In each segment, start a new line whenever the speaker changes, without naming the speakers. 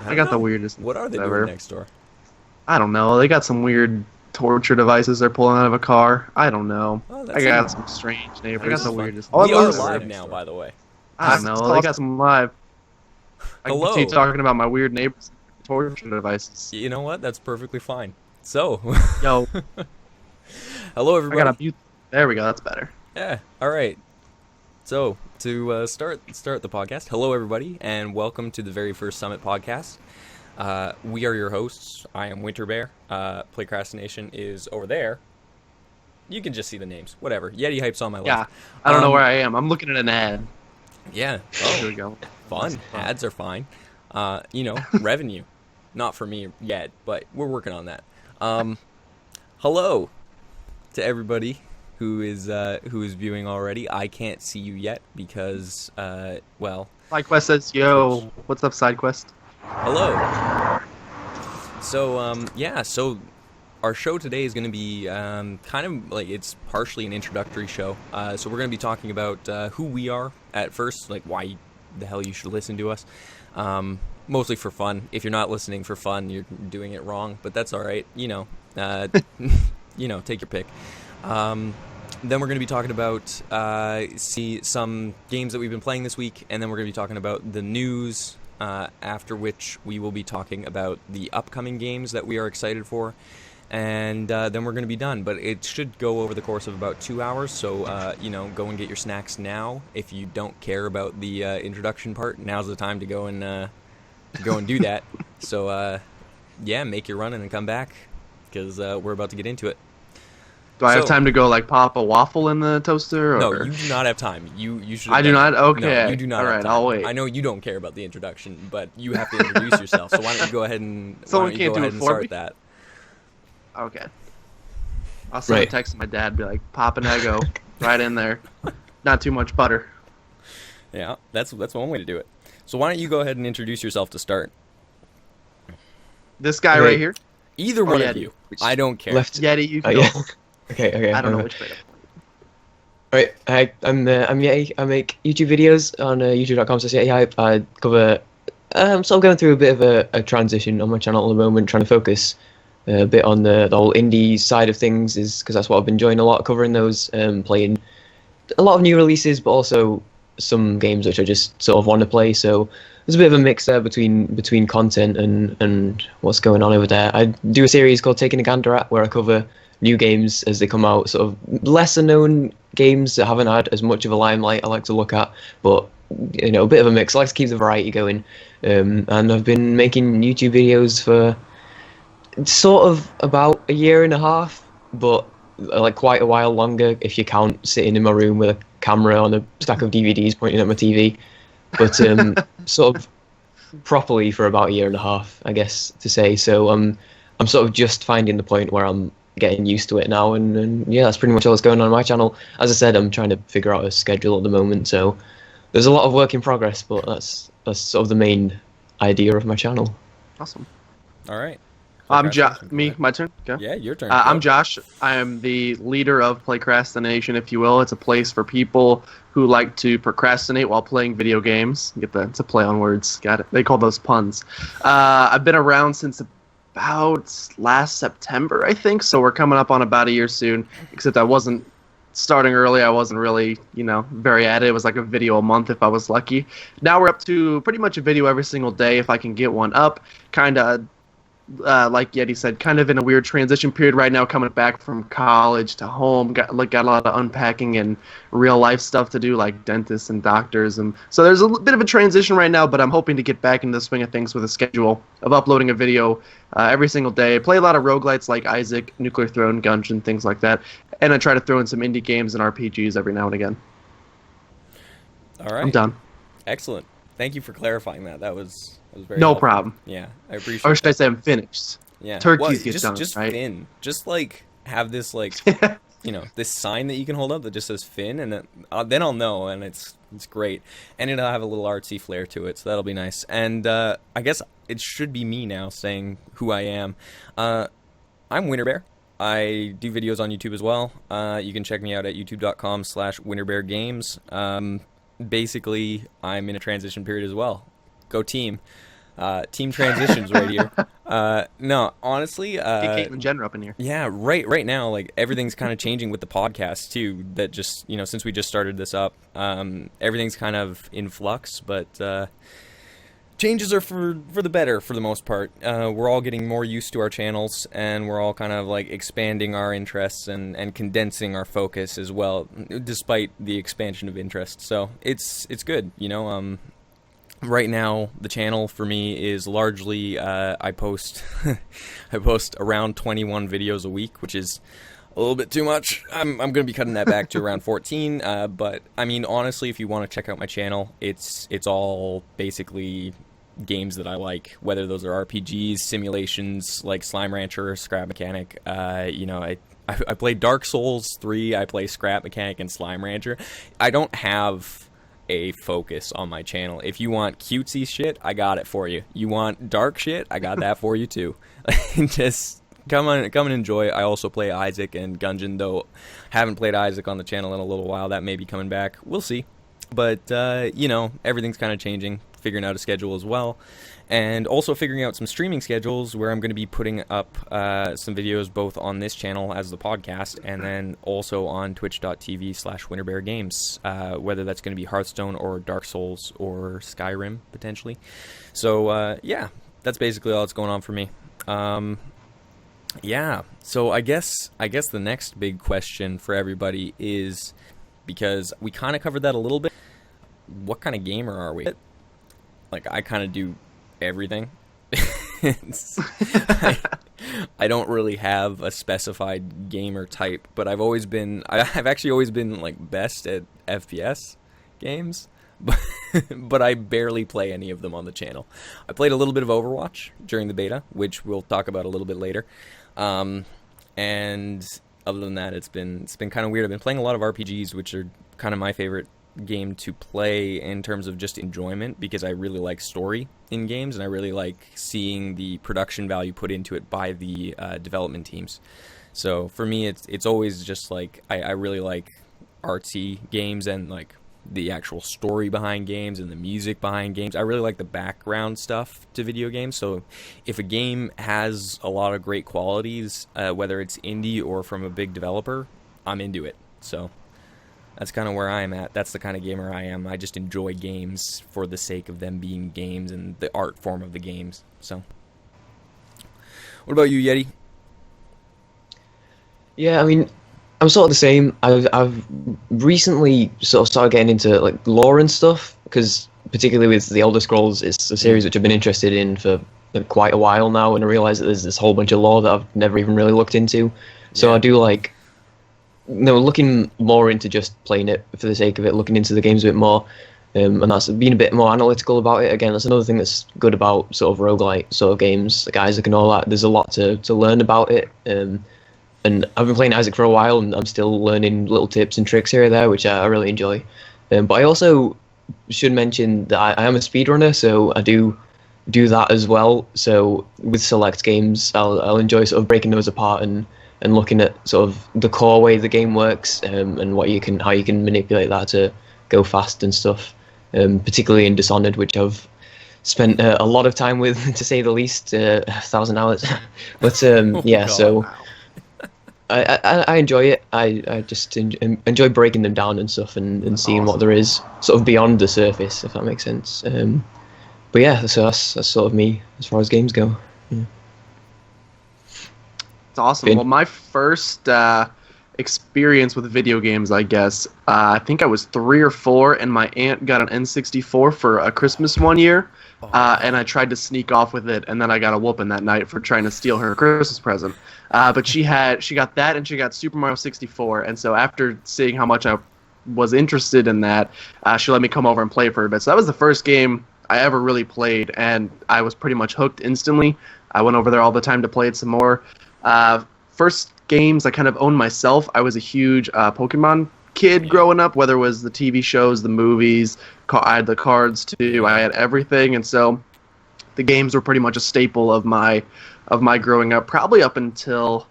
I got the weirdest.
What are they
ever.
doing next door?
I don't know. They got some weird torture devices they're pulling out of a car. I don't know.
Oh,
I got some strange neighbors. I got the
fun.
weirdest.
We are
neighbors.
live now, by the way.
I don't know. They got some live. I can
Hello.
see you talking about my weird neighbors torture devices.
You know what? That's perfectly fine. So,
Yo,
hello
I
everybody.
got a mute. There we go. That's better.
Yeah. All right. So to start the podcast, hello everybody, and welcome to the very first Summit podcast. We are your hosts. I am Winter Bear. Playcrastination is over there. You can just see the names. Whatever. Yeti Hype's on my left.
Yeah. I don't know where I am. I'm looking at an ad.
Yeah.
Here we go.
Fun. Ads are fine. Revenue. Not for me yet, but we're working on that. Hello to everybody who is viewing already. I can't see you yet because,
SideQuest says, yo, what's up, SideQuest?
hello. So, so our show today is going to be kind of like, it's partially an introductory show. So we're going to be talking about who we are at first, like why the hell you should listen to us. Mostly for fun. If you're not listening for fun, you're doing it wrong, but that's all right. Take your pick. Then we're going to be talking about some games that we've been playing this week, and then we're going to be talking about the news, after which we will be talking about the upcoming games that we are excited for, and then we're going to be done. But it should go over the course of about 2 hours, so go and get your snacks now. If you don't care about the introduction part, now's the time to go and do that. So make your run and then come back, because we're about to get into it.
Do I have time to go pop a waffle in the toaster? Or?
No, you do not have time. You should.
I do not. Okay.
No, you do not.
All right,
have time.
I'll wait.
I know you don't care about the introduction, but you have to introduce yourself. So why don't you go ahead and start that?
Okay. I'll send a text to my dad, be like, "Pop an Eggo, right in there, not too much butter."
Yeah, that's one way to do it. So why don't you go ahead and introduce yourself to start?
This guy right here.
Either one of you. I don't care.
Left.
Yeti, you can go.
Yeah. Okay.
I don't know which way to play.
Right, hi, I'm Yeti. I make YouTube videos on youtube.com/YetiHype. I cover. So I'm going through a bit of a transition on my channel at the moment, trying to focus a bit on the whole indie side of things, is because that's what I've been enjoying a lot, covering those, playing a lot of new releases, but also some games which I just sort of want to play. So there's a bit of a mix there between content and what's going on over there. I do a series called Taking a Gander At, where I cover new games as they come out, sort of lesser known games that haven't had as much of a limelight I like to look at, but a bit of a mix. I like to keep the variety going, and I've been making YouTube videos for sort of about a year and a half, but quite a while longer if you count sitting in my room with a camera on a stack of DVDs pointing at my TV, but sort of properly for about a year and a half, I guess to say. So I'm sort of just finding the point where I'm getting used to it now, and yeah, that's pretty much all that's going on my channel. As I said, I'm trying to figure out a schedule at the moment, so there's a lot of work in progress, but that's sort of the main idea of my channel.
Awesome.
All right.
I'm my turn? Okay.
Yeah, your turn.
I'm Josh. I am the leader of Playcrastination, if you will. It's a place for people who like to procrastinate while playing video games. Get that? It's a play on words. Got it. They call those puns. I've been around since about last September, I think, so we're coming up on about a year soon, except I wasn't starting early. I wasn't really, very at it. It was like a video a month if I was lucky. Now we're up to pretty much a video every single day if I can get one up. Kind of, like Yeti said, kind of in a weird transition period right now, coming back from college to home. Got a lot of unpacking and real life stuff to do, like dentists and doctors, and so there's a bit of a transition right now. But I'm hoping to get back into the swing of things with a schedule of uploading a video every single day. Play a lot of roguelites like Isaac, Nuclear Throne, Gungeon, things like that, and I try to throw in some indie games and RPGs every now and again.
All right,
I'm done.
Excellent. Thank you for clarifying that. That was very
no
helpful.
problem.
Yeah, I appreciate.
Or should I say I'm finished?
Yeah,
turkeys get done,
just
right?
Finn. Just have this this sign that you can hold up that just says Finn, and then I'll know, and it's great, and it'll have a little artsy flair to it, so that'll be nice. And I guess it should be me now saying who I am. I'm Winter Bear. I do videos on YouTube as well. You can check me out at youtube.com/winterbeargames. Basically, I'm in a transition period as well. Go team. Team transitions right here. No, honestly,
Get Caitlyn Jenner up in here.
yeah, right now, like everything's kind of changing with the podcast too. That just since we just started this up, everything's kind of in flux, but changes are for the better for the most part. We're all getting more used to our channels, and we're all kind of like expanding our interests and condensing our focus as well, despite the expansion of interest. So it's good, Right now, the channel for me is largely I post I post around 21 videos a week, which is a little bit too much. I'm going to be cutting that back to around 14. But I mean, honestly, if you want to check out my channel, it's all basically games that I like, whether those are RPGs, simulations like Slime Rancher, Scrap Mechanic. I played Dark Souls 3. I play Scrap Mechanic and Slime Rancher. I don't have a focus on my channel. If you want cutesy shit, I got it for you. You want dark shit, I got that for you too. Just come and enjoy. I also play Isaac and Gungeon, though haven't played Isaac on the channel in a little while. That may be coming back. We'll see. But everything's kind of changing, figuring out a schedule as well. And also figuring out some streaming schedules where I'm going to be putting up some videos both on this channel as the podcast and then also on twitch.tv/WinterBearGames, whether that's going to be Hearthstone or Dark Souls or Skyrim, potentially. So, yeah, that's basically all that's going on for me. Yeah, so I guess the next big question for everybody is, because we kind of covered that a little bit, what kind of gamer are we? Like, I kind of do everything. I don't really have a specified gamer type, but I've actually always been like best at FPS games, but I barely play any of them on the channel. I played a little bit of Overwatch during the beta, which we'll talk about a little bit later. And other than that, it's been kind of weird. I've been playing a lot of RPGs, which are kind of my favorite game to play in terms of just enjoyment, because I really like story in games, and I really like seeing the production value put into it by the development teams. So for me, it's always just like I really like artsy games and like the actual story behind games and the music behind games. I really like the background stuff to video games. So if a game has a lot of great qualities, whether it's indie or from a big developer, I'm into it. So that's kind of where I'm at. That's the kind of gamer I am. I just enjoy games for the sake of them being games and the art form of the games. So, what about you, Yeti?
Yeah, I mean, I'm sort of the same. I've recently sort of started getting into like lore and stuff, because particularly with the Elder Scrolls, it's a series which I've been interested in for quite a while now, and I realize that there's this whole bunch of lore that I've never even really looked into. So I do like, looking more into just playing it for the sake of it, looking into the games a bit more, and that's being a bit more analytical about it. Again, that's another thing that's good about sort of roguelite sort of games, like Isaac and all that. There's a lot to learn about it, and I've been playing Isaac for a while, and I'm still learning little tips and tricks here or there, which I really enjoy. But I also should mention that I am a speedrunner, so I do that as well. So with select games, I'll enjoy sort of breaking those apart and looking at sort of the core way the game works, and how you can manipulate that to go fast and stuff. Particularly in Dishonored, which I've spent a lot of time with, to say the least, 1,000 hours. But yeah, God, so wow. I enjoy it. I just enjoy breaking them down and stuff, and seeing what there is sort of beyond the surface, if that makes sense. But yeah, so that's sort of me as far as games go. Yeah.
It's awesome. Well, my first experience with video games, I guess, I think I was 3 or 4, and my aunt got an N64 for a Christmas one year, and I tried to sneak off with it, and then I got a whooping that night for trying to steal her Christmas present. But she got that, and she got Super Mario 64, and so after seeing how much I was interested in that, she let me come over and play for a bit. So that was the first game I ever really played, and I was pretty much hooked instantly. I went over there all the time to play it some more. First games I kind of owned myself. I was a huge Pokemon kid growing up, whether it was the TV shows, the movies. I had the cards too. I had everything, and so the games were pretty much a staple of my growing up. Probably up until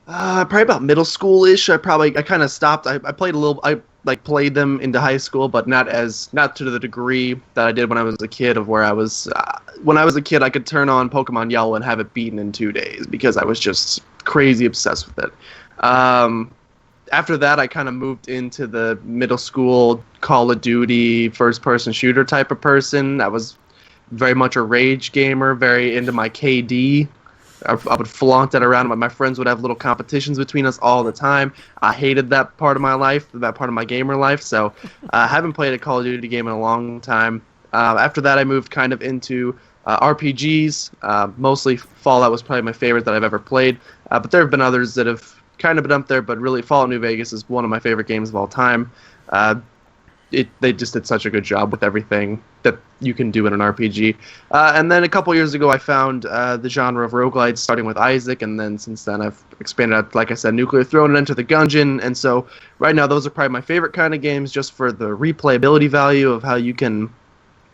probably about middle school-ish. I kind of stopped. I played a little. I like played them into high school, but not to the degree that I did when I was a kid. Of where I was when I was a kid, I could turn on Pokemon Yellow and have it beaten in 2 days because I was just crazy obsessed with it. After that, I kind of moved into the middle school Call of Duty first-person shooter type of person. I was very much a rage gamer, very into my KD. I would flaunt it around. My friends would have little competitions between us all the time. I hated that part of my life, that part of my gamer life. So I haven't played a Call of Duty game in a long time. After that, I moved kind of into RPGs. Mostly Fallout was probably my favorite that I've ever played. But there have been others that have kind of been up there. But really, Fallout New Vegas is one of my favorite games of all time. They just did such a good job with everything that you can do in an RPG. And then a couple years ago, I found the genre of roguelites, starting with Isaac, and then since then I've expanded out, like I said, Nuclear Throne and Enter the Gungeon. And so right now, those are probably my favorite kind of games, just for the replayability value of how you can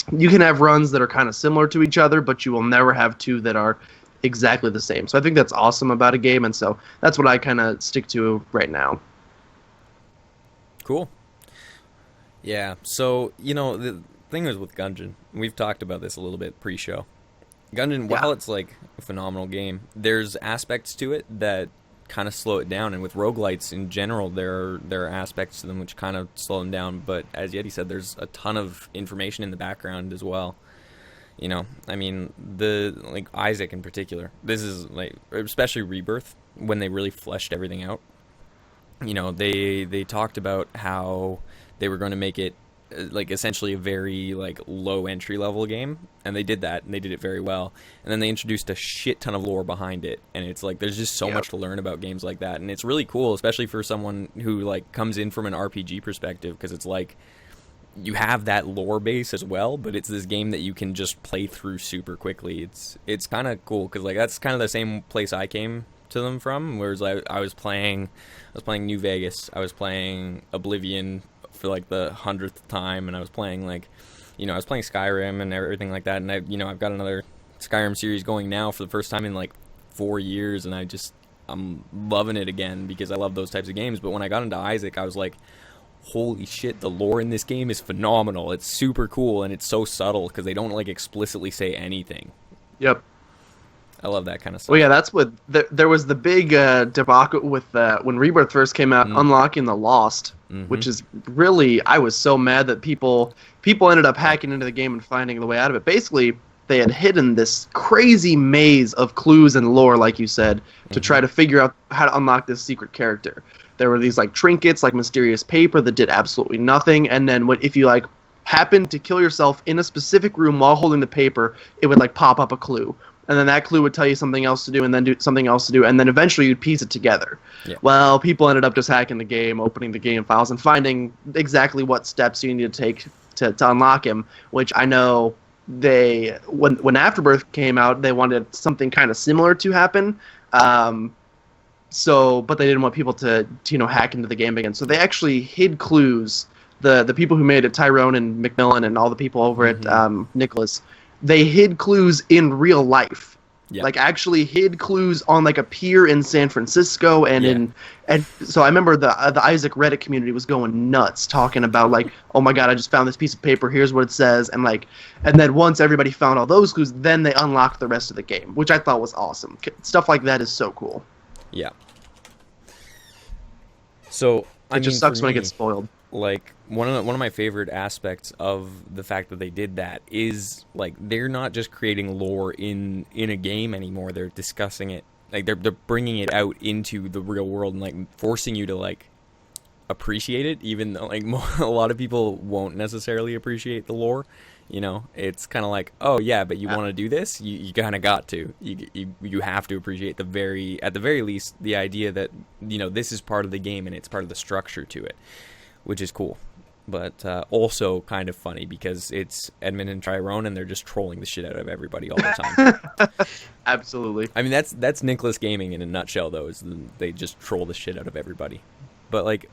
have runs that are kind of similar to each other, but you will never have two that are exactly the same. So I think that's awesome about a game, and so that's what I kind of stick to right now.
Cool. Yeah, so, the thing is with Gungeon, we've talked about this a little bit pre-show. Gungeon, while it's like a phenomenal game, there's aspects to it that kind of slow it down, and with roguelites in general, there are aspects to them which kind of slow them down, but as Yeti said, there's a ton of information in the background as well. Like Isaac in particular, this is like, especially Rebirth, when they really fleshed everything out. They talked about how they were going to make it like essentially a very like low entry level game, and they did that, and they did it very well. And then they introduced a shit ton of lore behind it, and it's like there's just so much to learn about games like that, and it's really cool, especially for someone who like comes in from an RPG perspective, because it's like you have that lore base as well, but it's this game that you can just play through super quickly. It's kind of cool, because like that's kind of the same place I came to them from, whereas I was playing New Vegas, I was playing Oblivion for like the 100th time, and I was playing like, I was playing Skyrim and everything like that, and I've got another Skyrim series going now for the first time in like 4 years, and I'm loving it again because I love those types of games. But when I got into Isaac, I was like, holy shit, the lore in this game is phenomenal. It's super cool, and it's so subtle because they don't like explicitly say anything.
Yep.
I love that kind of stuff.
Well, yeah, that's what there was the big debacle with when Rebirth first came out, unlocking the Lost, which is really, I was so mad that people ended up hacking into the game and finding the way out of it. Basically, they had hidden this crazy maze of clues and lore, like you said, to try to figure out how to unlock this secret character. There were these like trinkets, like mysterious paper that did absolutely nothing, and then if you like happened to kill yourself in a specific room while holding the paper, it would like pop up a clue. And then that clue would tell you something else to do, and then do something else to do, and then eventually you'd piece it together. Yeah. Well, people ended up just hacking the game, opening the game files, and finding exactly what steps you need to take to unlock him, which I know when Afterbirth came out, they wanted something kind of similar to happen. But they didn't want people to hack into the game again. So they actually hid clues. The people who made it, Tyrone and Macmillan and all the people over at Nicholas, they hid clues in real life. Yeah. Like actually hid clues on like a pier in San Francisco and so I remember the Isaac Reddit community was going nuts talking about like, oh my god, I just found this piece of paper, here's what it says, and then once everybody found all those clues, then they unlocked the rest of the game, which I thought was awesome. Stuff like that is so cool.
Yeah. So
it just sucks when it gets spoiled.
Like one of my favorite aspects of the fact that they did that is like they're not just creating lore in a game anymore. They're discussing it, like they're bringing it out into the real world and like forcing you to like appreciate it, even though like a lot of people won't necessarily appreciate the lore. It's kind of like, oh yeah, but you want to do this, you kind of got to. You have to appreciate at the very least the idea that this is part of the game and it's part of the structure to it, which is cool, but also kind of funny because it's Edmund and Tyrone and they're just trolling the shit out of everybody all the time.
Absolutely.
I mean that's Nicholas Gaming in a nutshell, though. Is they just troll the shit out of everybody. But like,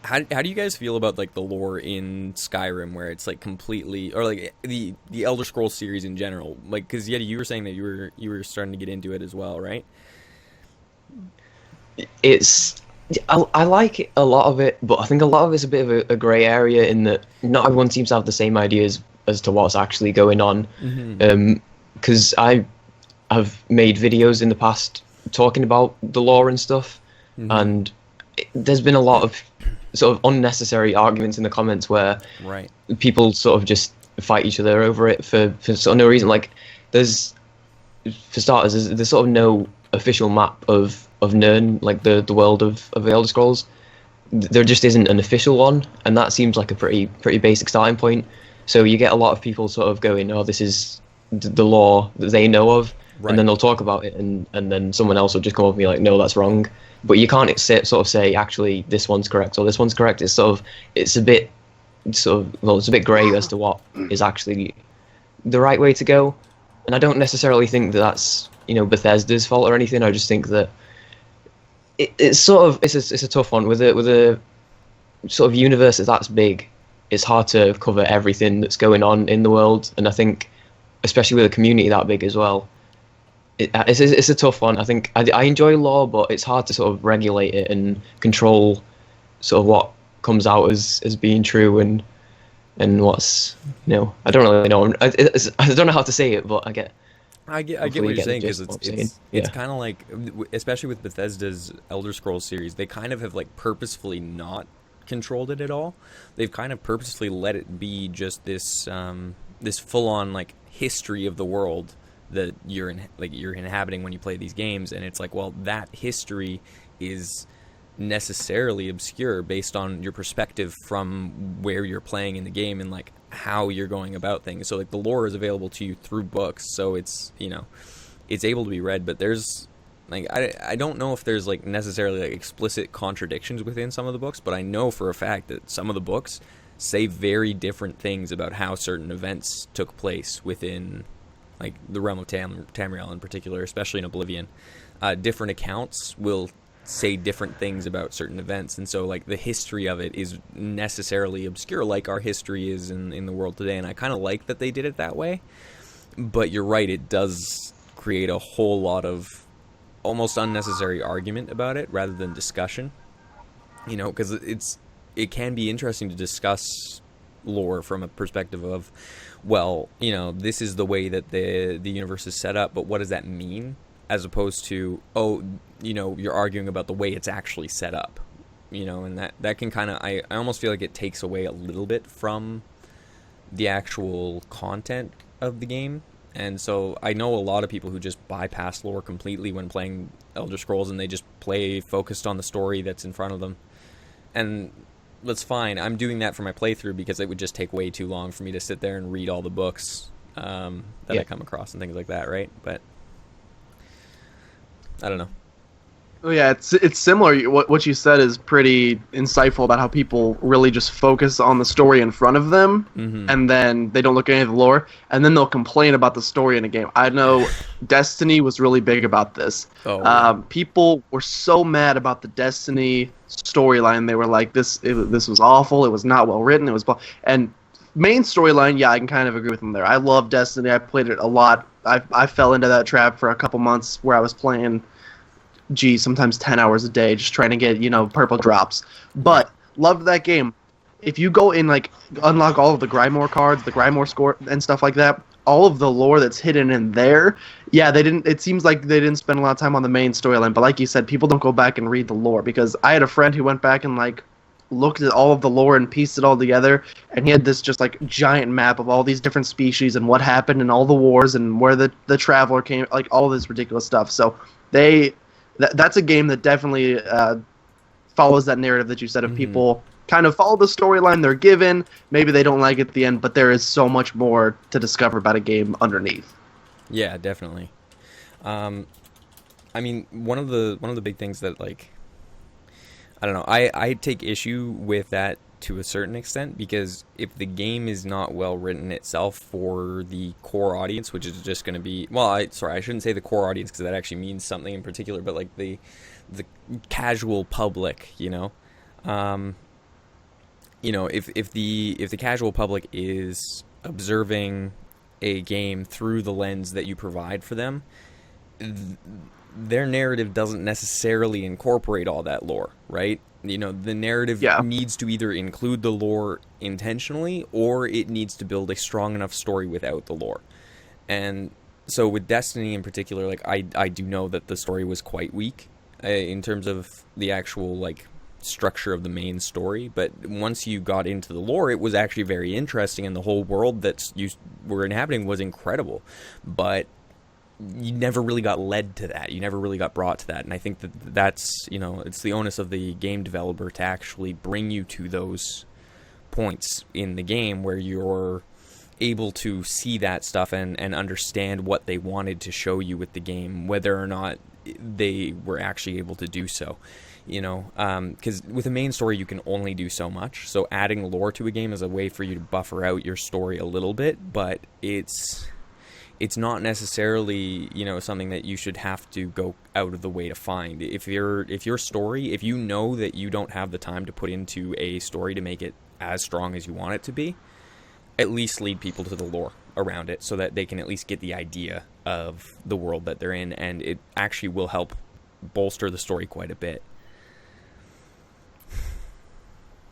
how do you guys feel about like the lore in Skyrim, where it's like completely, or like the Elder Scrolls series in general? Like, because Yeti, you were saying that you were starting to get into it as well, right?
It's I like a lot of it, but I think a lot of it's a bit of a grey area in that not everyone seems to have the same ideas as to what's actually going on. Because I have made videos in the past talking about the lore and stuff, and there's been a lot of sort of unnecessary arguments in the comments where people sort of just fight each other over it for sort of no reason. Like, for starters, there's sort of no official map of Nirn, like the world of the Elder Scrolls. There just isn't an official one, and that seems like a pretty basic starting point. So you get a lot of people sort of going, "Oh, this is the lore that they know of," and then they'll talk about it, and then someone else will just come up and be like, "No, that's wrong." But you can't sort of say, "Actually, this one's correct" or "This one's correct." It's a bit grey as to what is actually the right way to go. And I don't necessarily think that that's Bethesda's fault or anything. I just think that it's a tough one with a sort of universe that's big. It's hard to cover everything that's going on in the world, and I think especially with a community that big as well, it's a tough one. I think I enjoy lore, but it's hard to sort of regulate it and control sort of what comes out as being true and what's I don't really know. I don't know how to say it, but I get
what you're saying, because it's kind of like, especially with Bethesda's Elder Scrolls series, they kind of have like purposefully not controlled it at all. They've kind of purposefully let it be just this this full-on like history of the world that you're inhabiting when you play these games, and it's like, well, that history is necessarily obscure based on your perspective from where you're playing in the game and like how you're going about things. So like the lore is available to you through books, so it's it's able to be read, but there's like I don't know if there's like necessarily like explicit contradictions within some of the books, but I know for a fact that some of the books say very different things about how certain events took place within like the realm of Tamriel in particular, especially in Oblivion. Different accounts will say different things about certain events, and so like the history of it is necessarily obscure, like our history is in the world today. And I kind of like that they did it that way, but you're right, it does create a whole lot of almost unnecessary argument about it rather than discussion, because it can be interesting to discuss lore from a perspective of, well, this is the way that the universe is set up, but what does that mean, as opposed to, you're arguing about the way it's actually set up, and that can kind of, I almost feel like it takes away a little bit from the actual content of the game. And so I know a lot of people who just bypass lore completely when playing Elder Scrolls, and they just play focused on the story that's in front of them. And that's fine. I'm doing that for my playthrough because it would just take way too long for me to sit there and read all the books that I come across and things like that, right? But I don't know.
Oh, yeah, it's similar. What you said is pretty insightful about how people really just focus on the story in front of them, and then they don't look at any of the lore, and then they'll complain about the story in a game. I know Destiny was really big about this. People were so mad about the Destiny storyline. They were like, this was awful. It was not well written. It was and main storyline, yeah, I can kind of agree with them there. I love Destiny. I played it a lot. I fell into that trap for a couple months where I was playing, sometimes 10 hours a day, just trying to get, purple drops. But loved that game. If you go in, like, unlock all of the Grimoire cards, the Grimoire score, and stuff like that, all of the lore that's hidden in there, yeah, it seems like they didn't spend a lot of time on the main storyline. But like you said, people don't go back and read the lore, because I had a friend who went back and, like, looked at all of the lore and pieced it all together, and he had this just like giant map of all these different species and what happened and all the wars and where the Traveler came, like all this ridiculous stuff. So that's a game that definitely follows that narrative that you said of people kind of follow the storyline they're given. Maybe they don't like it at the end, but there is so much more to discover about a game underneath.
Yeah, definitely. I mean, one of the big things that, like, I don't know, I take issue with that to a certain extent, because if the game is not well written itself for the core audience, which is just going to be, well, I shouldn't say the core audience, because that actually means something in particular, but like the casual public, if the casual public is observing a game through the lens that you provide for them, their narrative doesn't necessarily incorporate all that lore, right? You know, the narrative needs to either include the lore intentionally, or it needs to build a strong enough story without the lore. And so with Destiny in particular, like, I do know that the story was quite weak in terms of the actual, like, structure of the main story, but once you got into the lore, it was actually very interesting, and the whole world that you were inhabiting was incredible, but you never really got led to that. You never really got brought to that. And I think that's, you know, it's the onus of the game developer to actually bring you to those points in the game where you're able to see that stuff and understand what they wanted to show you with the game, whether or not they were actually able to do so. You know, because with a main story, you can only do so much. So adding lore to a game is a way for you to buffer out your story a little bit, but it's not necessarily, you know, something that you should have to go out of the way to find. If your story, if you know that you don't have the time to put into a story to make it as strong as you want it to be, at least lead people to the lore around it so that they can at least get the idea of the world that they're in, and it actually will help bolster the story quite a bit.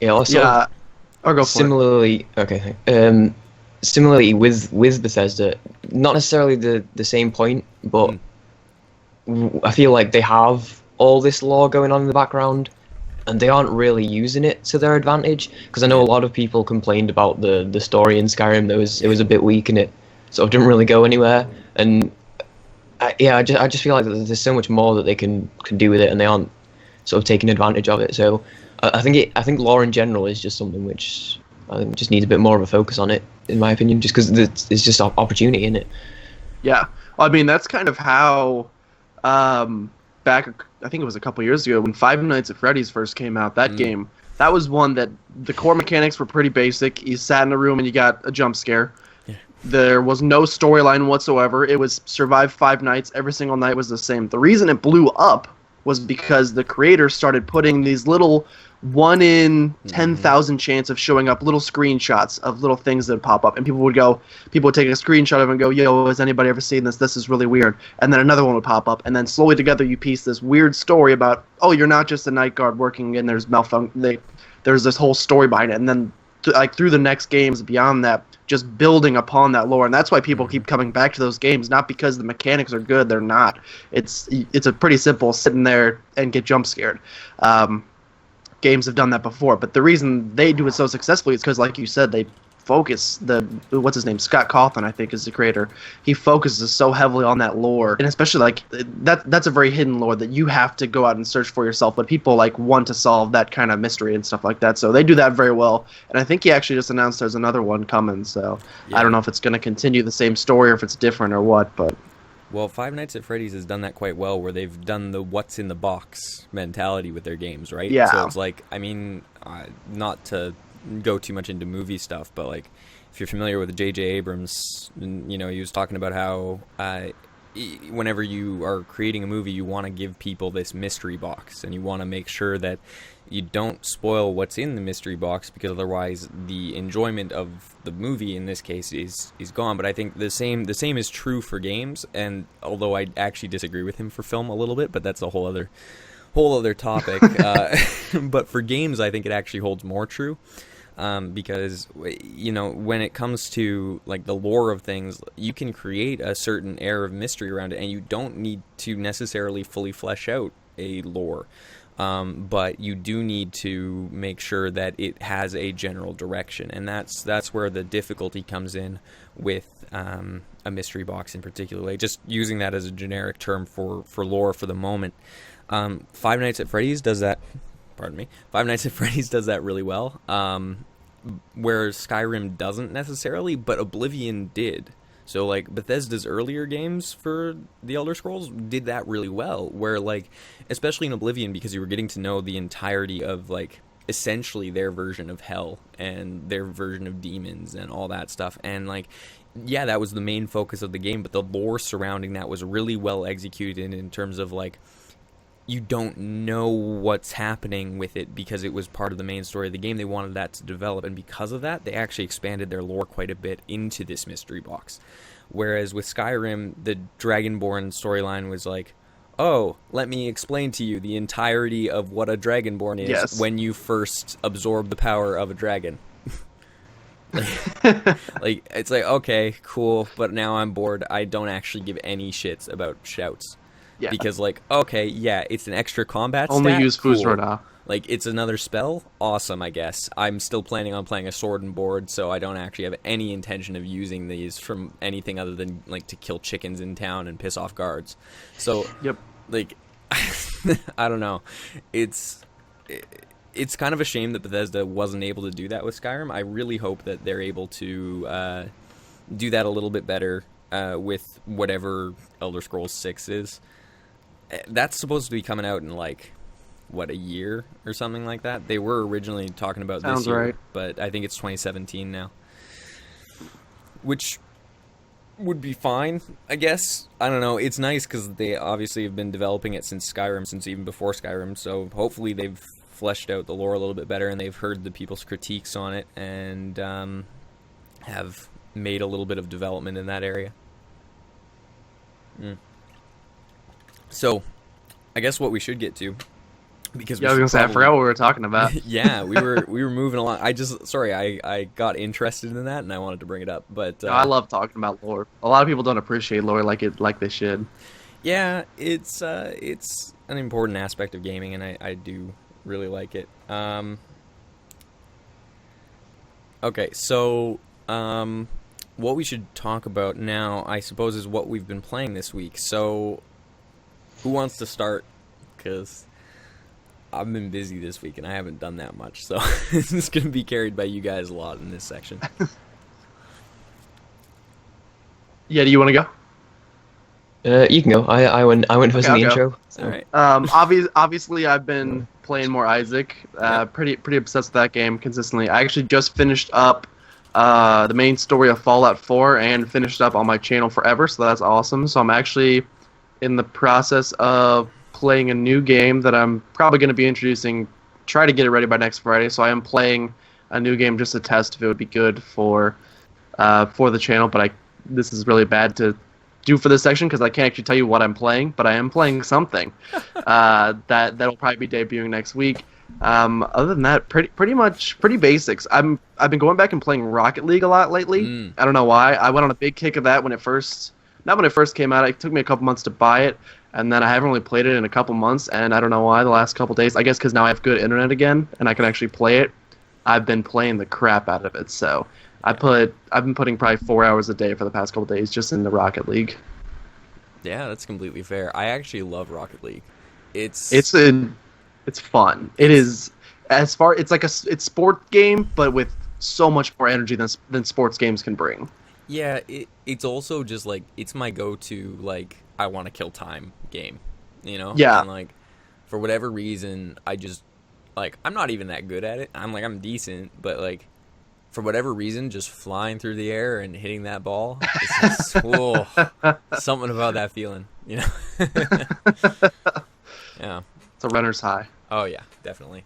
Yeah, also,
I'll go
similarly, okay. Similarly with Bethesda, not necessarily the same point, but I feel like they have all this lore going on in the background, and they aren't really using it to their advantage. Because I know a lot of people complained about the story in Skyrim. It was a bit weak, and it sort of didn't really go anywhere. And I just feel like there's so much more that they can do with it, and they aren't sort of taking advantage of it. So I think lore in general is just something which I think just needs a bit more of a focus on it, in my opinion, just because there's just opportunity in it.
Yeah, I mean, that's kind of how back, I think it was a couple years ago, when Five Nights at Freddy's first came out, that game, that was one that the core mechanics were pretty basic. You sat in a room and you got a jump scare. Yeah. There was no storyline whatsoever. It was survive 5 nights. Every single night was the same. The reason it blew up was because the creators started putting these little 1 in 10,000 chance of showing up little screenshots of little things that pop up, and people would take a screenshot of it and go, yo, has anybody ever seen this? This is really weird. And then another one would pop up, and then slowly together you piece this weird story about, oh, you're not just a night guard working and there's there's this whole story behind it. And then through the next games beyond that, just building upon that lore. And that's why people keep coming back to those games, not because the mechanics are good. They're not. It's a pretty simple sitting there and get jump scared. Games have done that before, but the reason they do it so successfully is because, like you said, they focus what's his name, Scott Cawthon, I think, is the creator. He focuses so heavily on that lore, and especially like that's a very hidden lore that you have to go out and search for yourself. But people like want to solve that kind of mystery and stuff like that, so they do that very well. And I think he actually just announced there's another one coming. So yeah. I don't know if it's going to continue the same story or if it's different or what, but.
Well, Five Nights at Freddy's has done that quite well, where they've done the what's in the box mentality with their games, right?
Yeah.
So it's like, I mean, not to go too much into movie stuff, but like, if you're familiar with J.J. Abrams, you know, he was talking about how whenever you are creating a movie, you want to give people this mystery box, and you want to make sure that you don't spoil what's in the mystery box, because otherwise the enjoyment of the movie in this case is gone. But I think the same is true for games, and although I actually disagree with him for film a little bit, but that's a whole other topic. But for games, I think it actually holds more true, because, you know, when it comes to like the lore of things, you can create a certain air of mystery around it, and you don't need to necessarily fully flesh out a lore. But you do need to make sure that it has a general direction, and that's where the difficulty comes in with a mystery box in particular. Like, just using that as a generic term for lore for the moment. Five Nights at Freddy's does that. Pardon me. Five Nights at Freddy's does that really well, where Skyrim doesn't necessarily, but Oblivion did. So, like, Bethesda's earlier games for the Elder Scrolls did that really well, where, like, especially in Oblivion, because you were getting to know the entirety of, like, essentially their version of hell and their version of demons and all that stuff. And, like, yeah, that was the main focus of the game, but the lore surrounding that was really well executed in terms of, like, you don't know what's happening with it because it was part of the main story of the game. They wanted that to develop, and because of that, they actually expanded their lore quite a bit into this mystery box, Whereas with Skyrim, the Dragonborn storyline was like, oh, let me explain to you the entirety of what a Dragonborn is when you first absorb the power of a dragon. Like, it's like, okay, cool, but now I'm bored. I don't actually give any shits about shouts. Yeah. Because, like, okay, yeah, it's an extra combat
Only
stat.
use Fuzroda.
Like, it's another spell? Awesome, I guess. I'm still planning on playing a sword and board, so I don't actually have any intention of using these from anything other than, like, to kill chickens in town and piss off guards. So,
yep.
Like, I don't know. It's kind of a shame that Bethesda wasn't able to do that with Skyrim. I really hope that they're able to do that a little bit better with whatever Elder Scrolls 6 is. That's supposed to be coming out in, like, what, a year or something like that? They were originally talking about this year, right. But I think it's 2017 now. Which would be fine, I guess. I don't know. It's nice because they obviously have been developing it since Skyrim, since even before Skyrim, so hopefully they've fleshed out the lore a little bit better and they've heard the people's critiques on it and have made a little bit of development in that area. So, I guess what we should get to, because
I was gonna say I forgot what we were talking about.
Yeah, we were moving along. I got interested in that and I wanted to bring it up, but
no, I love talking about lore. A lot of people don't appreciate lore like they should.
Yeah, it's an important aspect of gaming, and I do really like it. Okay, so what we should talk about now, I suppose, is what we've been playing this week. So, who wants to start? Because I've been busy this week, and I haven't done that much. So, this is going to be carried by you guys a lot in this section.
Yeah, do you want to
go? You can go. I went first in the intro.
So. All right.
Obviously, I've been playing more Isaac. Pretty obsessed with that game consistently. I actually just finished up the main story of Fallout 4 and finished up on my channel forever, so that's awesome. So I'm actually in the process of playing a new game that I'm probably going to be introducing. Try to get it ready by next Friday. So I am playing a new game just to test if it would be good for the channel. But this is really bad to do for this section because I can't actually tell you what I'm playing, but I am playing something that'll probably be debuting next week. Other than that, pretty basics. I've been going back and playing Rocket League a lot lately. I don't know why. I went on a big kick of that when it first came out. It took me a couple months to buy it, and then I haven't really played it in a couple months, and I don't know why the last couple days. I guess because now I have good internet again and I can actually play it. I've been playing the crap out of it. So I've been putting probably 4 hours a day for the past couple days just in the Rocket League.
Yeah, that's completely fair. I actually love Rocket League. It's
fun. It is it's like it's sport game, but with so much more energy than sports games can bring.
Yeah, it's also just like it's my go-to like I want to kill time game, you know?
Yeah.
And like for whatever reason, I just like I'm not even that good at it. I'm decent, but like for whatever reason, just flying through the air and hitting that ball, it's just, whoa, something about that feeling, you know? Yeah.
It's a runner's high.
Oh, yeah, definitely.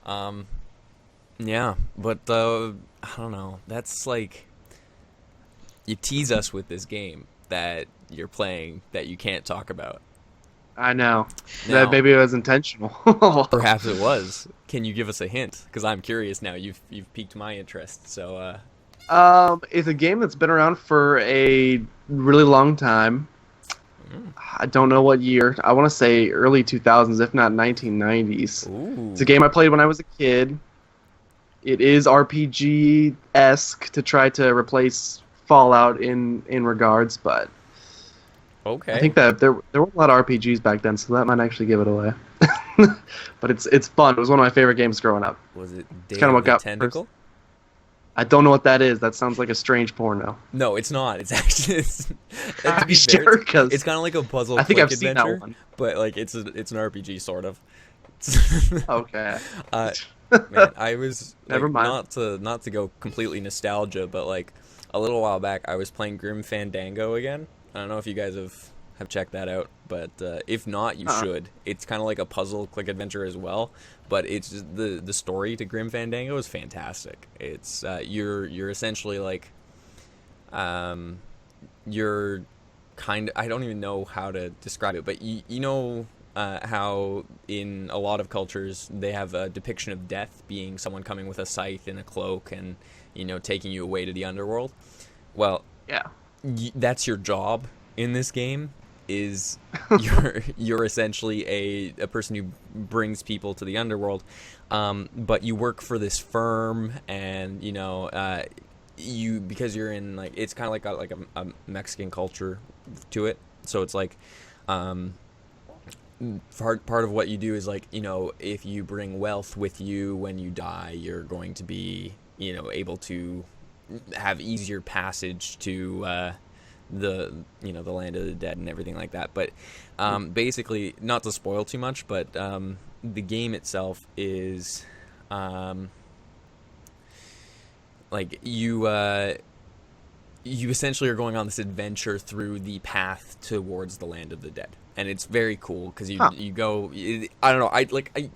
Yeah, but I don't know. That's like, you tease us with this game that you're playing that you can't talk about.
I know.
Now,
that maybe it was intentional.
Perhaps it was. Can you give us a hint? Because I'm curious now. You've piqued my interest. So.
It's a game that's been around for a really long time. I don't know what year. I want to say early 2000s, if not 1990s.
Ooh.
It's a game I played when I was a kid. It is RPG-esque to try to replace Fallout in regards, but
okay.
I think that there were a lot of RPGs back then, so that might actually give it away. But it's fun. It was one of my favorite games growing up.
Was it Day
kind of
of
what
the
got
Tentacle?
first. I don't know what that is. That sounds like a strange porno.
No, it's not. It's actually
Are you sure?
It's kind of like a puzzle.
I think I've
adventure,
seen that one.
But like it's an RPG sort of.
Okay.
Man, I was like,
Never mind.
Not to go completely nostalgia, but like a little while back, I was playing Grim Fandango again. I don't know if you guys have checked that out, but if not, you should. It's kind of like a puzzle click adventure as well, but it's just the story to Grim Fandango is fantastic. It's you're essentially like you're kind of, I don't even know how to describe it, but you know how in a lot of cultures they have a depiction of death being someone coming with a scythe and a cloak and, you know, taking you away to the underworld. Well,
Yeah.
that's your job in this game. Is you're essentially a person who brings people to the underworld, but you work for this firm, and you know you, because you're in, like, it's kind of like got like a Mexican culture to it, so it's like part of what you do is, like, you know, if you bring wealth with you when you die, you're going to be, you know, able to have easier passage to the, you know, the land of the dead and everything like that. But basically, not to spoil too much, but the game itself is like you essentially are going on this adventure through the path towards the land of the dead, and it's very cool because you go. I don't know.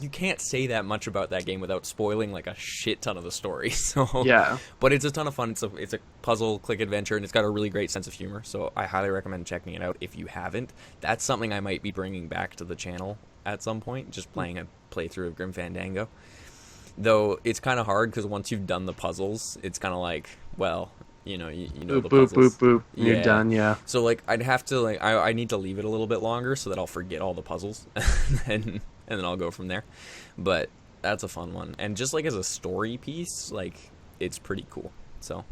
You can't say that much about that game without spoiling like a shit ton of the story. So
Yeah.
but it's a ton of fun. It's a puzzle click adventure, and it's got a really great sense of humor. So I highly recommend checking it out if you haven't. That's something I might be bringing back to the channel at some point. Just playing a playthrough of Grim Fandango. Though it's kind of hard because once you've done the puzzles, it's kind of like, well, you know
Boop,
the
boop,
puzzles.
boop, boop.
Yeah.
You're done, yeah.
So like I'd have to, like, I need to leave it a little bit longer so that I'll forget all the puzzles, and then I'll go from there. But that's a fun one, and just like as a story piece, like, it's pretty cool. So,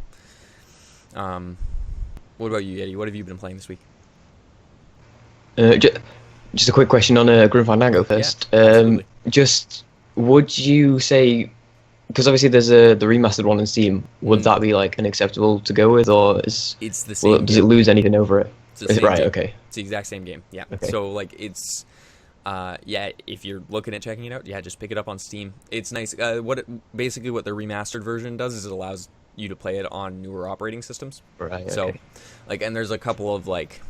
what about you, Eddie? What have you been playing this week?
Just a quick question on Grim Fandango first.
Yeah, absolutely.
Just, would you say, because obviously there's the remastered one in Steam, would that be like an acceptable to go with, or
It's the same.
does it lose anything over it?
It's the same
Right,
game.
okay.
It's the exact same game. Yeah.
Okay.
So like it's, yeah. If you're looking at checking it out, yeah, just pick it up on Steam. It's nice. Basically what the remastered version does is it allows you to play it on newer operating systems.
Right,
So,
okay.
like, and there's a couple of like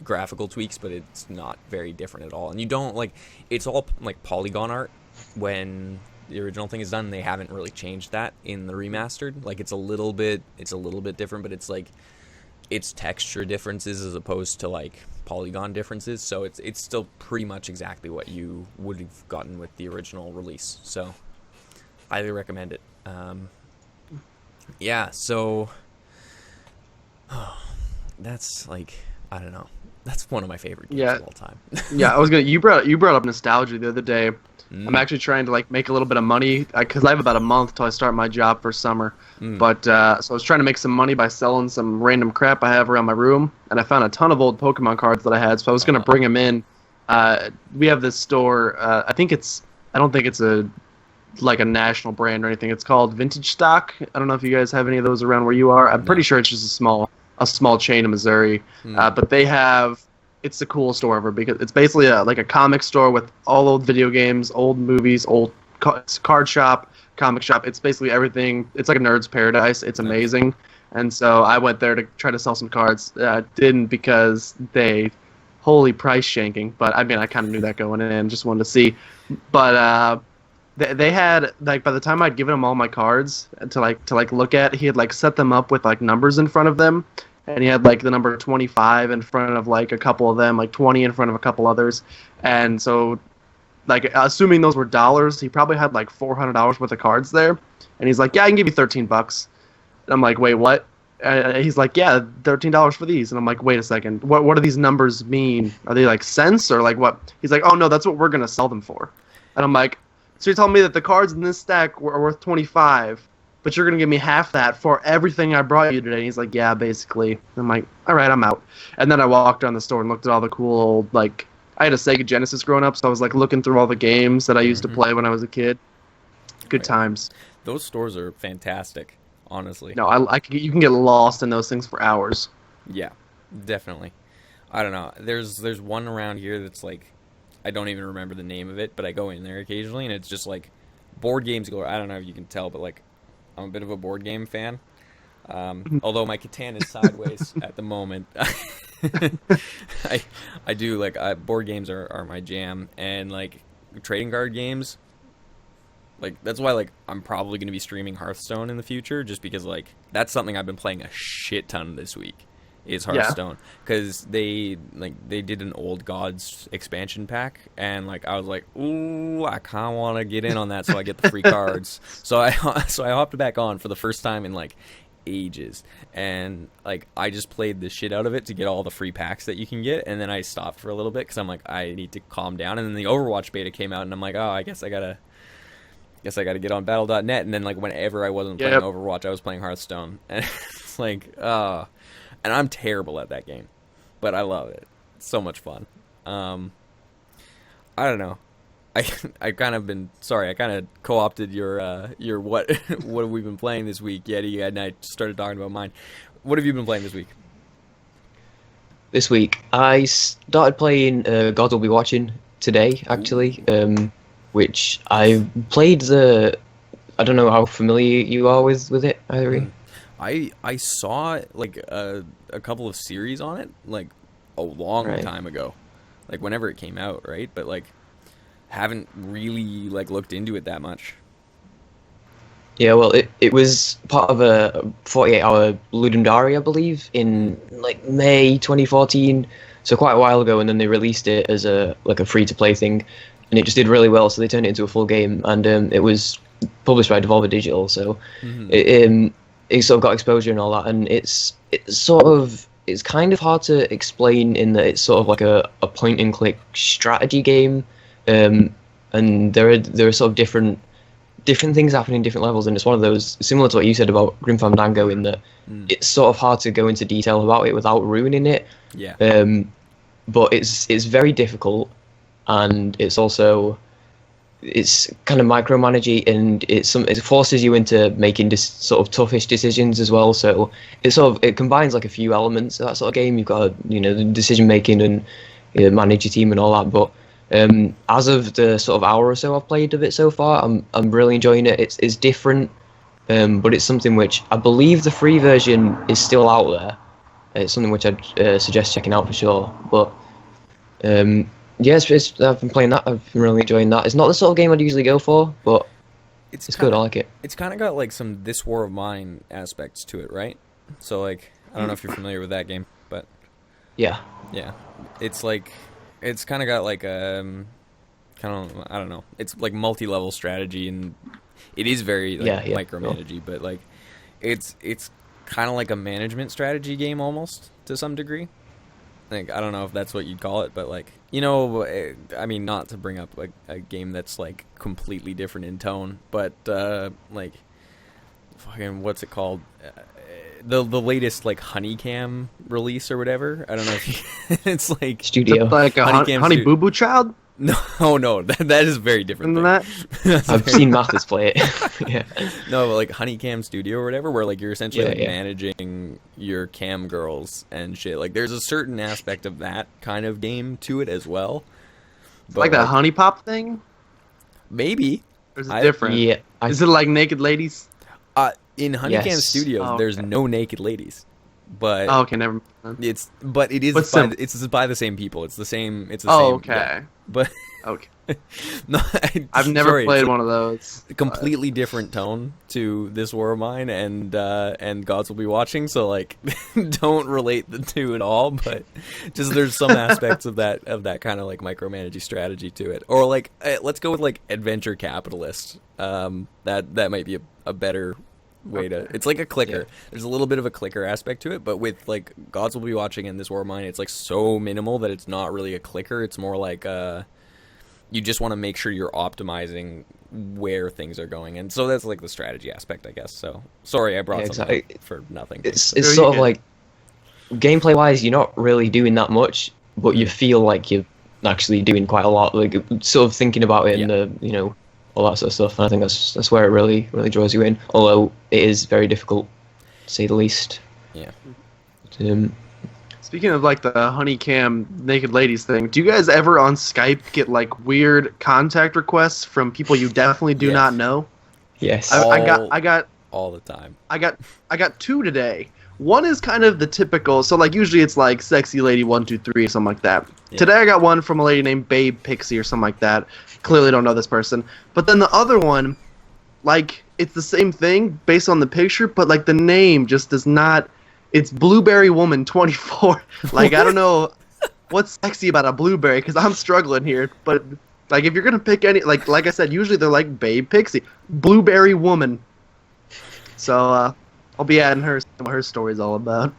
graphical tweaks, but it's not very different at all. And you don't, like, it's all like polygon art when the original thing is done. They haven't really changed that in the remastered. Like, it's a little bit different, but it's like it's texture differences as opposed to like polygon differences. So it's still pretty much exactly what you would have gotten with the original release. So highly recommend it. Yeah, so that's, like, I don't know. That's one of my favorite games of all time.
Yeah, I was gonna. You brought up nostalgia the other day. I'm actually trying to like make a little bit of money because I have about a month till I start my job for summer. But so I was trying to make some money by selling some random crap I have around my room, and I found a ton of old Pokemon cards that I had. So I was gonna bring them in. We have this store. I don't think it's a national brand or anything. It's called Vintage Stock. I don't know if you guys have any of those around where you are. I'm pretty sure it's just a small chain in Missouri. But they have. It's the coolest store ever because it's basically like a comic store with all old video games, old movies, old card shop, comic shop. It's basically everything. It's like a nerd's paradise. It's amazing. And so I went there to try to sell some cards. Didn't because they holy price shanking. But I mean, I kind of knew that going in. Just wanted to see. But they had, like, by the time I'd given him all my cards to look at, he had like set them up with like numbers in front of them. And he had like the number 25 in front of like a couple of them, like 20 in front of a couple others. And so, like, assuming those were dollars, he probably had like $400 worth of cards there. And he's like, yeah, I can give you $13. And I'm like, wait, what? And he's like, yeah, $13 for these. And I'm like, wait a second, what do these numbers mean? Are they like cents or like what? He's like, oh no, that's what we're gonna sell them for. And I'm like, so you're telling me that the cards in this stack are worth 25? But you're going to give me half that for everything I brought you today. And he's like, yeah, basically. I'm like, all right, I'm out. And then I walked around the store and looked at all the cool old, like, I had a Sega Genesis growing up, so I was, like, looking through all the games that I used to play when I was a kid. Good times.
Those stores are fantastic, honestly.
No, you can get lost in those things for hours.
Yeah, definitely. I don't know. There's one around here that's, like, I don't even remember the name of it, but I go in there occasionally, and it's just, like, board games galore. I don't know if you can tell, but, like, I'm a bit of a board game fan, although my Catan is sideways at the moment. I do, like, board games are my jam, and like trading card games, like, that's why, like, I'm probably going to be streaming Hearthstone in the future, just because, like, that's something I've been playing a shit ton this week, is
Yeah.
Hearthstone, because they did an Old Gods expansion pack, and like I was like, ooh, I kind of want to get in on that so I get the free cards. So I hopped back on for the first time in like ages, and like I just played the shit out of it to get all the free packs that you can get, and then I stopped for a little bit because I'm like, I need to calm down. And then the Overwatch beta came out, and I'm like, oh, I guess I gotta get on battle.net. And then like whenever I wasn't playing Overwatch, I was playing Hearthstone, and it's like, and I'm terrible at that game, but I love it. It's so much fun. I don't know. I kind of co-opted your what what have we been playing this week, Yeti, and I started talking about mine. What have you been playing this week?
This week, I started playing God Will Be Watching today, actually, which I played I don't know how familiar you are with it, either.
I saw like a couple of series on it like a long time ago, like whenever it came out, right? But like haven't really like looked into it that much.
Yeah, well, it was part of a 48-hour Ludendari, I believe, in like May 2014, so quite a while ago, and then they released it as a free-to-play thing, and it just did really well, so they turned it into a full game, and it was published by Devolver Digital, so it sort of got exposure and all that, and it's kind of hard to explain in that it's sort of like a point-and-click strategy game, and there are sort of different things happening in different levels, and it's one of those, similar to what you said about Grim Fandango, in that it's sort of hard to go into detail about it without ruining it.
Yeah.
But it's very difficult, and it's kind of micromanaging, and it forces you into making sort of toughish decisions as well. So it combines like a few elements of that sort of game. You've got the decision making and manage your team and all that, but as of the sort of hour or so I've played of it so far, I'm really enjoying it. It's different, but it's something which I believe the free version is still out there. It's something which I'd suggest checking out for sure. But yes, I've been playing that. I've been really enjoying that. It's not the sort of game I'd usually go for, but it's good. I like it.
It's kind of got like some This War of Mine aspects to it, right? So like, I don't know if you're familiar with that game, but
yeah,
it's like. It's kind of got like I don't know. It's like multi-level strategy, and it is very like micromanagey, but like it's kind of like a management strategy game almost to some degree. Like I don't know if that's what you'd call it, but like I mean, not to bring up like a game that's like completely different in tone, but like fucking what's it called? The latest like Honeycam release or whatever. I don't know if it's like
Studio,
like a Honey Boo Boo Child.
No, that is very different than
that. I've seen Mathis play it. Yeah.
No, but like Honeycam Studio or whatever, where like you're essentially managing your cam girls and shit. Like there's a certain aspect of that kind of game to it as well.
But like that Honey Pop thing.
Maybe.
Or is it different?
Yeah.
Is it like naked ladies?
In Honeycam Studios, there's no naked ladies, but
okay, never mind.
It's by the same people. It's the same. It's the same.
Okay.
Yeah. But
okay.
No,
I've never played one of those.
Completely different tone to This War of Mine and Gods Will Be Watching. So like, don't relate the two at all. But just there's some aspects of that kind of like micromanaging strategy to it. Or like, let's go with like Adventure Capitalist. That might be a better way to. It's like a clicker. Yeah. There's a little bit of a clicker aspect to it, but with like Gods Will Be Watching and This War of Mine, it's like so minimal that it's not really a clicker. It's more like you just want to make sure you're optimizing where things are going, and so that's like the strategy aspect, I guess. So sorry, I brought something for nothing.
It's sort of like gameplay wise, you're not really doing that much, but you feel like you're actually doing quite a lot. Like sort of thinking about it and all that sort of stuff, and I think that's where it really draws you in. Although it is very difficult, to say the least.
Yeah.
Speaking of like the Honeycam naked ladies thing, do you guys ever on Skype get like weird contact requests from people you definitely do not know?
Yes.
I got
all the time.
I got two today. One is kind of the typical, so like usually it's like sexy lady 123 or something like that. Yeah. Today I got one from a lady named Babe Pixie or something like that. Clearly don't know this person. But then the other one, like it's the same thing based on the picture, but like the name just does not It's Blueberry Woman 24. Like, I don't know what's sexy about a blueberry, because I'm struggling here. But, like, if you're going to pick any, like I said, usually they're like Babe Pixie. Blueberry Woman. So, I'll be adding her, what her story's all about.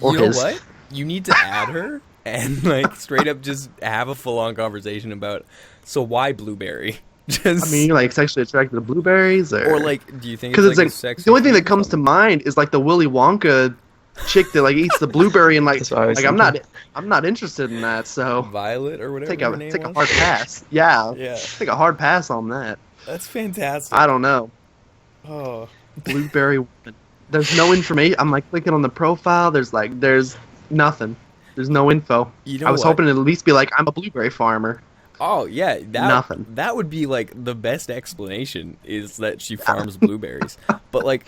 You know what? You need to add her and, like, straight up just have a full-on conversation about, so why blueberry? Just... I
mean, you're like sexually attracted to blueberries, or
like, do you think it's like, sexy?
The only thing that comes to mind is like the Willy Wonka chick that like eats the blueberry and like I'm not interested in that. So
Violet or whatever.
Take a hard pass. Yeah. Take a hard pass on that.
That's fantastic.
I don't know.
Oh,
blueberry woman. There's no information. I'm like clicking on the profile. There's nothing. There's no info.
You know
I was hoping it'd at least be like, I'm a blueberry farmer.
Oh, yeah.
Nothing.
That would be, like, the best explanation is that she farms blueberries. But, like,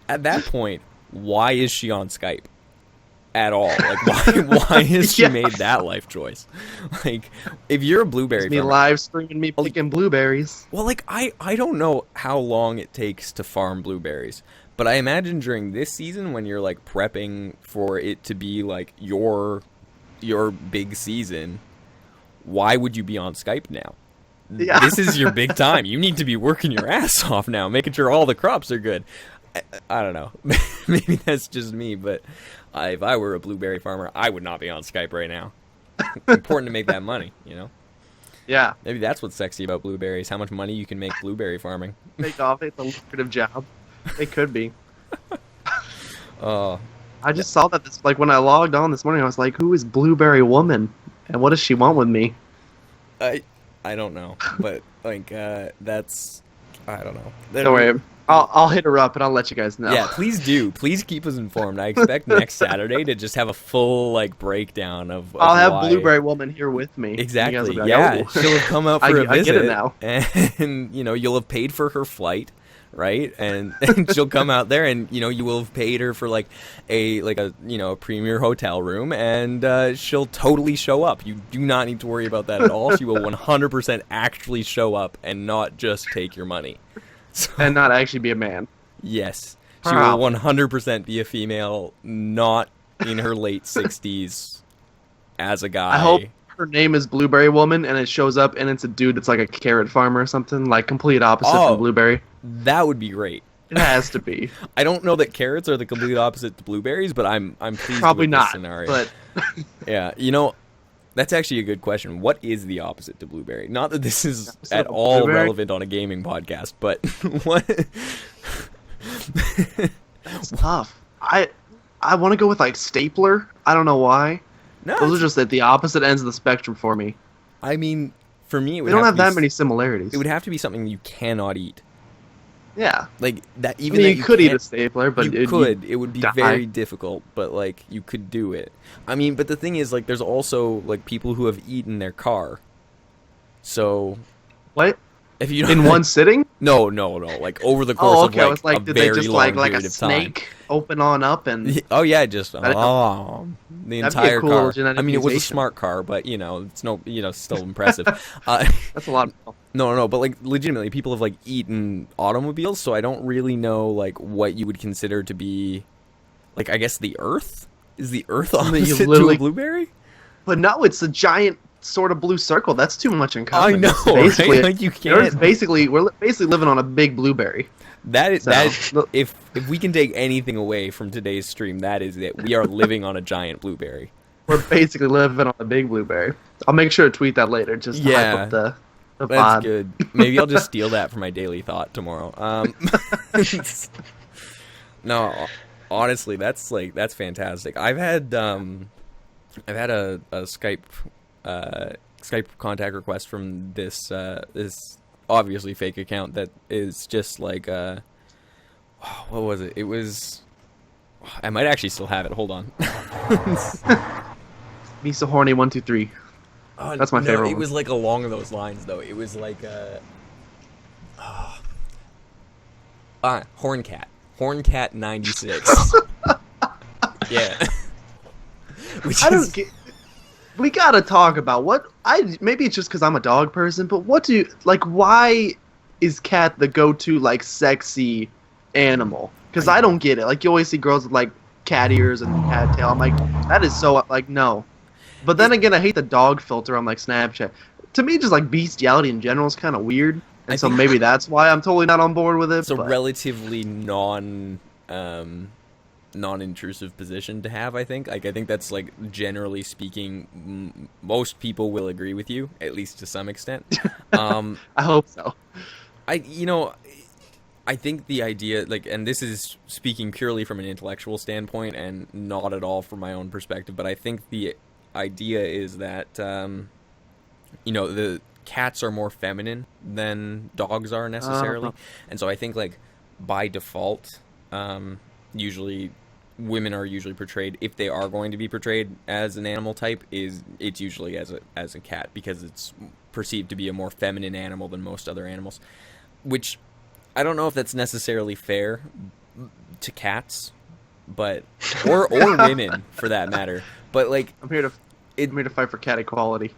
at that point, why is she on Skype at all? Like, why has she made that life choice? Like, if you're a blueberry farmer...
live streaming me picking blueberries.
Well, like, I don't know how long it takes to farm blueberries. But I imagine during this season when you're, like, prepping for it to be, like, your big season... Why would you be on Skype now? Yeah. This is your big time. You need to be working your ass off now, making sure all the crops are good. I don't know. Maybe that's just me, but if I were a blueberry farmer, I would not be on Skype right now. It's important to make that money, you know?
Yeah.
Maybe that's what's sexy about blueberries, how much money you can make blueberry farming.
It's a lucrative job. It could be. I just saw that when I logged on this morning, I was like, who is Blueberry Woman? And what does she want with me?
I don't know, but like that's I don't know.
Don't worry, I'll hit her up and I'll let you guys know.
Yeah, please do. Please keep us informed. I expect next Saturday to just have a full like breakdown of
I'll have Blueberry Woman here with me.
Exactly.
Like,
yeah, she'll have come out for a visit. I get it
now.
And you know you'll have paid for her flight. Right, and she'll come out there, and you know you will have paid her for like a premier hotel room, and she'll totally show up. You do not need to worry about that at all. She will 100% actually show up and not just take your money,
and not actually be a man.
Yes, she will 100% be a female, not in her late 60s, as a guy.
I hope her name is Blueberry Woman, and it shows up, and it's a dude that's like a carrot farmer or something, like complete opposite from Blueberry.
That would be great.
It has to be.
I don't know that carrots are the complete opposite to blueberries, but I'm pleased
Probably
with
not,
this scenario.
But
yeah, you know, that's actually a good question. What is the opposite to blueberry? Not that this is at all relevant on a gaming podcast, but what?
That's tough. I want to go with like stapler. I don't know why.
No,
those are just at the opposite ends of the spectrum for me.
I mean, for me,
they don't have that many similarities.
It would have to be something you cannot eat.
Yeah,
like that. Even
you could eat a stapler, but
it would be very difficult. But like, you could do it. I mean, but the thing is, like, there's also like people who have eaten their car. So,
what?
If you
in one sitting?
No. Like over the course of like,
I was like,
a
did
very
they just
long
like
period
a
of time.
snake open on up and?
Oh yeah, just the entire
cool
car.
genetic
I mean, it was a
mutation.
smart car, but you know, it's still impressive.
That's a lot.
No, but like legitimately, people have like eaten automobiles, so I don't really know like what you would consider to be, like, I guess the Earth is the Earth opposite to a blueberry.
But no, it's a giant sort of blue circle. That's too much in common.
I know,
basically,
right? Like you can't.
We're basically living on a big blueberry.
That is if we can take anything away from today's stream, that is it. We are living on a giant blueberry.
We're basically living on a big blueberry. I'll make sure to tweet that later. Just to hype up the
that's
pod.
Good. Maybe I'll just steal that for my daily thought tomorrow. No, honestly, that's fantastic. I've had a Skype contact request from this obviously fake account that is just like what was it? It was, I might actually still have it. Hold on.
Me so horny 123. That's my favorite.
It
one.
was like along those lines though. It was like Horncat 96. Yeah.
I don't get. We gotta talk about maybe it's just because I'm a dog person, but why is cat the go-to like sexy animal? Because I don't get it. Like, you always see girls with like cat ears and cat tail. I'm like, that is so like no. But then again, I hate the dog filter on like Snapchat. To me, just like bestiality in general is kind of weird, and so maybe that's why I'm totally not on board with it.
It's a relatively non-intrusive position to have, I think. Like, I think that's, like, generally speaking, most people will agree with you, at least to some extent.
I hope so.
I think the idea, like, and this is speaking purely from an intellectual standpoint and not at all from my own perspective, but I think the idea is that, the cats are more feminine than dogs are necessarily. And so I think, like, by default, usually women are usually portrayed, if they are going to be portrayed as an animal type, it's usually as a cat, because it's perceived to be a more feminine animal than most other animals, which I don't know if that's necessarily fair to cats, but or women for that matter. But like,
I'm here to fight for cat equality.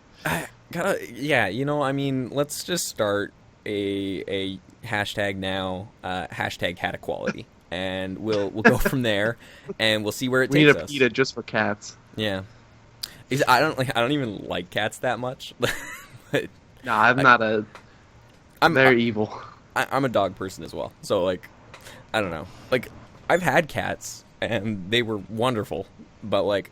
Let's just start a hashtag now, hashtag CatEquality, and we'll go from there, and we'll see where it takes us. We need a
PETA just for cats.
Yeah, I don't even like cats that much. But
they're evil.
I'm a dog person as well, so like, I don't know. Like, I've had cats and they were wonderful, but like,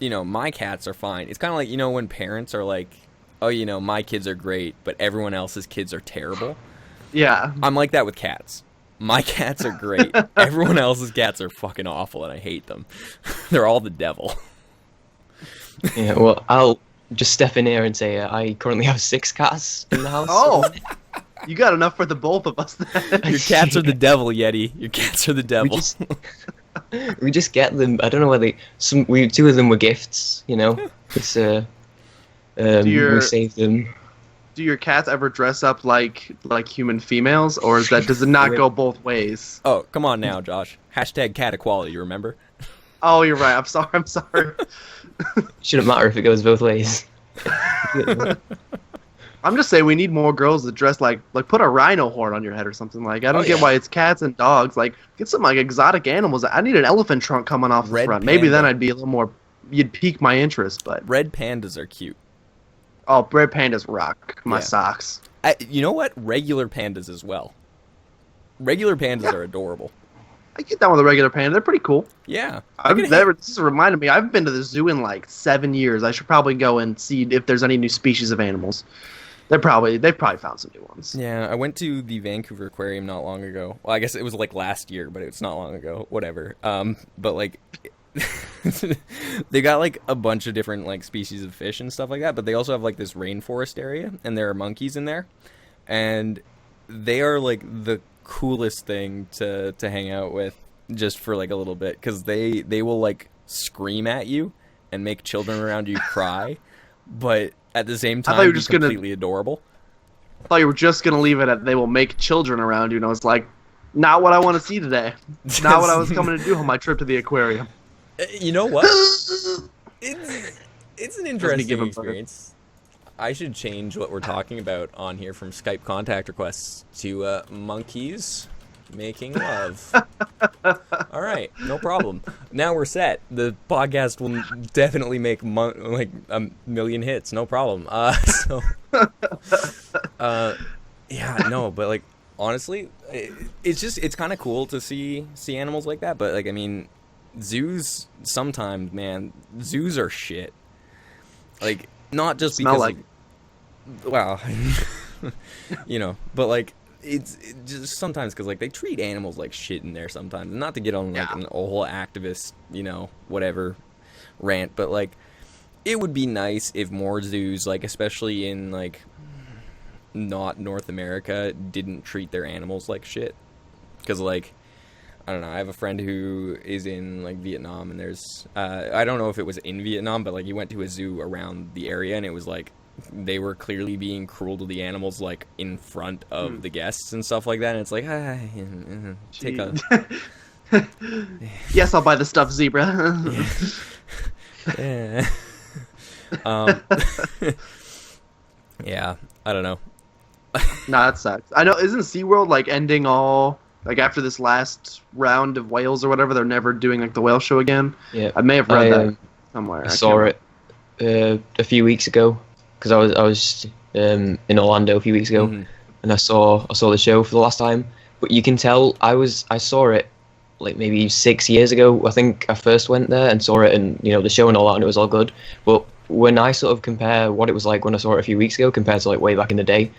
my cats are fine. It's kind of like, when parents are like, oh, my kids are great, but everyone else's kids are terrible.
Yeah.
I'm like that with cats. My cats are great. Everyone else's cats are fucking awful, and I hate them. They're all the devil.
Yeah, well, I'll just step in here and say I currently have 6 cats in the house.
Oh, you got enough for the both of us then.
Your cats are the devil, Yeti. Your cats are the devil.
We just get them. I don't know whether two of them were gifts. It's we saved them.
Do your cats ever dress up like human females, or does it not go both ways?
Oh, come on now, Josh. Hashtag CatEquality, you remember?
Oh, you're right. I'm sorry.
Shouldn't matter if it goes both ways.
I'm just saying we need more girls that dress like put a rhino horn on your head or something. Like, I don't get why it's cats and dogs. Like, get some like exotic animals. I need an elephant trunk coming off the front. Maybe then I'd be a little more. You'd pique my interest, but
red pandas are cute.
Oh, red pandas rock my socks.
You know what? Regular pandas as well. Regular pandas are adorable.
I get down with a regular panda. They're pretty cool.
Yeah.
This is reminded me. I've been to the zoo in like 7 years. I should probably go and see if there's any new species of animals. They've probably found some new ones.
Yeah, I went to the Vancouver Aquarium not long ago. Well, I guess it was like last year, but it's not long ago. Whatever. But like, they got like a bunch of different like species of fish and stuff like that. But they also have like this rainforest area, and there are monkeys in there, and they are like the coolest thing to hang out with just for like a little bit, because they will like scream at you and make children around you cry, but at the same time be completely adorable.
I thought you were just gonna leave it at they will make children around you, and I was like, not what I want to see today. Not what I was coming to do on my trip to the aquarium.
You know what? It's an interesting experience. I should change what we're talking about on here from Skype contact requests to monkeys making love. All right, no problem. Now we're set. The podcast will definitely make like a million hits, no problem. Yeah, no, but like honestly, it's kind of cool to see animals like that. But like, I mean, zoos sometimes, man, zoos are shit. Like, not just because like, well, but like it's just sometimes because like they treat animals like shit in there sometimes. And not to get on like a whole activist, whatever rant, but like it would be nice if more zoos, like especially in like not North America, didn't treat their animals like shit. Because like, I don't know, I have a friend who is in like Vietnam, and there's I don't know if it was in Vietnam, but like he went to a zoo around the area, and it was like they were clearly being cruel to the animals like in front of the guests and stuff like that, and it's like take a
yes, I'll buy the stuffed zebra.
Yeah. Yeah, I don't know.
Nah, that sucks. I know, isn't SeaWorld like ending all like after this last round of whales or whatever, they're never doing like the whale show again.
Yeah,
I may have read that somewhere.
I saw it a few weeks ago because I was in Orlando a few weeks ago, and I saw the show for the last time. But you can tell I saw it like maybe 6 years ago. I think I first went there and saw it, and the show and all that, and it was all good. But when I sort of compare what it was like when I saw it a few weeks ago compared to like way back in the day,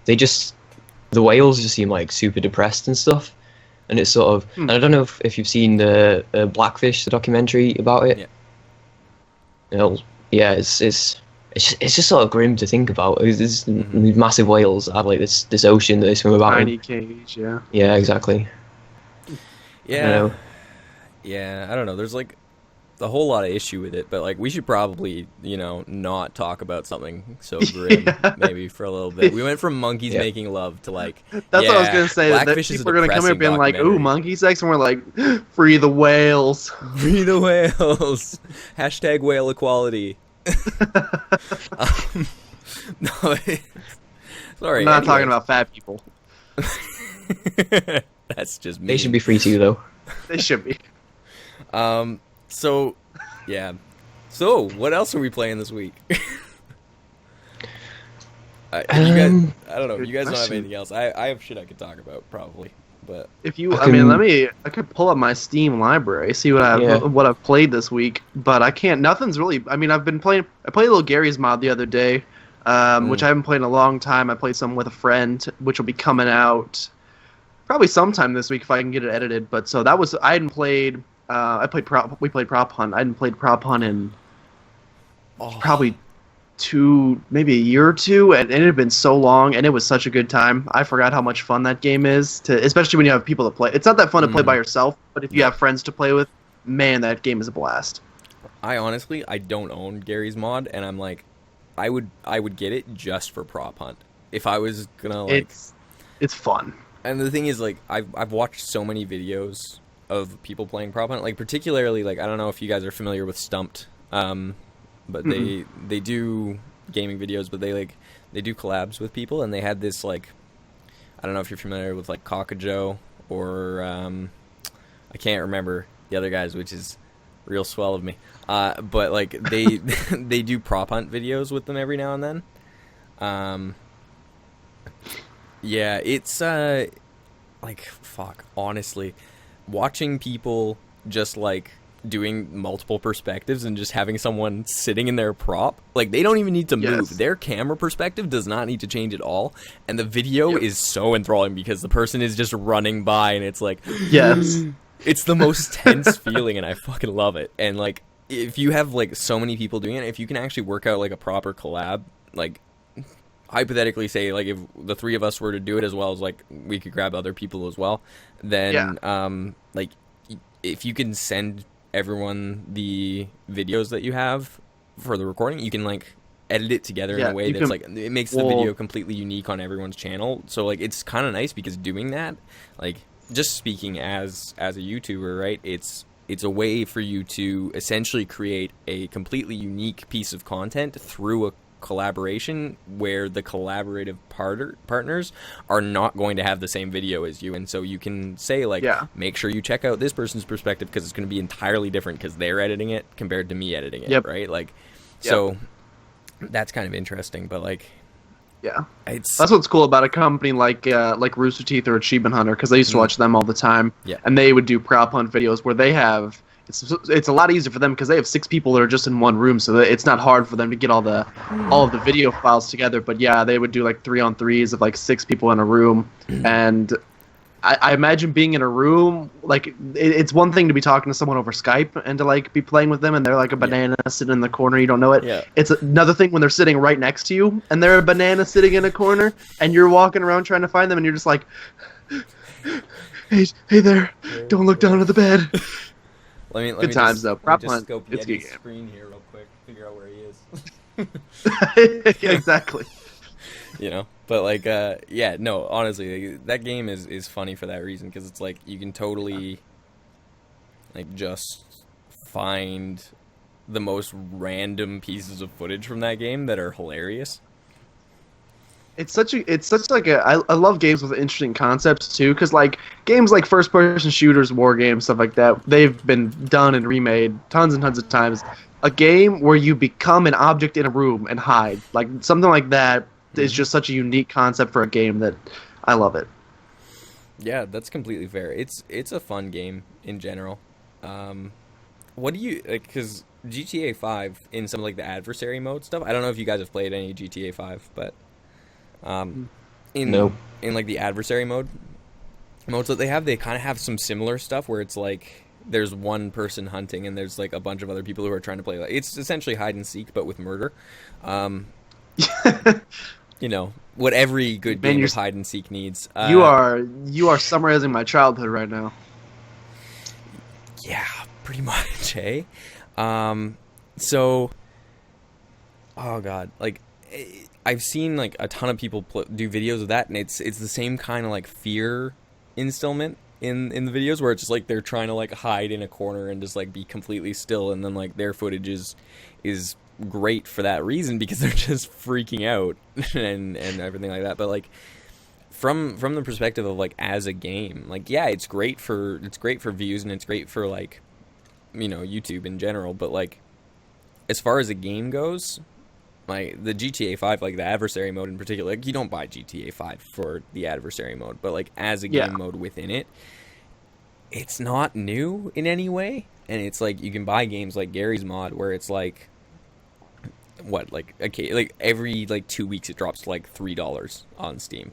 the whales just seem like super depressed and stuff. And it's sort of, and I don't know if you've seen the Blackfish, the documentary about it. Yeah. It's just sort of grim to think about. These massive whales have like this ocean that they swim about.
Tiny cage, yeah.
Yeah, exactly.
Yeah. I don't know. There's like a whole lot of issue with it, but like we should probably, not talk about something so grim maybe for a little bit. We went from monkeys making love to like
that's what I was gonna say. That people are gonna come here being like, "Ooh, monkey sex," and we're like, "Free the whales,
free the whales." Hashtag whale equality. No, sorry.
I'm not talking about fat people.
That's just me.
They should be free too, though.
They should be.
So, yeah. So, what else are we playing this week? I don't know. You guys don't have anything else. I have shit I could talk about, probably. But
if you, I could pull up my Steam library, see what I've played this week. But I can't. Nothing's really. I mean, I played a little Gary's Mod the other day, which I haven't played in a long time. I played some with a friend, which will be coming out probably sometime this week if I can get it edited. But so that was. I hadn't played. We played Prop Hunt. I hadn't played Prop Hunt in probably maybe a year or two, and it had been so long, and it was such a good time. I forgot how much fun that game is, especially when you have people to play. It's not that fun to play by yourself, but if you have friends to play with, man, that game is a blast.
I don't own Gary's Mod, and I'm like, I would get it just for Prop Hunt. If I was gonna like,
it's fun.
And the thing is, like, I've watched so many videos of people playing Prop Hunt, like particularly, like, I don't know if you guys are familiar with Stumped, but they do gaming videos, but they do collabs with people, and they had this, like, I don't know if you're familiar with like Cockajoe or I can't remember the other guys, which is real swell of me, but like they they do Prop Hunt videos with them every now and then. Yeah, it's like, fuck, honestly, watching people just like doing multiple perspectives and just having someone sitting in their prop, like, they don't even need to move. Their camera perspective does not need to change at all, and the video is so enthralling because the person is just running by, and it's like, it's the most tense feeling, and I fucking love it. And like, if you have like so many people doing it, if you can actually work out like a proper collab, like, hypothetically say, like, if the three of us were to do it, as well as like we could grab other people as well, then like, if you can send everyone the videos that you have for the recording, you can like edit it together in a way that's like, it makes the video completely unique on everyone's channel. So like, it's kind of nice because doing that, like, just speaking as a YouTuber, right, it's a way for you to essentially create a completely unique piece of content through a collaboration where the collaborative partners are not going to have the same video as you, and so you can say, like, make sure you check out this person's perspective because it's going to be entirely different because they're editing it compared to me editing it, right? Like, so that's kind of interesting, but like, that's what's cool about a company like Rooster Teeth or Achievement Hunter, because I used to watch them all the time, and they would do prop hunt videos where they have it's a lot easier for them because they have 6 people that are just in one room, so it's not hard for them to get all of the video files together. But yeah, they would do like 3-on-3s of like 6 people in a room, and I imagine being in a room, like, it's one thing to be talking to someone over Skype and to like be playing with them, and they're like a banana sitting in the corner, you don't know it. It's another thing when they're sitting right next to you and they're a banana sitting in a corner, and you're walking around trying to find them, and you're just like, hey there, don't look down at the bed. Let me times, though. Prop Hunt, it's good game. Screen here real quick, figure out where he is.
Exactly.
You know, but like, no, honestly, like, that game is funny for that reason, because it's like, you can totally like just find the most random pieces of footage from that game that are hilarious.
It's such like I love games with interesting concepts too, because like games like first person shooters, war games, stuff like that, they've been done and remade tons and tons of times. A game where you become an object in a room and hide, like something like that, is just such a unique concept for a game that I love it.
Yeah, that's completely fair. It's a fun game in general. What do you like? Because GTA 5 in some of like the adversary mode stuff. I don't know if you guys have played any GTA 5, but in like the adversary modes that they kind of have some similar stuff where it's like there's one person hunting and there's like a bunch of other people who are trying to play. Like, it's essentially hide and seek but with murder. You know what every good game of hide and seek needs.
You are summarizing my childhood right now.
Yeah, pretty much, eh? So, oh god, like I've seen like a ton of people do videos of that, and it's the same kind of like fear instillment in the videos where it's just like they're trying to like hide in a corner and just like be completely still, and then like their footage is great for that reason because they're just freaking out and everything like that. But like from the perspective of like as a game, like yeah, it's great for views and it's great for like, you know, YouTube in general, but like as far as a game goes, like the GTA 5, like the adversary mode in particular, like you don't buy GTA 5 for the adversary mode, but like as a game mode within it, it's not new in any way. And it's like you can buy games like Gary's mod where it's like what, like okay, like every like 2 weeks it drops to like $3 on Steam,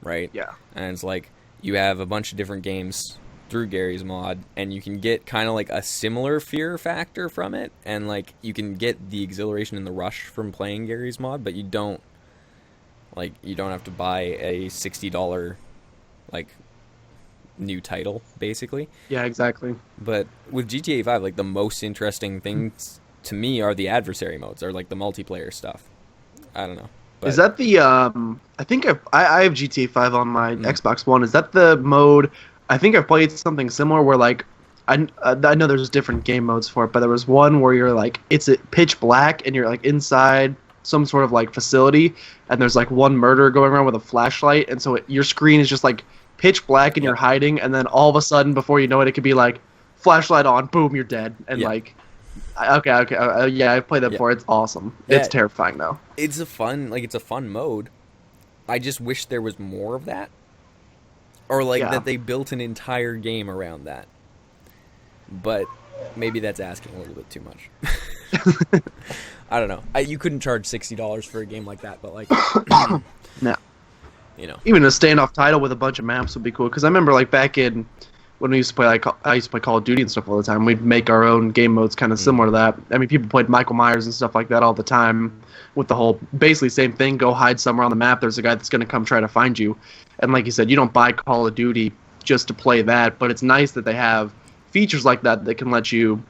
right?
Yeah.
And it's like you have a bunch of different games through Gary's mod, and you can get kind of like a similar fear factor from it, and like you can get the exhilaration and the rush from playing Gary's mod, but you don't have to buy a $60 like new title basically.
Yeah, exactly.
But with GTA 5, like the most interesting things to me are the adversary modes, or like the multiplayer stuff. I don't know. But...
Is that the I think I have GTA 5 on my Xbox One. Is that the mode? I think I've played something similar where like I know there's different game modes for it, but there was one where you're like it's pitch black and you're like inside some sort of like facility, and there's like one murderer going around with a flashlight, and so your screen is just like pitch black and you're hiding, and then all of a sudden before you know it could be like flashlight on, boom, you're dead, and like okay, yeah, I've played that before. It's awesome. It's terrifying though. It's
a fun mode. I just wish there was more of that. Or like that they built an entire game around that. But maybe that's asking a little bit too much. I don't know. You couldn't charge $60 for a game like that, but like...
No.
You know.
Even a standoff title with a bunch of maps would be cool. Because I remember like back in... When we used to play, like I used to play Call of Duty and stuff all the time, we'd make our own game modes kind of similar to that. I mean, people played Michael Myers and stuff like that all the time with the whole, basically same thing, go hide somewhere on the map, there's a guy that's going to come try to find you. And like you said, you don't buy Call of Duty just to play that, but it's nice that they have features like that that can let you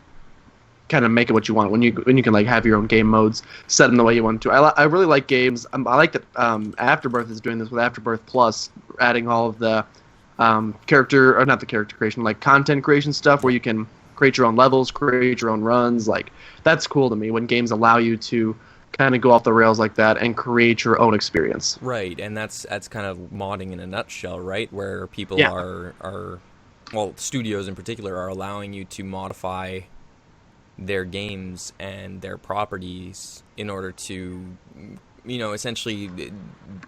kind of make it what you want when you can like have your own game modes set in the way you want to. I really like games. I like that Afterbirth is doing this with Afterbirth Plus, adding all of the not the character creation, like content creation stuff where you can create your own levels, create your own runs. Like that's cool to me when games allow you to kind of go off the rails like that and create your own experience.
Right, and that's kind of modding in a nutshell, right? Where people are well, studios in particular are allowing you to modify their games and their properties in order to, you know, essentially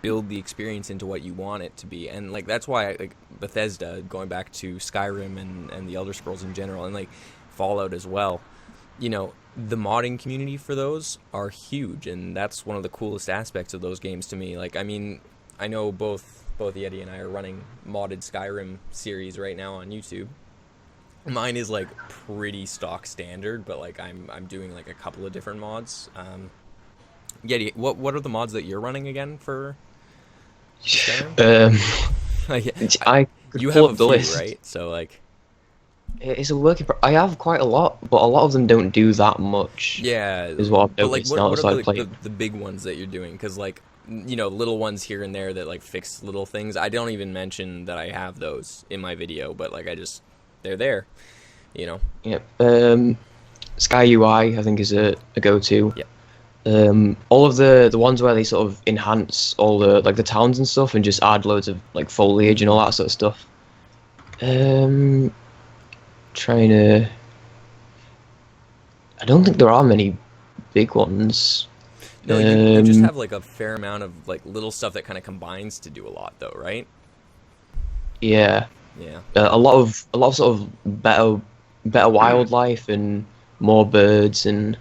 build the experience into what you want it to be. And like that's why like Bethesda, going back to Skyrim and the Elder Scrolls in general, and like Fallout as well, you know, the modding community for those are huge, and that's one of the coolest aspects of those games to me. Like, I mean, I know both Yeti and I are running modded Skyrim series right now on YouTube. Mine is like pretty stock standard, but like I'm doing like a couple of different mods. Yeti, what are the mods that you're running again for Skyrim? You have a few, list. Right? So like,
it's a work in I have quite a lot, but a lot of them don't do that much.
Yeah,
is what I've noticed.
What are the big ones that you're doing? Because like, you know, little ones here and there that like fix little things. I don't even mention that I have those in my video, but like they're there, you know.
Yeah. Sky UI I think is a go-to.
Yeah.
All of the ones where they sort of enhance all the like the towns and stuff, and just add loads of like foliage and all that sort of stuff. Trying to. I don't think there are many big ones.
No, you just have like a fair amount of like little stuff that kind of combines to do a lot, though, right?
Yeah.
Yeah.
A lot of sort of better wildlife and more birds and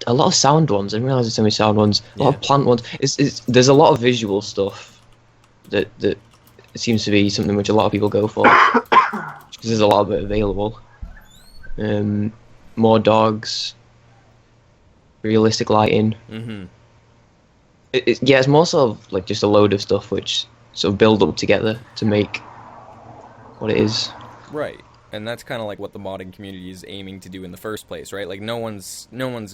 a lot of sound ones. I didn't realize there's so many sound ones. A lot of plant ones. There's a lot of visual stuff that seems to be something which a lot of people go for because there's a lot of it available. More dogs, realistic lighting.
Mm-hmm.
It's more sort of like just a load of stuff which sort of build up together to make what it is.
Right. And that's kind of like what the modding community is aiming to do in the first place, right? Like no one's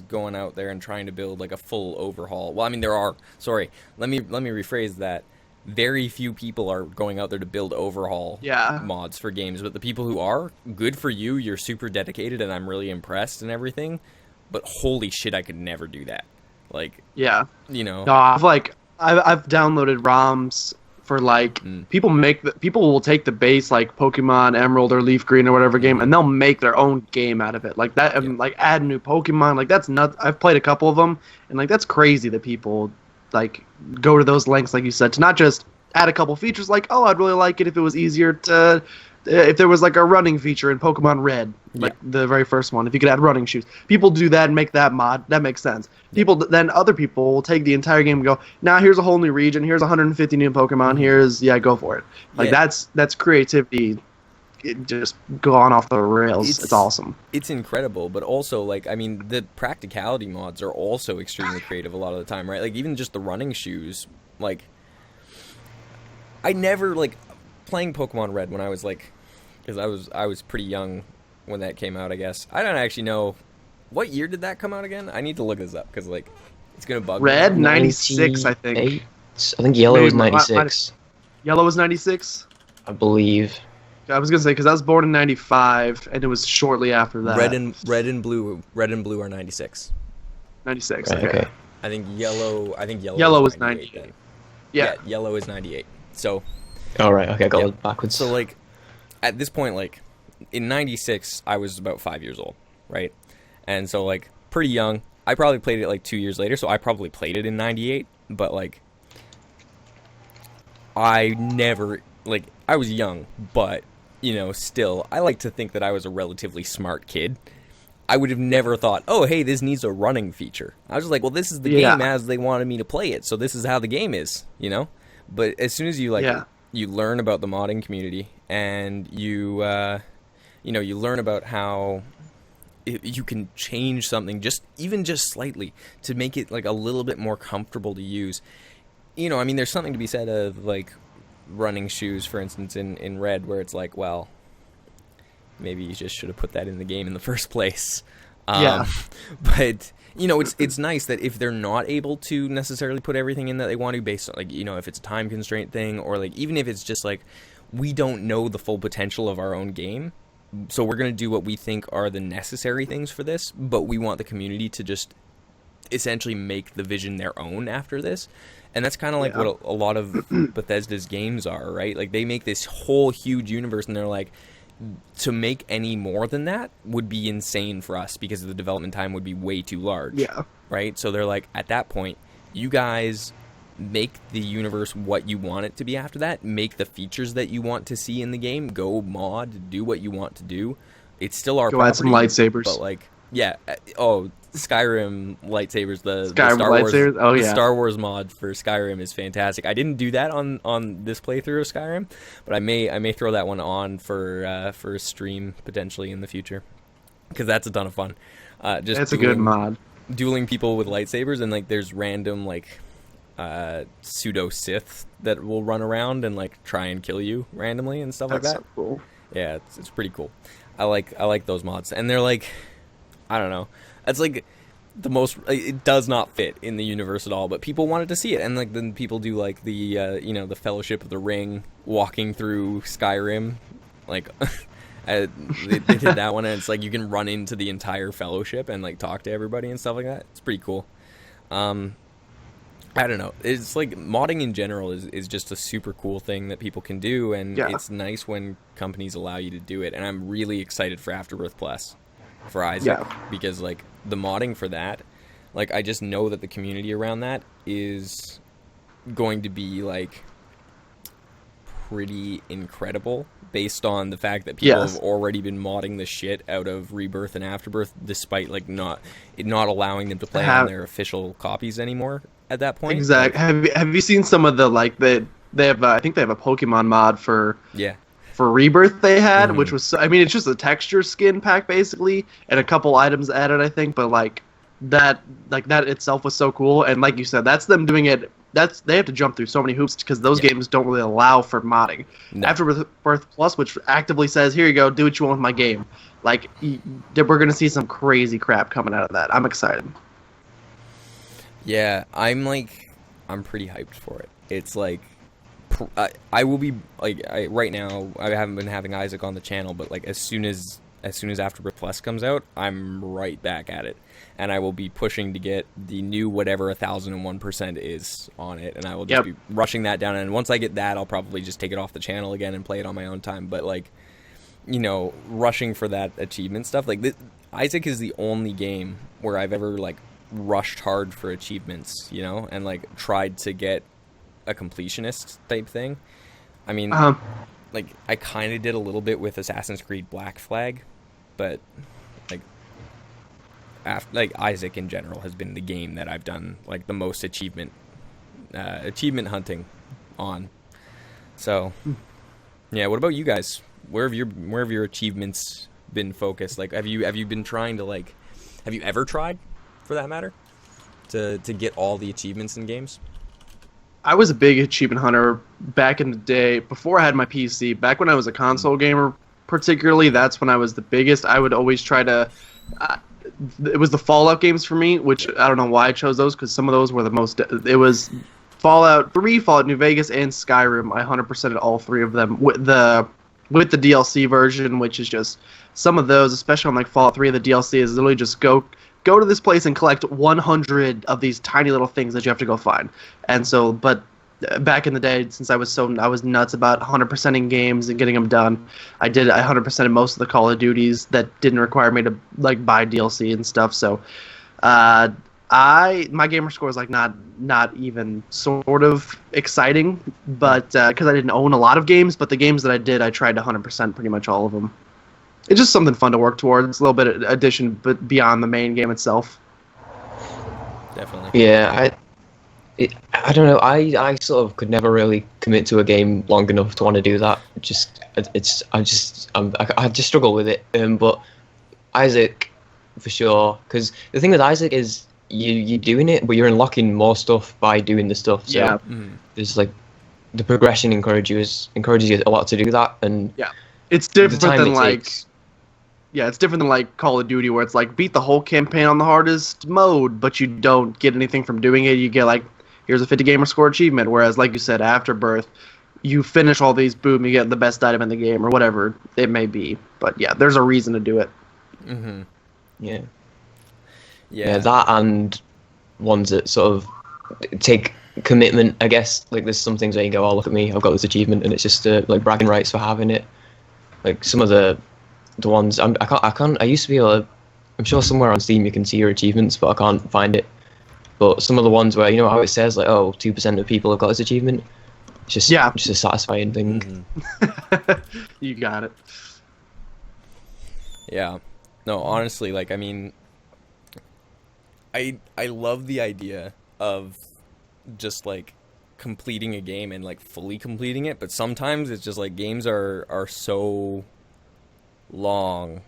going out there and trying to build like a full overhaul. Well, I mean there are. Sorry. Let me rephrase that. Very few people are going out there to build overhaul mods for games, but the people who are, good for you. You're super dedicated, and I'm really impressed and everything. But holy shit, I could never do that. Like,
yeah,
you know,
no, I've downloaded ROMs for like people will take the base like Pokemon Emerald or Leaf Green or whatever game, and they'll make their own game out of it like that, and like add new Pokemon. Like that's nuts. I've played a couple of them, and like that's crazy that people like go to those lengths, like you said, to not just add a couple features. Like, oh, I'd really like it if it was easier to. If there was like a running feature in Pokemon Red, like the very first one, if you could add running shoes, people do that and make that mod. That makes sense. Then other people will take the entire game and go, now here's a whole new region. Here's 150 new Pokemon. Here's go for it. Like that's creativity. It just gone off the rails. It's awesome.
It's incredible, but also like I mean the practicality mods are also extremely creative a lot of the time, right? Like even just the running shoes. Like I never like. Playing Pokemon Red when I was like, because I was pretty young when that came out. I guess I don't actually know what year did that come out again. I need to look this up because like it's gonna bug
Red
me.
96, I think.
I think Yellow was 96.
Yellow was 96.
I believe.
I was gonna say because I was born in 95 and it was shortly after that.
Red and blue are 96.
96.
Right,
okay.
I think yellow.
Yellow was 98.
Then.
Yeah,
yellow is 98. So.
All right. Okay, I got it backwards.
So like, at this point, like, in '96, I was about 5 years old, right? And so like, pretty young. I probably played it like 2 years later, so I probably played it in '98. But like, I never like I was young, but you know, still, I like to think that I was a relatively smart kid. I would have never thought, oh, hey, this needs a running feature. I was just like, well, this is the game as they wanted me to play it, so this is how the game is, you know. But as soon as you like. You learn about the modding community, and you learn about how you can change something even just slightly to make it like a little bit more comfortable to use. You know, I mean, there's something to be said of like running shoes, for instance, in Red, where it's like, well, maybe you just should have put that in the game in the first place. But you know, it's nice that if they're not able to necessarily put everything in that they want to, based on like, you know, if it's a time constraint thing, or like even if it's just like we don't know the full potential of our own game, so we're gonna do what we think are the necessary things for this, but we want the community to just essentially make the vision their own after this. And that's kind of like what a lot of Bethesda's games are, right? Like they make this whole huge universe, and they're like, to make any more than that would be insane for us because the development time would be way too large.
Yeah.
Right? So they're like, at that point, you guys make the universe what you want it to be after that. Make the features that you want to see in the game. Go mod. Do what you want to do. It's still our property.
Add some lightsabers.
But like, yeah. Oh, Skyrim lightsabers. The
Skyrim
Star Wars,
lightsabers. Oh yeah.
The Star Wars mod for Skyrim is fantastic. I didn't do that on this playthrough of Skyrim, but I may throw that one on for a stream potentially in the future, because that's a ton of fun.
That's a good mod.
Dueling people with lightsabers, and like there's random like pseudo Sith that will run around and like try and kill you randomly and stuff like that.
So cool.
Yeah, it's pretty cool. I like those mods, and they're like, I don't know. That's like the most. It does not fit in the universe at all, but people wanted to see it, and like then people do like the the Fellowship of the Ring walking through Skyrim, like they did that one, and it's like you can run into the entire Fellowship and like talk to everybody and stuff like that. It's pretty cool. I don't know. It's like modding in general is just a super cool thing that people can do, and it's nice when companies allow you to do it. And I'm really excited for Afterbirth Plus for Isaac because like the modding for that, like I just know that the community around that is going to be like pretty incredible based on the fact that people have already been modding the shit out of Rebirth and Afterbirth despite like not allowing them to play on their official copies anymore at that point.
Exactly. Have you seen some of the like they have I think they have a Pokemon mod for Rebirth they had, which was I mean it's just a texture skin pack basically and a couple items added I think, but like that itself was so cool, and like you said, that's them doing it. They have to jump through so many hoops because those games don't really allow for modding. No. Afterbirth Plus, which actively says, "Here you go, do what you want with my game." Like we're gonna see some crazy crap coming out of that. I'm excited.
Yeah, I'm pretty hyped for it. It's like I will be like right now. I haven't been having Isaac on the channel, but like as soon as Afterbirth Plus comes out, I'm right back at it. And I will be pushing to get the new whatever 1001% is on it, and I will just be rushing that down. And once I get that, I'll probably just take it off the channel again and play it on my own time. But like, you know, rushing for that achievement stuff, like Isaac is the only game where I've ever like rushed hard for achievements, you know, and like tried to get a completionist type thing. I mean, like I kind of did a little bit with Assassin's Creed Black Flag, but like Isaac in general has been the game that I've done like the most achievement hunting on. So yeah, what about you guys? Where have your achievements been focused? Like have you been trying to like have you ever tried for that matter to get all the achievements in games?
I was a big achievement hunter back in the day before I had my PC. Back when I was a console gamer particularly, that's when I was the biggest. I would always try to it was the Fallout games for me, which I don't know why I chose those because some of those were the most. It was Fallout 3, Fallout New Vegas, and Skyrim. I 100%ed all three of them with the DLC version, which is just some of those, especially on like Fallout 3. The DLC is literally just go to this place and collect 100 of these tiny little things that you have to go find. And so, but back in the day, since I was nuts about 100%ing games and getting them done, I 100%ed most of the Call of Duties that didn't require me to like buy DLC and stuff. So my gamer score is like not even sort of exciting, but because I didn't own a lot of games, but the games that I did, I tried to 100% pretty much all of them. It's just something fun to work towards, a little bit of addition, but beyond the main game itself.
Definitely.
Yeah, I don't know. I sort of could never really commit to a game long enough to want to do that. I just struggle with it. But Isaac, for sure, because the thing with Isaac is you're doing it, but you're unlocking more stuff by doing the stuff. So there's like the progression encourages you a lot to do that, and
it's different than like. Yeah, it's different than like Call of Duty where it's like beat the whole campaign on the hardest mode, but you don't get anything from doing it. You get like, here's a 50 gamer score achievement. Whereas like you said, Afterbirth, you finish all these, boom, you get the best item in the game or whatever it may be. But yeah, there's a reason to do it.
Mm-hmm.
Yeah, that and ones that sort of take commitment, I guess. Like there's some things where you go, oh, look at me, I've got this achievement, and it's just like bragging rights for having it. Like some of the ones I used to be able to, I'm sure somewhere on Steam you can see your achievements, but I can't find it. But some of the ones where, you know how it says like, oh, 2% of people have got this achievement, it's just just a satisfying thing.
Mm-hmm. You got it.
Yeah, no, honestly, like I mean, I love the idea of just like completing a game and like fully completing it, but sometimes it's just like games are so long,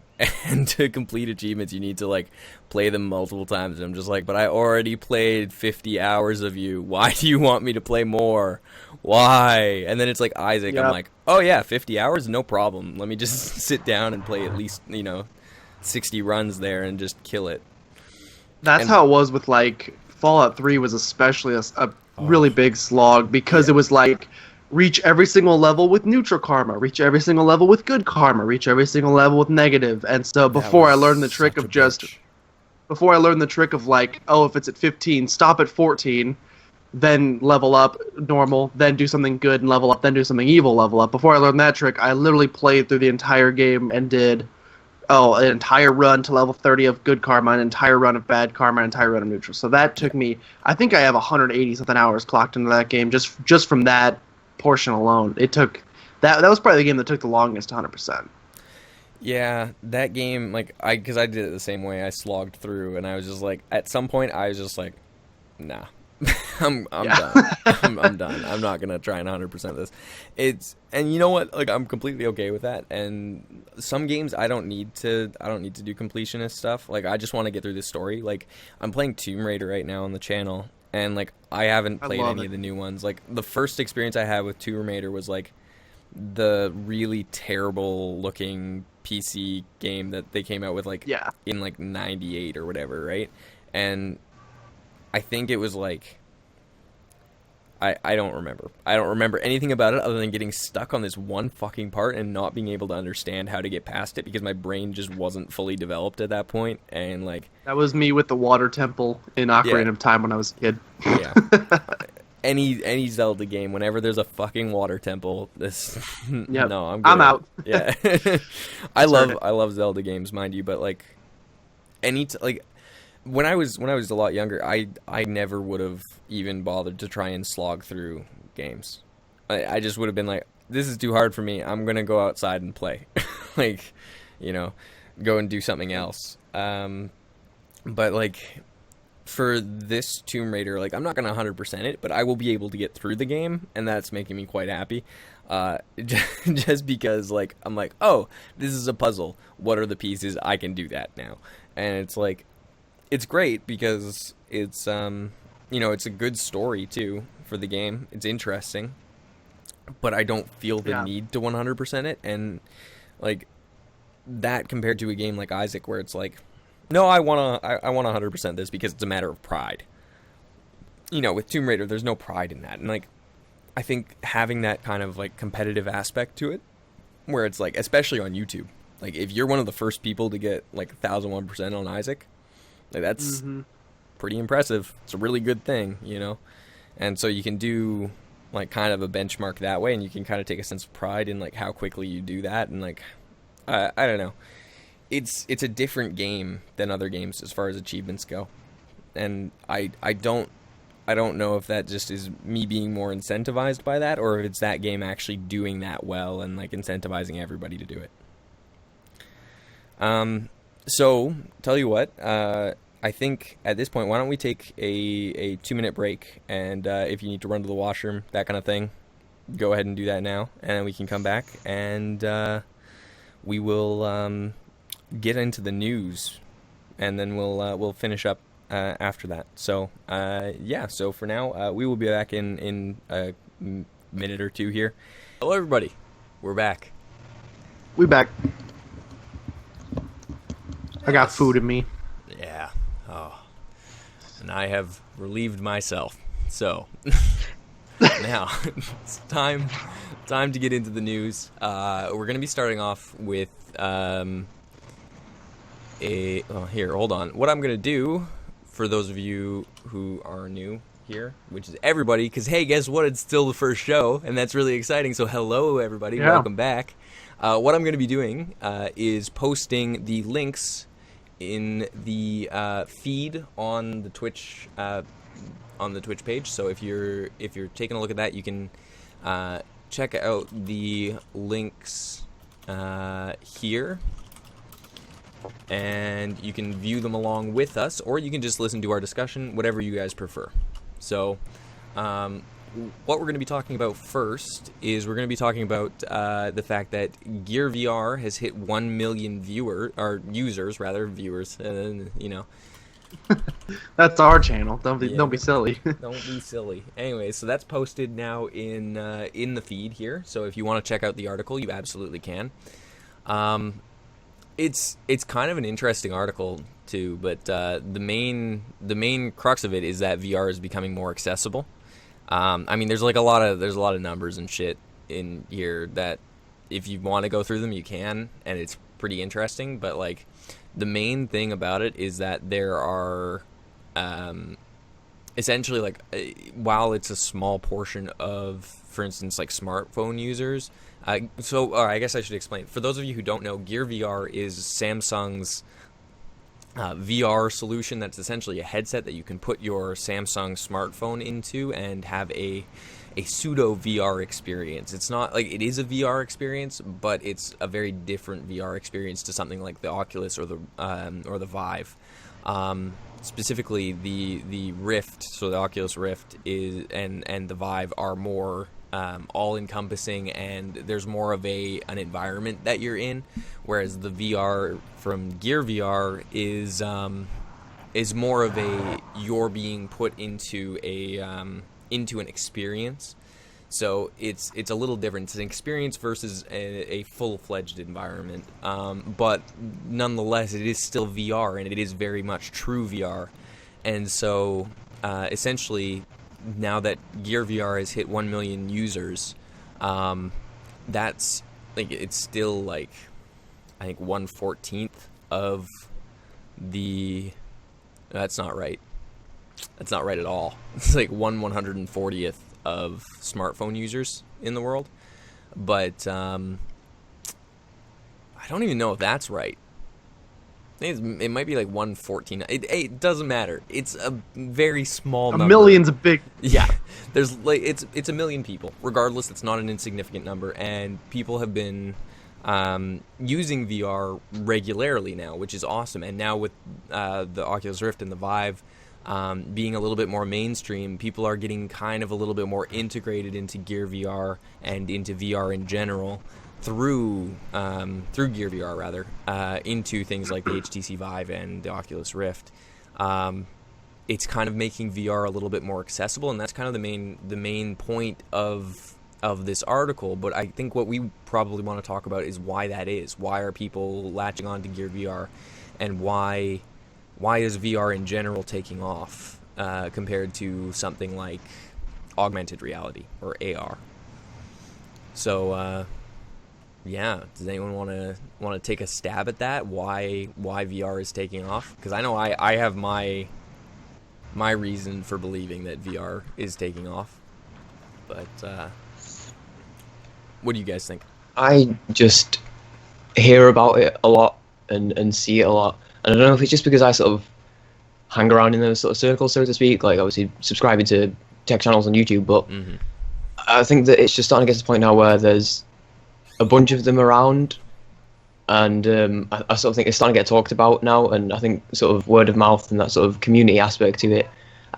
and to complete achievements you need to like play them multiple times, and I'm just like, but I already played 50 hours of you, why do you want me to play more? Why? And then it's like Isaac, I'm like, oh yeah, 50 hours, no problem, let me just sit down and play at least 60 runs there and just kill it.
That's how it was with like Fallout 3 was especially a really big slog because it was like reach every single level with neutral karma, reach every single level with good karma, reach every single level with negative. And so before I learned the trick of just before I learned the trick of like, oh, if it's at 15, stop at 14, then level up normal, then do something good and level up, then do something evil, level up. Before I learned that trick, I literally played through the entire game and did an entire run to level 30 of good karma, an entire run of bad karma, an entire run of neutral. So that took me, I think I have 180 something hours clocked into that game just from that portion alone. It took that was probably the game that took the longest, 100%.
Yeah, that game, like, because I did it the same way. I slogged through, and I was just like, at some point, I was just like, nah, I'm done. I'm done. I'm not gonna try and 100% this. And you know what? Like, I'm completely okay with that. And some games I don't need to do completionist stuff. Like, I just want to get through the story. Like, I'm playing Tomb Raider right now on the channel, and like, I haven't played any of the new ones. Like, the first experience I had with Tomb Raider was like the really terrible looking PC game that they came out with like in like 98 or whatever, right? And I think it was like I don't remember. I don't remember anything about it other than getting stuck on this one fucking part and not being able to understand how to get past it because my brain just wasn't fully developed at that point. And like, that
was me with the water temple in Ocarina of Time when I was a kid.
Yeah. Any Zelda game, whenever there's a fucking water temple, no, I'm good.
I'm out.
Yeah. I love Zelda games, mind you, but like when I was a lot younger, I never would have even bothered to try and slog through games. I just would have been like, this is too hard for me. I'm gonna go outside and play, like, you know, go and do something else. But like, for this Tomb Raider, like, I'm not gonna 100% it, but I will be able to get through the game, and that's making me quite happy. Just because, like, I'm like, oh, this is a puzzle. What are the pieces? I can do that now, and it's like, it's great because it's it's a good story too for the game. It's interesting, but I don't feel the need to 100% it, and like that compared to a game like Isaac where it's like, no, I want 100% this because it's a matter of pride. You know, with Tomb Raider, there's no pride in that, and like, I think having that kind of like competitive aspect to it, where it's like, especially on YouTube, like if you're one of the first people to get like 1001% on Isaac, like that's pretty impressive. It's a really good thing, you know, and so you can do like kind of a benchmark that way, and you can kind of take a sense of pride in like how quickly you do that, and like I don't know. It's a different game than other games as far as achievements go, and I don't know if that just is me being more incentivized by that, or if it's that game actually doing that well and like incentivizing everybody to do it. So tell you what, I think at this point, why don't we take a 2-minute break, and if you need to run to the washroom, that kind of thing, go ahead and do that now, and then we can come back and we will get into the news, and then we'll finish up after that. So so for now, we will be back in a minute or two here. Hello everybody, we're back.
We back. I got food in me.
Yeah. Oh. And I have relieved myself. So now it's time to get into the news. We're going to be starting off with here, hold on. What I'm going to do, for those of you who are new here, which is everybody, because hey, guess what? It's still the first show, and that's really exciting. So hello, everybody. Yeah. Welcome back. What I'm going to be doing is posting the links in the feed on the Twitch page. So if you're taking a look at that, you can check out the links here, and you can view them along with us, or you can just listen to our discussion, whatever you guys prefer. So what we're going to be talking about first is we're going to be talking about the fact that Gear VR has hit 1 million users, you know.
That's our channel. Don't be silly.
Don't be silly. Anyway, so that's posted now in the feed here. So if you want to check out the article, you absolutely can. It's kind of an interesting article too, but the main crux of it is that VR is becoming more accessible. I mean, there's a lot of numbers and shit in here that if you want to go through them, you can, and it's pretty interesting. But like, The main thing about it is that there are essentially, like, while it's a small portion of, for instance, like smartphone users. I guess I should explain. For those of you who don't know, Gear VR is Samsung's VR solution that's essentially a headset that you can put your Samsung smartphone into and have a pseudo VR experience. It's not like it is a VR experience, but it's a very different VR experience to something like the Oculus or the Vive. Specifically, the Rift, so the Oculus Rift is and the Vive are more all-encompassing, and there's more of an environment that you're in, whereas the VR from Gear VR is more of you're being put into an experience. So it's a little different. It's an experience versus a full-fledged environment. But nonetheless, it is still VR, and it is very much true VR. And so essentially, now that Gear VR has hit 1 million users, that's like it's still like I think 1/14 of the. That's not right. That's not right at all. It's like 1/140th of smartphone users in the world, but I don't even know if that's right. It might be like 1/14. It doesn't matter. It's a very small number.
A million's a big.
Yeah, there's like it's a million people. Regardless, it's not an insignificant number, and people have been using VR regularly now, which is awesome. And now with the Oculus Rift and the Vive being a little bit more mainstream, people are getting kind of a little bit more integrated into Gear VR and into VR in general through Gear VR rather, into things like the HTC Vive and the Oculus Rift. It's kind of making VR a little bit more accessible, and that's kind of the main point of this article. But I think what we probably want to talk about is why that is. Why are people latching on to Gear VR, and why is VR in general taking off compared to something like augmented reality or AR? So yeah, does anyone want to take a stab at that? Why VR is taking off? Because I know I have my reason for believing that VR is taking off. But what do you guys think?
I just hear about it a lot and see it a lot. And I don't know if it's just because I sort of hang around in those sort of circles, so to speak, like obviously subscribing to tech channels on YouTube, but I think that it's just starting to get to the point now where there's a bunch of them around, and I sort of think it's starting to get talked about now, and I think sort of word of mouth and that sort of community aspect to it.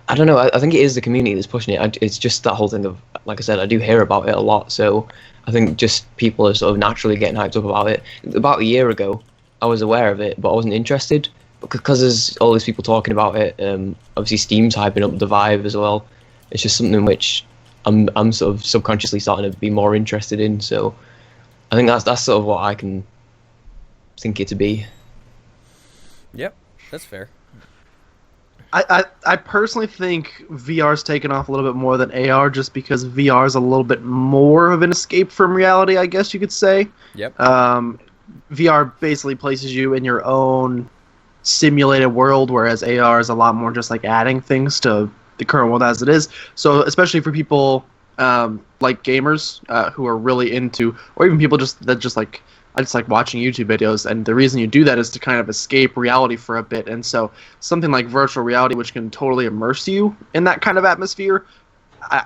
I don't know, I think it is the community that's pushing it. It's just that whole thing of, like I said, I do hear about it a lot, so I think just people are sort of naturally getting hyped up about it. About a year ago, I was aware of it, but I wasn't interested, because there's all these people talking about it. Obviously Steam's hyping up the Vive as well. It's just something which I'm sort of subconsciously starting to be more interested in, so I think that's sort of what I can think it to be.
Yep, that's fair.
I personally think VR's taken off a little bit more than AR, just because VR is a little bit more of an escape from reality, I guess you could say.
Yep.
VR basically places you in your own simulated world, whereas AR is a lot more just like adding things to the current world as it is. So especially for people like gamers who are really into, or even people that just like watching YouTube videos, and the reason you do that is to kind of escape reality for a bit. And so something like virtual reality, which can totally immerse you in that kind of atmosphere,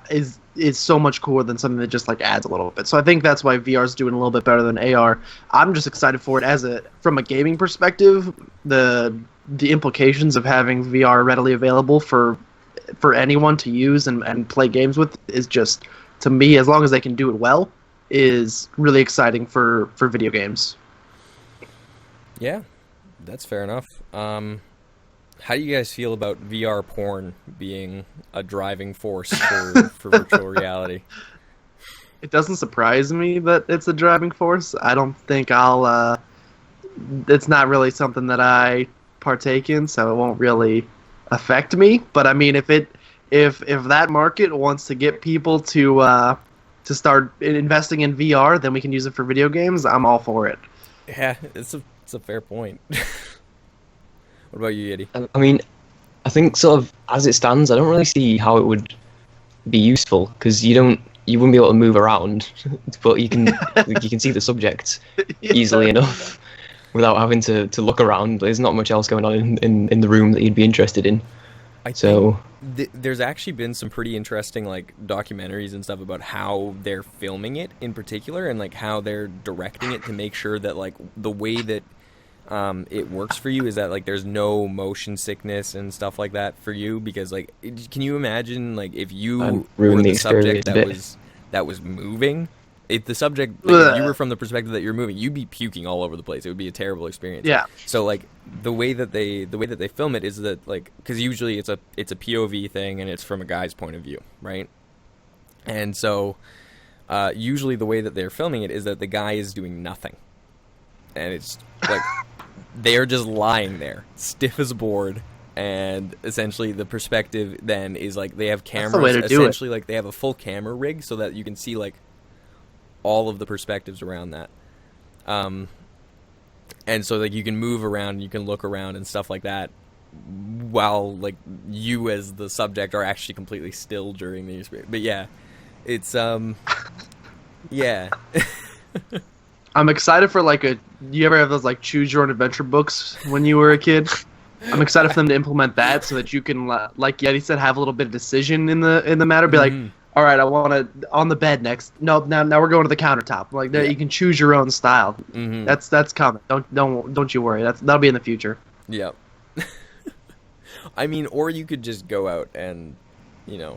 is so much cooler than something that just like adds a little bit. So I think that's why VR is doing a little bit better than AR. I'm just excited for it from a gaming perspective. The implications of having VR readily available for anyone to use and play games with is just, to me, as long as they can do it well, is really exciting for video games.
Yeah, that's fair enough. How do you guys feel about VR porn being a driving force for virtual reality?
It doesn't surprise me that it's a driving force. I don't think it's not really something that I partake in, so it won't really affect me. But I mean, if that market wants to get people to start investing in VR, then we can use it for video games. I'm all for it.
Yeah, it's a fair point. What about you, Yeti?
I mean, I think sort of as it stands, I don't really see how it would be useful because you wouldn't be able to move around, but you can see the subject easily enough without having to look around. There's not much else going on in the room that you'd be interested in.
I
So
think there's actually been some pretty interesting like documentaries and stuff about how they're filming it in particular, and like how they're directing it to make sure that like the way that it works for you is that like there's no motion sickness and stuff like that for you, because like can you imagine like if you were the subject that was moving, if the subject like, if you were from the perspective that you're moving, you'd be puking all over the place. It would be a terrible experience.
Yeah.
So like the way that they film it is that like, because usually it's a POV thing and it's from a guy's point of view, right? And so usually the way that they're filming it is that the guy is doing nothing, and it's like they are just lying there, stiff as a board. And essentially the perspective then is like they have cameras.
That's the way to do it.
Essentially, like they have a full camera rig so that you can see like all of the perspectives around that. And so like you can move around, you can look around and stuff like that, while like you as the subject are actually completely still during the experience. But yeah, it's yeah.
I'm excited for like you ever have those like choose your own adventure books when you were a kid? I'm excited for them to implement that so that you can, like Yeti said, have a little bit of decision in the matter. Be like, all right, I want to on the bed next. No, now we're going to the countertop. Like you can choose your own style.
Mm-hmm.
That's coming. Don't you worry. That'll be in the future.
Yep. I mean, or you could just go out and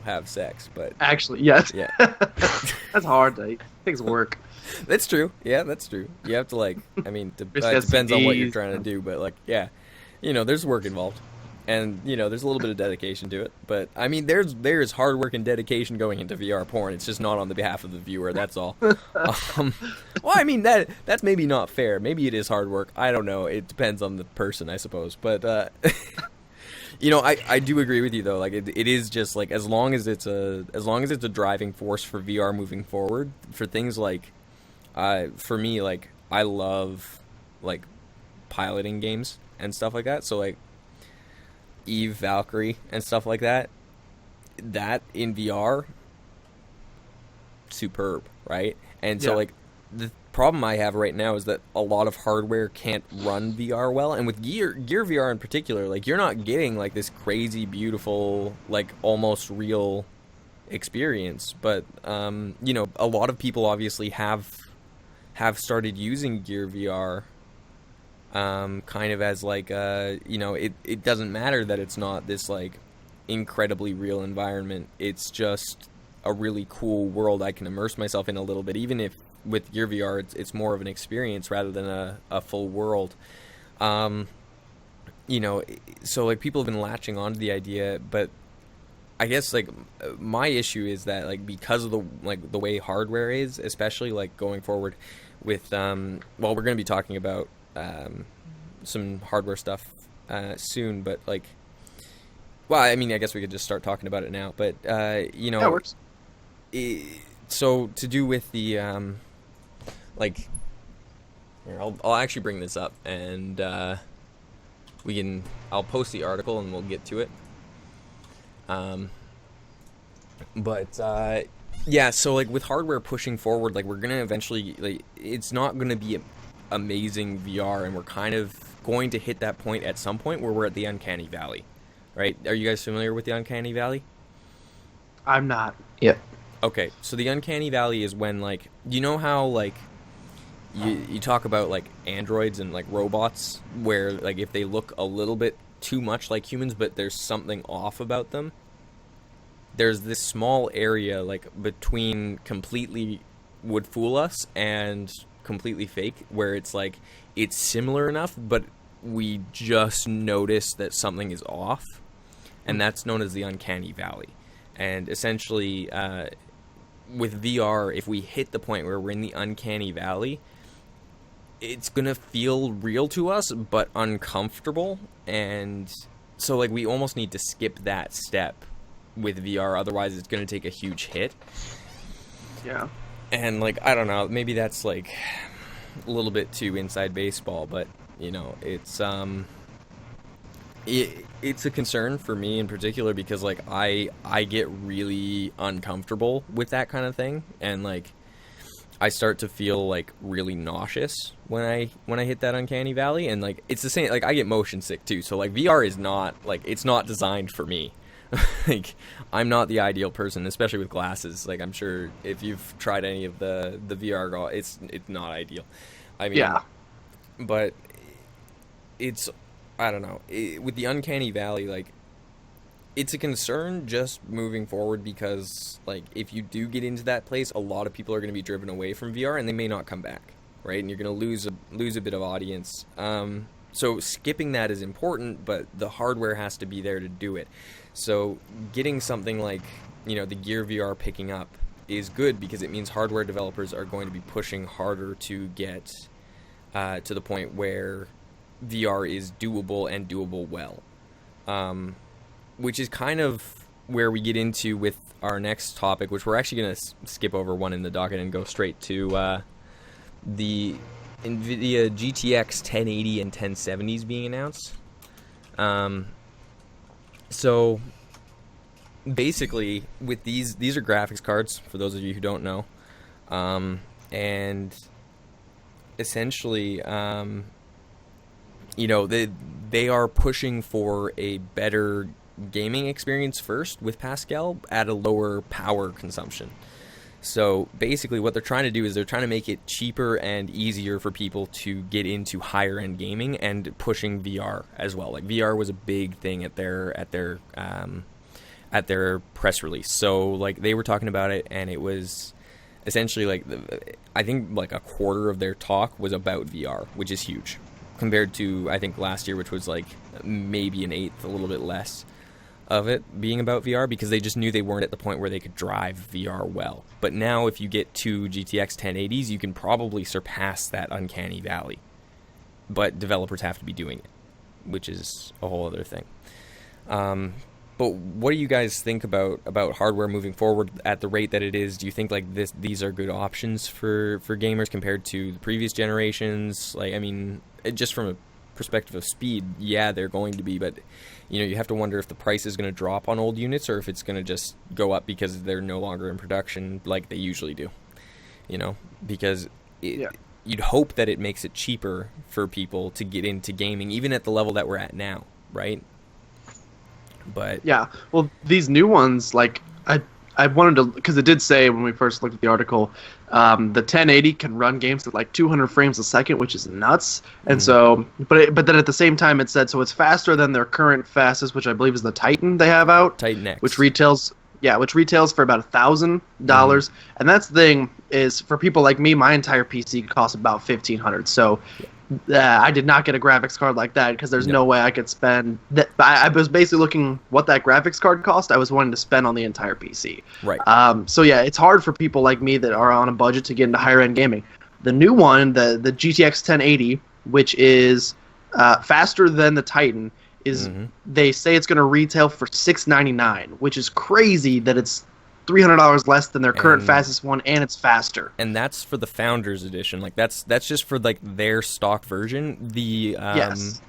have sex, but
actually, yes.
Yeah.
That's hard. It takes work.
That's true. Yeah, that's true. You have to like. I mean, it depends on what you're trying to do, but like, yeah. There's work involved, and there's a little bit of dedication to it. But I mean, there's hard work and dedication going into VR porn. It's just not on the behalf of the viewer. That's all. Well, I mean that's maybe not fair. Maybe it is hard work. I don't know. It depends on the person, I suppose. But I do agree with you though. Like it is just like as long as it's a driving force for VR moving forward, for things like for me, like I love like piloting games and stuff like that. So like Eve, Valkyrie, and stuff like that. That in VR, superb, right? And so like the problem I have right now is that a lot of hardware can't run VR well, and with Gear VR in particular, like you're not getting like this crazy beautiful, like almost real experience. But a lot of people obviously have started using Gear VR. Kind of as like it doesn't matter that it's not this like incredibly real environment. It's just a really cool world I can immerse myself in a little bit, even if with Gear VR it's more of an experience rather than a full world. So like people have been latching on to the idea, but I guess like my issue is that like because of the way hardware is, especially like going forward with we're going to be talking about some hardware stuff soon, but like, well, I mean, I guess we could just start talking about it now. But
That works.
So to do with the like, here, I'll actually bring this up, and I'll post the article and we'll get to it. Yeah, so like with hardware pushing forward, like we're gonna eventually, like, it's not gonna be amazing VR, and we're kind of going to hit that point at some point where we're at the uncanny valley, right? Are you guys familiar with the uncanny valley?
I'm not.
yeah.
Okay, so the uncanny valley is when, like, you know how like you talk about like androids and like robots where like if they look a little bit too much like humans but there's something off about them, there's this small area like between completely would fool us and completely fake where it's like it's similar enough but we just notice that something is off, and that's known as the uncanny valley. And essentially with VR, if we hit the point where we're in the uncanny valley, it's gonna feel real to us but uncomfortable, and so like we almost need to skip that step with VR, otherwise it's gonna take a huge hit.
Yeah.
And like I don't know, maybe that's like a little bit too inside baseball, but you know, it's It's a concern for me in particular because like I get really uncomfortable with that kind of thing, and like I start to feel like really nauseous when I hit that uncanny valley, and like it's the same, like I get motion sick too. So like VR is not like, it's not designed for me. Like I'm not the ideal person, especially with glasses. Like I'm sure if you've tried any of the VR it's not ideal. I mean,
Yeah.
but it's, I don't know, with the uncanny valley, like it's a concern just moving forward because like if you do get into that place, a lot of people are going to be driven away from VR and they may not come back, right? And you're going to lose a bit of audience. So skipping that is important, but the hardware has to be there to do it. So getting something like, you know, the Gear VR picking up is good because it means hardware developers are going to be pushing harder to get to the point where VR is doable and doable well. Which is kind of where we get into with our next topic, which we're actually going to skip over one in the docket and go straight to the NVIDIA GTX 1080 and 1070s being announced. So basically, with these are graphics cards, for those of you who don't know. And essentially, you know, they are pushing for a better gaming experience first with Pascal at a lower power consumption. So basically what they're trying to do is they're trying to make it cheaper and easier for people to get into higher end gaming and pushing VR as well. Like VR was a big thing at their press release. So like they were talking about it, and it was essentially like I think like a quarter of their talk was about VR, which is huge compared to I think last year, which was like maybe an eighth, a little bit less of it being about VR, because they just knew they weren't at the point where they could drive VR well. But now if you get two GTX 1080s, you can probably surpass that uncanny valley. But developers have to be doing it, which is a whole other thing. But what do you guys think about hardware moving forward at the rate that it is? Do you think like these are good options for gamers compared to the previous generations? Like, I mean, just from a perspective of speed, yeah, they're going to be, but you know, you have to wonder if the price is going to drop on old units or if it's going to just go up because they're no longer in production like they usually do. You know, because you'd hope that it makes it cheaper for people to get into gaming, even at the level that we're at now, right? But
yeah, well, these new ones, like I wanted to, because it did say when we first looked at the article, the 1080 can run games at like 200 frames a second, which is nuts. And so, but then at the same time it said so it's faster than their current fastest, which I believe is the Titan they have out,
Titan X,
which retails for about $1,000. And that's the thing is, for people like me, my entire PC costs about $1,500. So I did not get a graphics card like that because there's no way I could spend that. I was basically looking what that graphics card cost. I was wanting to spend on the entire PC.
Right.
So yeah, it's hard for people like me that are on a budget to get into higher end gaming. The new one, the GTX 1080, which is faster than the Titan, is they say it's going to retail for $699, which is crazy that it's $300 less than their current fastest one, and it's faster.
And that's for the Founders Edition. Like that's just for like their stock version. The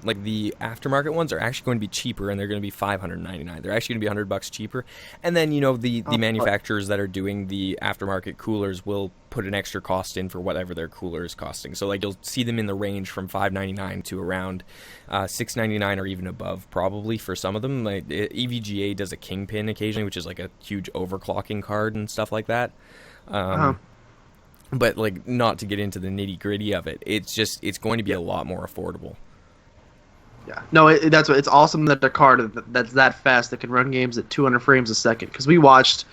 like the aftermarket ones are actually going to be cheaper, and they're going to be $599. They're actually going to be $100 cheaper. And then you know the manufacturers that are doing the aftermarket coolers will put an extra cost in for whatever their cooler is costing. So like you'll see them in the range from $599 to around $699 or even above, probably for some of them. Like EVGA does a Kingpin occasionally, which is like a huge overclocking card and stuff like that. But like, not to get into the nitty gritty of it, it's going to be a lot more affordable.
Yeah, no, it's awesome that the card that's that fast that can run games at 200 frames a second. Because we watched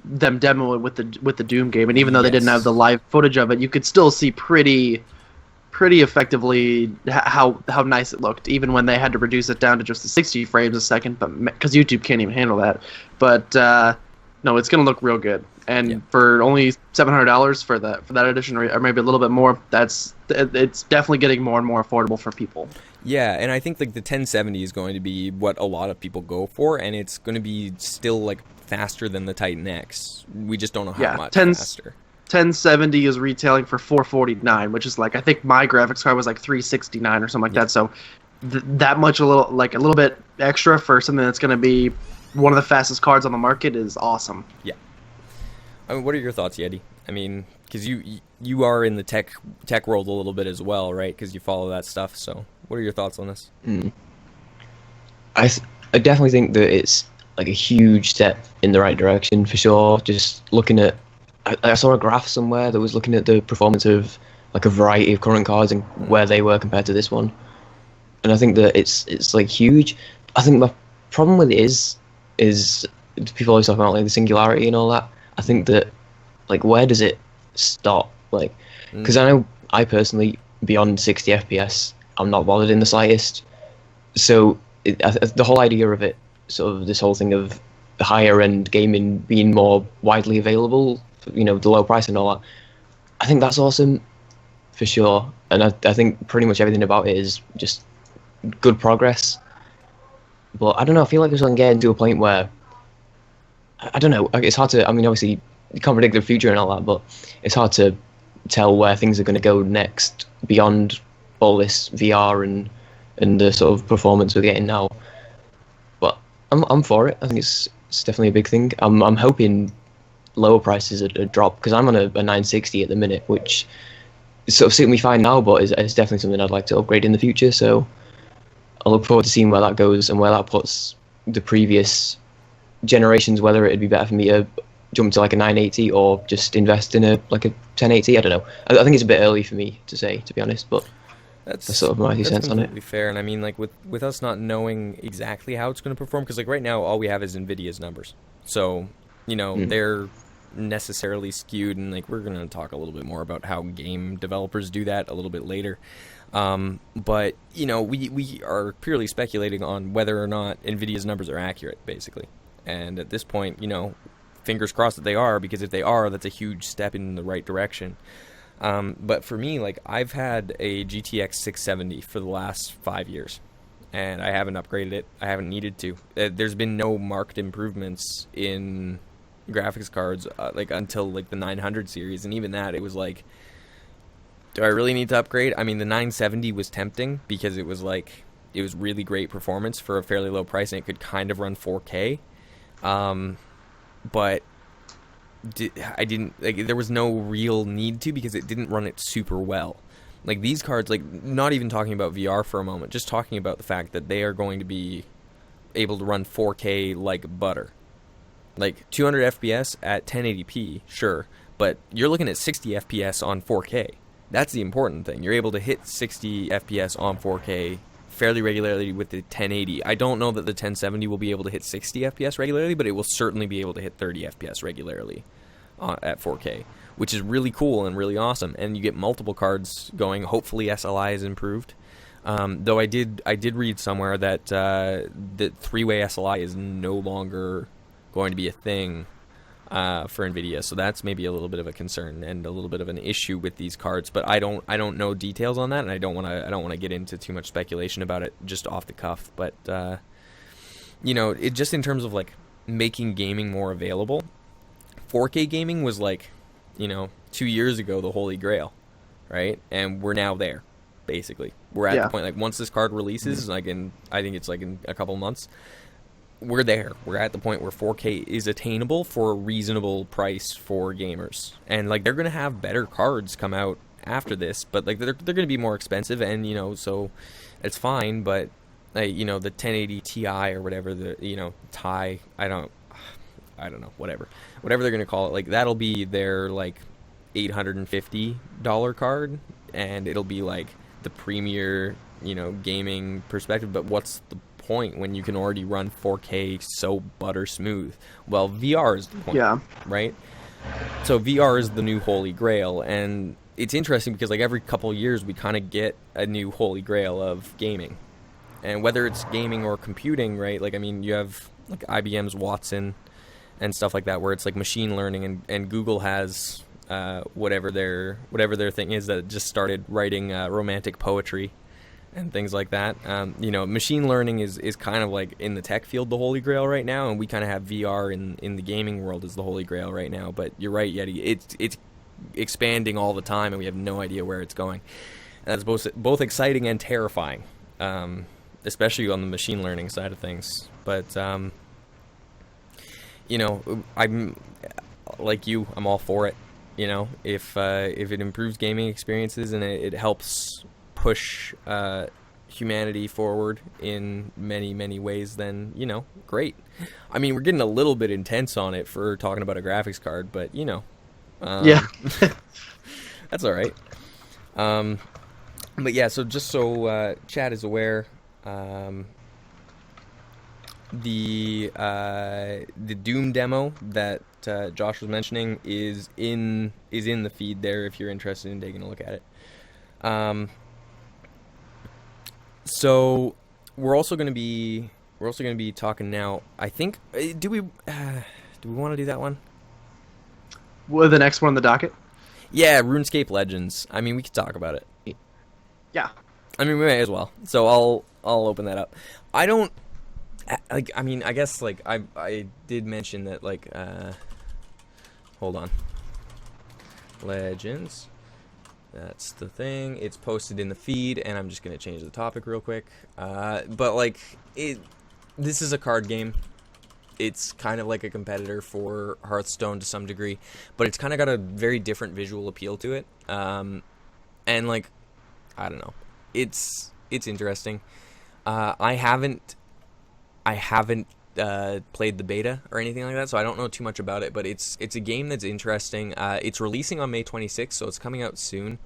them demo it with the Doom game, and even though they didn't have the live footage of it, you could still see pretty effectively how nice it looked, even when they had to reduce it down to just the 60 frames a second, but because YouTube can't even handle that. But no, it's gonna look real good, and for only $700 for that edition, or maybe a little bit more, it's definitely getting more and more affordable for people.
Yeah, and I think like the 1070 is going to be what a lot of people go for, and it's going to be still like faster than the Titan X. We just don't know how much faster.
1070 is retailing for $449, which is like, I think my graphics card was like $369 or something like that. So that much a little bit extra for something that's going to be one of the fastest cards on the market is awesome.
Yeah. I mean, what are your thoughts, Yeti? I mean, because you are in the tech world a little bit as well, right? Because you follow that stuff. So, what are your thoughts on this?
I definitely think that it's like a huge step in the right direction for sure. Just looking at, I saw a graph somewhere that was looking at the performance of like a variety of current cards and where they were compared to this one, and I think that it's like huge. I think my problem with it is people always talk about like the singularity and all that. I think that like where does it stop? Like, because I know I personally beyond 60 FPS, I'm not bothered in the slightest. So the whole idea of it, sort of this whole thing of higher end gaming being more widely available, you know, the low price and all that, I think that's awesome for sure. And I think pretty much everything about it is just good progress. But I don't know, I feel like it's going to get into a point where I don't know, it's hard to, I mean, obviously you can't predict the future and all that, but it's hard to tell where things are going to go next beyond all this VR and the sort of performance we're getting now. But I'm for it. I think it's definitely a big thing. I'm hoping lower prices would drop, because I'm on a 960 at the minute, which is sort of suiting me fine now, but is definitely something I'd like to upgrade in the future. So I look forward to seeing where that goes and where that puts the previous generations, whether it'd be better for me to jump to like a 980 or just invest in a 1080. I don't know. I think it's a bit early for me to say, to be honest, but that's sort of my 2 cents on it.
Completely fair. And I mean, like with us not knowing exactly how it's going to perform, because like right now all we have is Nvidia's numbers, so you know they're necessarily skewed, and like we're going to talk a little bit more about how game developers do that a little bit later. But you know, we are purely speculating on whether or not Nvidia's numbers are accurate, basically. And at this point, you know, fingers crossed that they are, because if they are, that's a huge step in the right direction. But for me, like, I've had a GTX 670 for the last 5 years, and I haven't upgraded it. I haven't needed to. There's been no marked improvements in graphics cards like until like the 900 series, and even that, it was like, do I really need to upgrade? I mean, the 970 was tempting because it was like, it was really great performance for a fairly low price, and it could kind of run 4K. But I didn't, like, there was no real need to, because it didn't run it super well. Like, these cards, like, not even talking about VR for a moment, just talking about the fact that they are going to be able to run 4K like butter. Like, 200 FPS at 1080p, sure, but you're looking at 60 FPS on 4K. That's the important thing. You're able to hit 60 FPS on 4K fairly regularly with the 1080. I don't know that the 1070 will be able to hit 60 FPS regularly, but it will certainly be able to hit 30 FPS regularly at 4K, which is really cool and really awesome. And you get multiple cards going. Hopefully SLI is improved. Though I did read somewhere that that three-way SLI is no longer going to be a thing for Nvidia, so that's maybe a little bit of a concern and a little bit of an issue with these cards. But I don't know details on that, and I don't want to get into too much speculation about it just off the cuff. But you know, it just in terms of like making gaming more available, 4K gaming was like, you know, 2 years ago the holy grail, right? And we're now there. Basically, we're at the point, like, once this card releases, like I think it's like in a couple months, we're there. We're at the point where 4K is attainable for a reasonable price for gamers. And like, they're going to have better cards come out after this, but like they're going to be more expensive, and you know, so it's fine. But you know, the 1080 Ti or whatever, the, you know, Ti, I don't know, whatever they're going to call it, like that'll be their like $850 card, and it'll be like the premier, you know, gaming perspective. But what's the point when you can already run 4K so butter smooth? Well, VR is the point, right? So VR is the new holy grail, and it's interesting because like every couple of years we kind of get a new holy grail of gaming, and whether it's gaming or computing, right? Like, I mean, you have like IBM's Watson and stuff like that, where it's like machine learning, and Google has whatever their thing is that just started writing romantic poetry and things like that. You know, machine learning is kind of like in the tech field the holy grail right now, and we kind of have VR in the gaming world as the holy grail right now. But you're right, Yeti, it's expanding all the time, and we have no idea where it's going. And that's both exciting and terrifying especially on the machine learning side of things. But you know, I'm like you. I'm all for it. You know, if it improves gaming experiences and it helps push humanity forward in many, many ways, then, you know, great. I mean, we're getting a little bit intense on it for talking about a graphics card, but, you know.
Yeah.
That's all right. But yeah, so just so Chad is aware, the Doom demo that Josh was mentioning is in the feed there if you're interested in taking a look at it. So we're also going to be talking now. I think do we want to do that one?
Well, the next one on the docket.
Yeah, RuneScape Legends. I mean, we could talk about it.
Yeah.
I mean, we may as well. So I'll open that up. I don't like. I mean, I guess like I did mention that like. Hold on. Legends. That's the thing. It's posted in the feed, and I'm just gonna change the topic real quick. But like this is a card game. It's kind of like a competitor for Hearthstone to some degree, but it's kind of got a very different visual appeal to it. And like, I don't know, it's interesting. I haven't played the beta or anything like that, so I don't know too much about it. But it's a game that's interesting. It's releasing on May 26th, so it's coming out soon.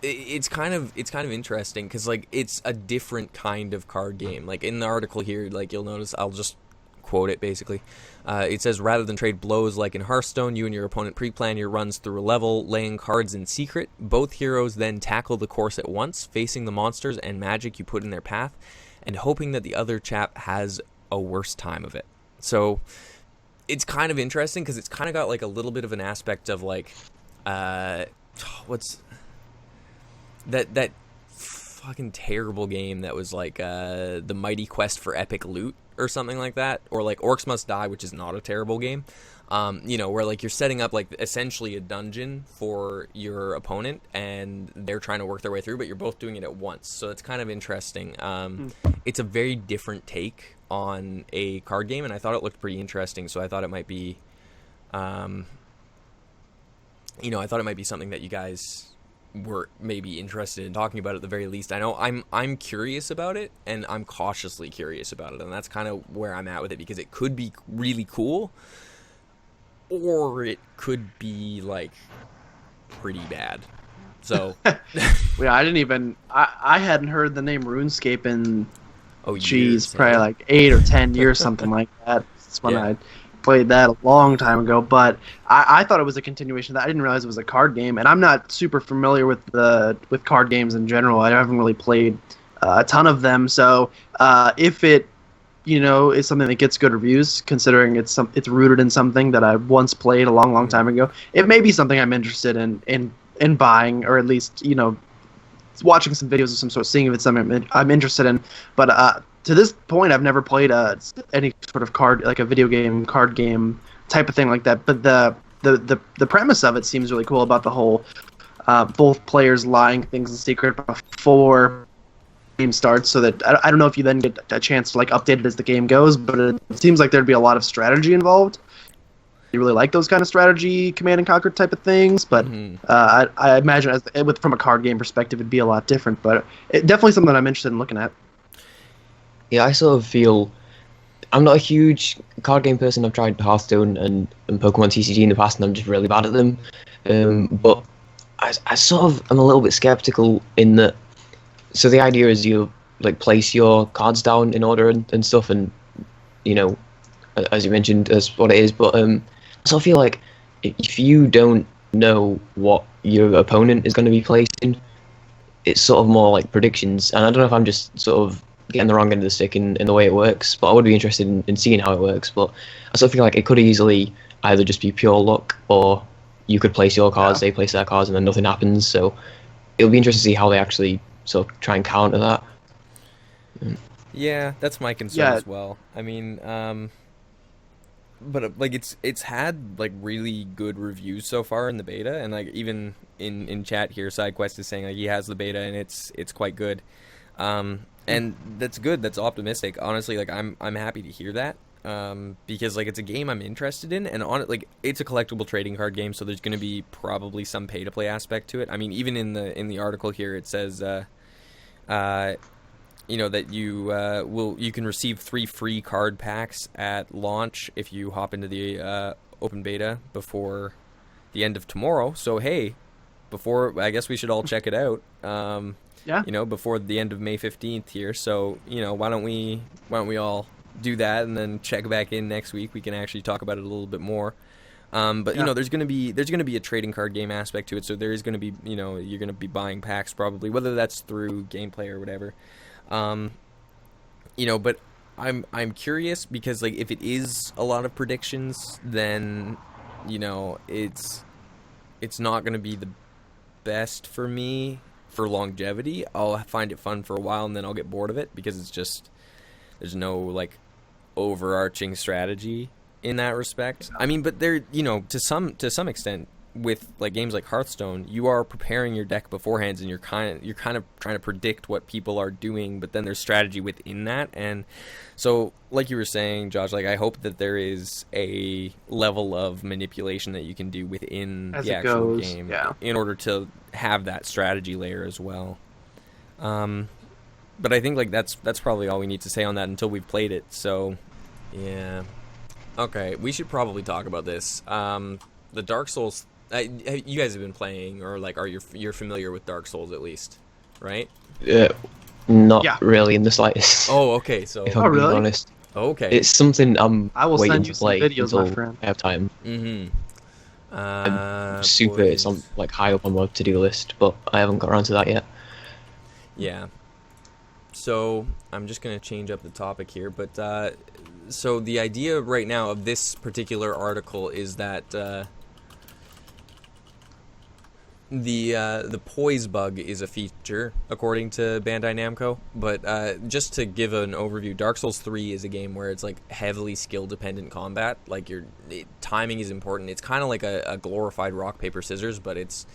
It's kind of interesting because like it's a different kind of card game. Like in the article here, like you'll notice, I'll just quote it basically. It says, rather than trade blows like in Hearthstone, you and your opponent pre-plan your runs through a level, laying cards in secret. Both heroes then tackle the course at once, facing the monsters and magic you put in their path, and hoping that the other chap has a worse time of it. So it's kind of interesting because it's kind of got like a little bit of an aspect of like, what's that fucking terrible game that was like the Mighty Quest for Epic Loot or something like that, or like Orcs Must Die, which is not a terrible game. You know, where like you're setting up like essentially a dungeon for your opponent and they're trying to work their way through, but you're both doing it at once. So it's kind of interesting. It's a very different take on a card game, and I thought it looked pretty interesting. So I thought it might be, you know, I thought it might be something that you guys were maybe interested in talking about at the very least. I know I'm curious about it, and I'm cautiously curious about it, and that's kind of where I'm at with it, because it could be really cool, or it could be like pretty bad. So
Yeah, I hadn't heard the name RuneScape in
years,
probably like 8 or 10 years, something like that. That's when I played that a long time ago, but I thought it was a continuation of that. I didn't realize it was a card game, and I'm not super familiar with card games in general. I haven't really played a ton of them, so if it, you know, is something that gets good reviews, considering it's rooted in something that I once played a long time ago, it may be something I'm interested in buying, or at least, you know, watching some videos of some sort, seeing if it's something I'm interested in. But to this point, I've never played any sort of card, like a video game, card game type of thing like that. But the premise of it seems really cool, about the whole both players lying things in secret before the game starts, so that I don't know if you then get a chance to like update it as the game goes, but it seems like there'd be a lot of strategy involved. You really like those kind of strategy, command and conquer type of things, but I imagine from a card game perspective, it'd be a lot different. But definitely something I'm interested in looking at.
Yeah, I sort of feel I'm not a huge card game person. I've tried Hearthstone and Pokemon TCG in the past, and I'm just really bad at them. But I sort of am a little bit skeptical in that. So the idea is you like place your cards down in order and stuff, and you know, as you mentioned, that's what it is. But I sort of feel like if you don't know what your opponent is going to be placing, it's sort of more like predictions. And I don't know if I'm just sort of getting the wrong end of the stick in the way it works, but I would be interested in seeing how it works. But I sort of feel like it could easily either just be pure luck, or you could place your cards, they place their cards, and then nothing happens. So it'll be interesting to see how they actually sort of try and counter that.
Yeah, that's my concern as well. I mean, but like it's had like really good reviews so far in the beta, and like even in chat here, SideQuest is saying like he has the beta and it's quite good, and that's good. That's optimistic. Honestly, like I'm happy to hear that, because like it's a game I'm interested in, and on it like it's a collectible trading card game, so there's going to be probably some pay to play aspect to it. I mean, even in the article here, it says that you can receive 3 free card packs at launch if you hop into the open beta before the end of tomorrow. So hey, I guess we should all check it out. Before the end of May 15th here. So why don't we all do that and then check back in next week? We can actually talk about it a little bit more. There's gonna be a trading card game aspect to it. So there is gonna be you're gonna be buying packs probably, whether that's through gameplay or whatever. But I'm curious because like if it is a lot of predictions, then it's not going to be the best for me for longevity. I'll find it fun for a while and then I'll get bored of it because it's just there's no like overarching strategy in that respect. I mean, but there to some extent with like games like Hearthstone, you are preparing your deck beforehand, and you're kind of trying to predict what people are doing, but then there's strategy within that. And so, like you were saying, Josh, like I hope that there is a level of manipulation that you can do within the actual game, in order to have that strategy layer as well. But I think like that's probably all we need to say on that until we've played it. So, yeah, okay, we should probably talk about this. The Dark Souls. You guys have been playing, or like, you're familiar with Dark Souls at least, right?
Not really in the slightest.
Oh, okay. So,
if I'm being honest,
okay,
it's something I will
waiting
send
to
you play
some videos,
until
my friend.
I have time.
I'm
super. It's on like high up on my to-do list, but I haven't got around to that yet.
Yeah. So I'm just gonna change up the topic here, but so the idea right now of this particular article is that. The Poise bug is a feature, according to Bandai Namco, but just to give an overview, Dark Souls 3 is a game where it's like heavily skill-dependent combat. Like timing is important. It's kind of like a glorified rock, paper, scissors, but it's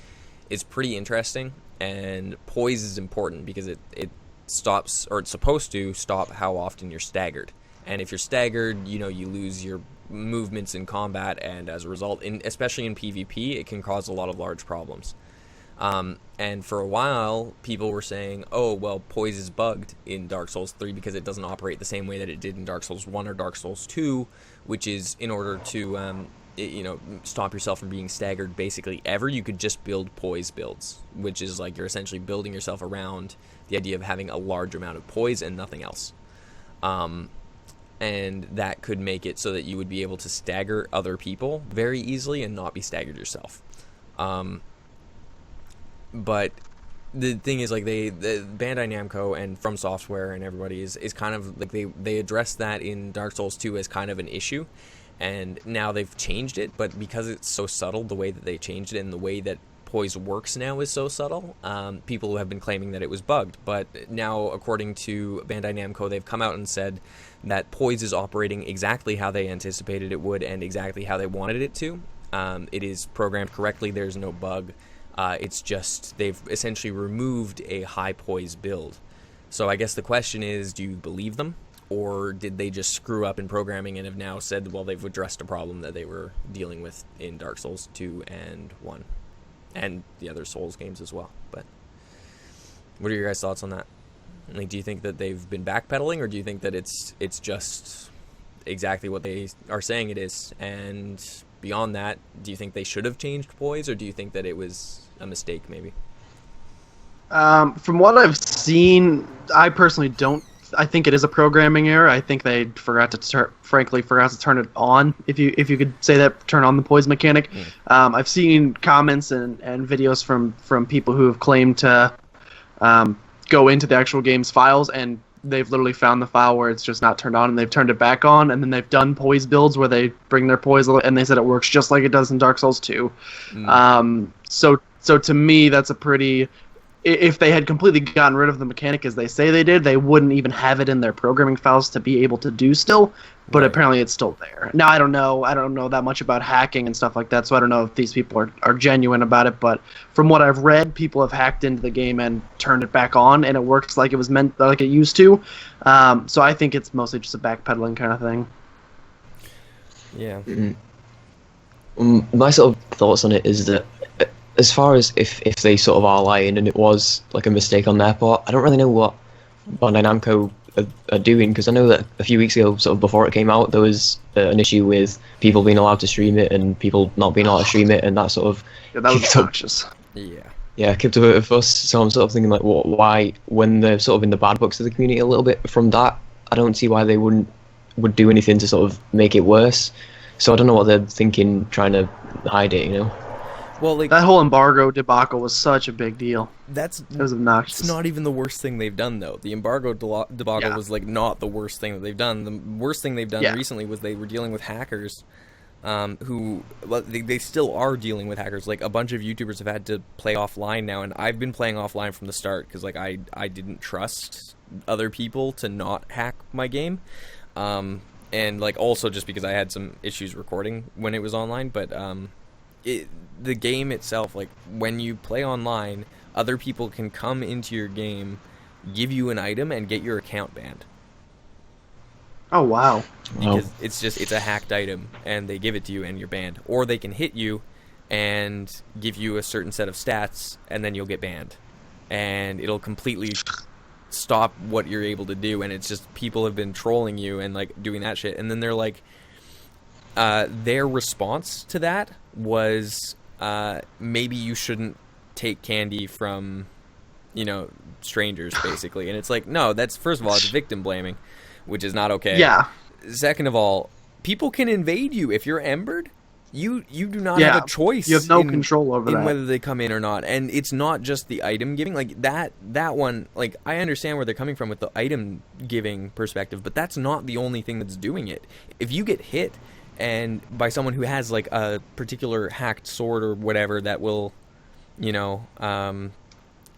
pretty interesting. And Poise is important because it stops, or it's supposed to stop how often you're staggered. And if you're staggered, you lose your movements in combat, and as a result, especially in PvP, it can cause a lot of large problems. And for a while, people were saying, oh, well, Poise is bugged in Dark Souls 3 because it doesn't operate the same way that it did in Dark Souls 1 or Dark Souls 2, which is in order to, stop yourself from being staggered basically ever, you could just build Poise builds, which is like you're essentially building yourself around the idea of having a large amount of Poise and nothing else. And that could make it so that you would be able to stagger other people very easily and not be staggered yourself. But the thing is, like, the Bandai Namco and From Software and everybody is kind of like they addressed that in Dark Souls 2 as kind of an issue, and now they've changed it. But because it's so subtle, the way that they changed it and the way that Poise works now is so subtle, people have been claiming that it was bugged. But now, according to Bandai Namco, they've come out and said that Poise is operating exactly how they anticipated it would and exactly how they wanted it to. It is programmed correctly. There's no bug. It's just they've essentially removed a high Poise build. So I guess the question is, do you believe them? Or did they just screw up in programming and have now said, well, they've addressed a problem that they were dealing with in Dark Souls 2 and 1? And the other Souls games as well. But what are your guys' thoughts on that? Like, do you think that they've been backpedaling, or do you think that it's just exactly what they are saying it is? And beyond that, do you think they should have changed Poise, or do you think that it was a mistake maybe?
From what I've seen, I personally don't. I think it is a programming error. I think they forgot to turn it on. If you could say that, turn on the Poise mechanic. I've seen comments and videos from people who have claimed to go into the actual game's files, and they've literally found the file where it's just not turned on, and they've turned it back on, and then they've done Poise builds where they bring their Poise, and they said it works just like it does in Dark Souls 2. So to me, that's a pretty if they had completely gotten rid of the mechanic as they say they did, they wouldn't even have it in their programming files to be able to do still. But
Right.
apparently it's still there. Now, I don't know that much about hacking and stuff like that, so I don't know if these people are genuine about it. But from what I've read, people have hacked into the game and turned it back on, and it works like it was meant, like it used to. So I think it's mostly just a backpedaling kind of thing.
Yeah.
My sort of thoughts on it is that, as far as if they sort of are lying and it was like a mistake on their part, I don't really know what Bandai Namco are doing, because I know that a few weeks ago, sort of before it came out, there was an issue with people being allowed to stream it and people not being allowed to stream it, and that sort of
Yeah, that was
kicked up,
obnoxious.
kicked up a bit of fuss. So I'm sort of thinking, like, why, when they're sort of in the bad books of the community a little bit from that, I don't see why they would do anything to sort of make it worse. So I don't know what they're thinking, trying to hide it, you know?
Well, like,
That whole embargo debacle was such a big deal.
it
was obnoxious.
It's not even the worst thing they've done, though. The embargo debacle was like not the worst thing that they've done. The worst thing they've done recently was they were dealing with hackers, who, well, they still are dealing with hackers. Like, a bunch of YouTubers have had to play offline now, and I've been playing offline from the start because, like, I didn't trust other people to not hack my game, and like also just because I had some issues recording when it was online, but the game itself, like, when you play online, other people can come into your game, give you an item, and get your account banned.
Oh, wow.
Because it's a hacked item, and they give it to you, and you're banned. Or they can hit you and give you a certain set of stats, and then you'll get banned. And it'll completely stop what you're able to do, and it's just people have been trolling you and, like, doing that shit. And then they're like, their response to that was, maybe you shouldn't take candy from, you know, strangers, basically. And it's like, no, that's, first of all, it's victim blaming, which is not okay.
Yeah.
Second of all, people can invade you if you're embered. You do not have a choice.
You have no control over that.
Whether they come in or not. And it's not just the item giving. Like, that one, like, I understand where they're coming from with the item giving perspective, but that's not the only thing that's doing it. If you get hit and by someone who has, like, a particular hacked sword or whatever that will, you know,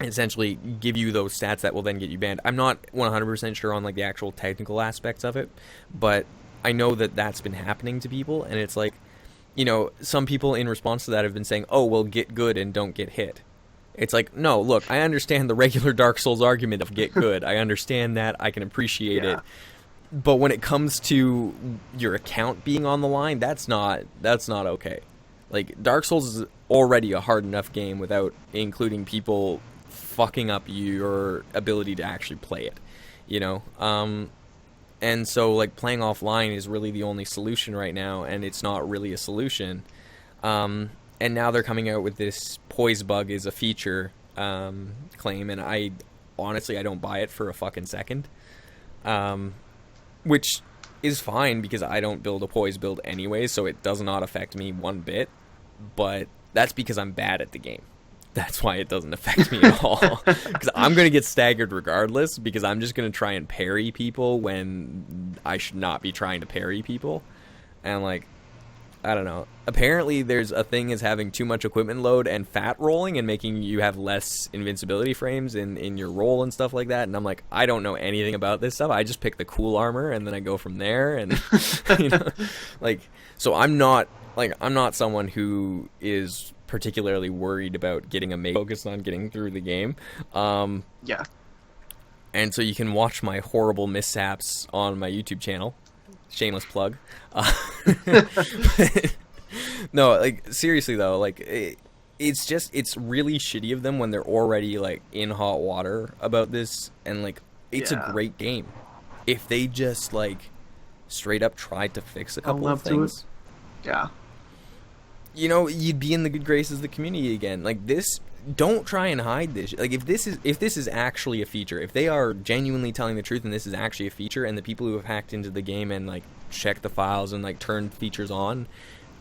essentially give you those stats that will then get you banned. I'm not 100% sure on, like, the actual technical aspects of it, but I know that that's been happening to people, and it's like, you know, some people in response to that have been saying, oh, well, get good and don't get hit. It's like, no, look, I understand the regular Dark Souls argument of get good. I understand that. I can appreciate it. But when it comes to your account being on the line, that's not okay. Like, Dark Souls is already a hard enough game without including people fucking up your ability to actually play it, you know? And so, like, playing offline is really the only solution right now, and it's not really a solution. And now they're coming out with this Poise bug is a feature claim, and I honestly don't buy it for a fucking second. Which is fine, because I don't build a Poise build anyway, so it does not affect me one bit. But that's because I'm bad at the game. That's why it doesn't affect me at all. Because I'm going to get staggered regardless, because I'm just going to try and parry people when I should not be trying to parry people. And, like, I don't know. Apparently there's a thing as having too much equipment load and fat rolling and making you have less invincibility frames in your roll and stuff like that. And I'm like, I don't know anything about this stuff. I just pick the cool armor and then I go from there. And, you know, like, so I'm not someone who is particularly worried about getting a mate focused on getting through the game.
Yeah.
And so you can watch my horrible mishaps on my YouTube channel. Shameless plug. No, like, seriously though, like, it's really shitty of them when they're already, like, in hot water about this, and, like, it's a great game. If they just, like, straight up tried to fix a couple of things, you know, you'd be in the good graces of the community again. Like, this, don't try and hide this. Like, if this is actually a feature, if they are genuinely telling the truth and this is actually a feature, and the people who have hacked into the game and, like, checked the files and, like, turned features on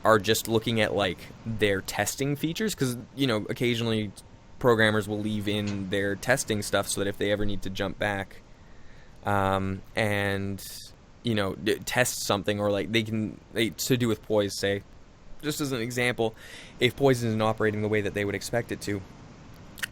are just looking at, like, their testing features, because, you know, occasionally programmers will leave in their testing stuff so that if they ever need to jump back and, you know, test something, or, like, to do with Poise, say, just as an example, if Poise isn't operating the way that they would expect it to,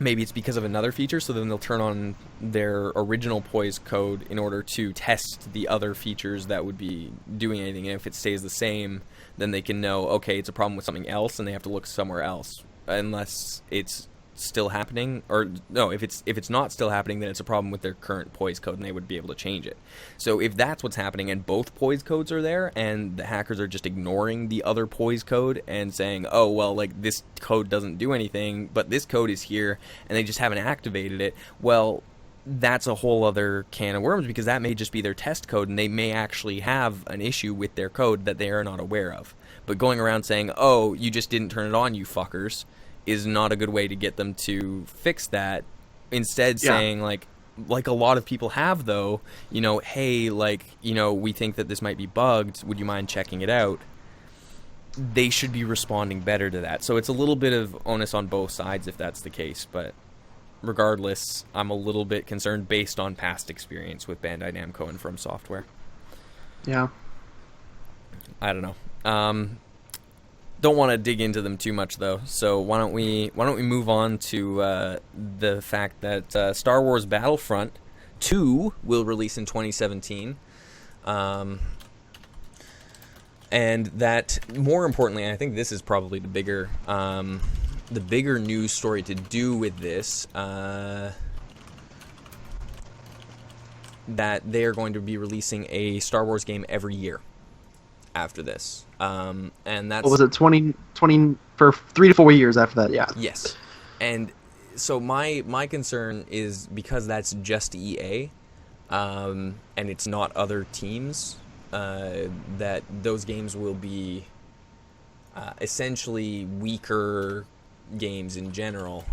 maybe it's because of another feature, so then they'll turn on their original Poise code in order to test the other features that would be doing anything. And if it stays the same, then they can know, okay, it's a problem with something else, and they have to look somewhere else. Unless it's still happening, or no, if it's not still happening, then it's a problem with their current Poise code, and they would be able to change it. So if that's what's happening, and both Poise codes are there, and the hackers are just ignoring the other Poise code and saying, oh, well, like, this code doesn't do anything, but this code is here, and they just haven't activated it, well, that's a whole other can of worms, because that may just be their test code, and they may actually have an issue with their code that they are not aware of. But going around saying, oh, you just didn't turn it on, you fuckers, is not a good way to get them to fix that. Instead, saying, like a lot of people have, though, you know, hey, like, you know, we think that this might be bugged, would you mind checking it out? They should be responding better to that. So it's a little bit of onus on both sides if that's the case, but regardless, I'm a little bit concerned based on past experience with Bandai Namco and From Software.
Yeah.
I don't know. Don't want to dig into them too much, though. So why don't we move on to the fact that Star Wars Battlefront 2 will release in 2017, and that, more importantly, I think this is probably the bigger news story to do with this. That they are going to be releasing a Star Wars game every year after this. And that's... What
was it, 20 for 3 to 4 years after that, yeah.
Yes. And so my concern is, because that's just EA, and it's not other teams, that those games will be essentially weaker games in general,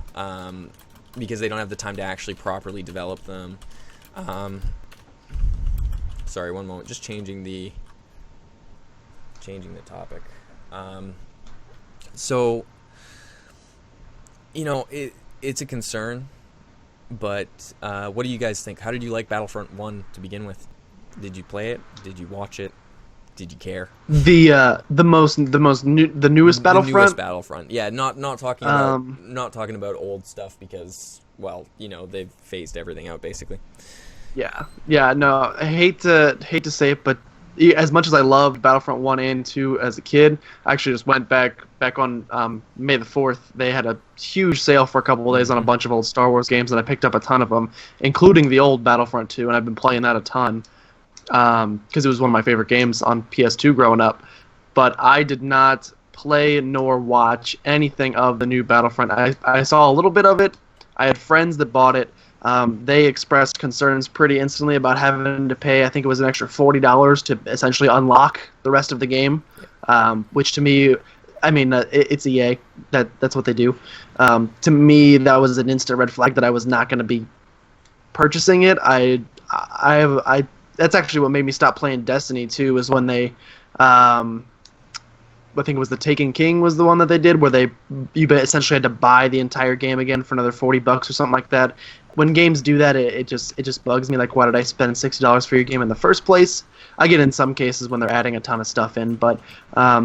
because they don't have the time to actually properly develop them. Sorry, one moment. Just changing the topic. So, you know, it's a concern, but what do you guys think? How did you like Battlefront 1 to begin with? Did you play it? Did you watch it? Did you care?
The newest Battlefront?
The newest Battlefront. Yeah, not talking about old stuff, because, well, you know, they've phased everything out basically.
Yeah, no, I hate to say it, but as much as I loved Battlefront 1 and 2 as a kid, I actually just went back on May the 4th. They had a huge sale for a couple of days on a bunch of old Star Wars games, and I picked up a ton of them, including the old Battlefront 2, and I've been playing that a ton, because it was one of my favorite games on PS2 growing up. But I did not play nor watch anything of the new Battlefront. I saw a little bit of it. I had friends that bought it. They expressed concerns pretty instantly about having to pay, I think it was an extra $40 to essentially unlock the rest of the game, which to me, I mean, it's EA. That's what they do. To me, that was an instant red flag that I was not going to be purchasing it. That's actually what made me stop playing Destiny 2, is when they, I think it was the Taken King was the one that they did, where you essentially had to buy the entire game again for another $40 or something like that. When games do that, it just bugs me. Like, why did I spend $60 for your game in the first place? I get in some cases when they're adding a ton of stuff in, but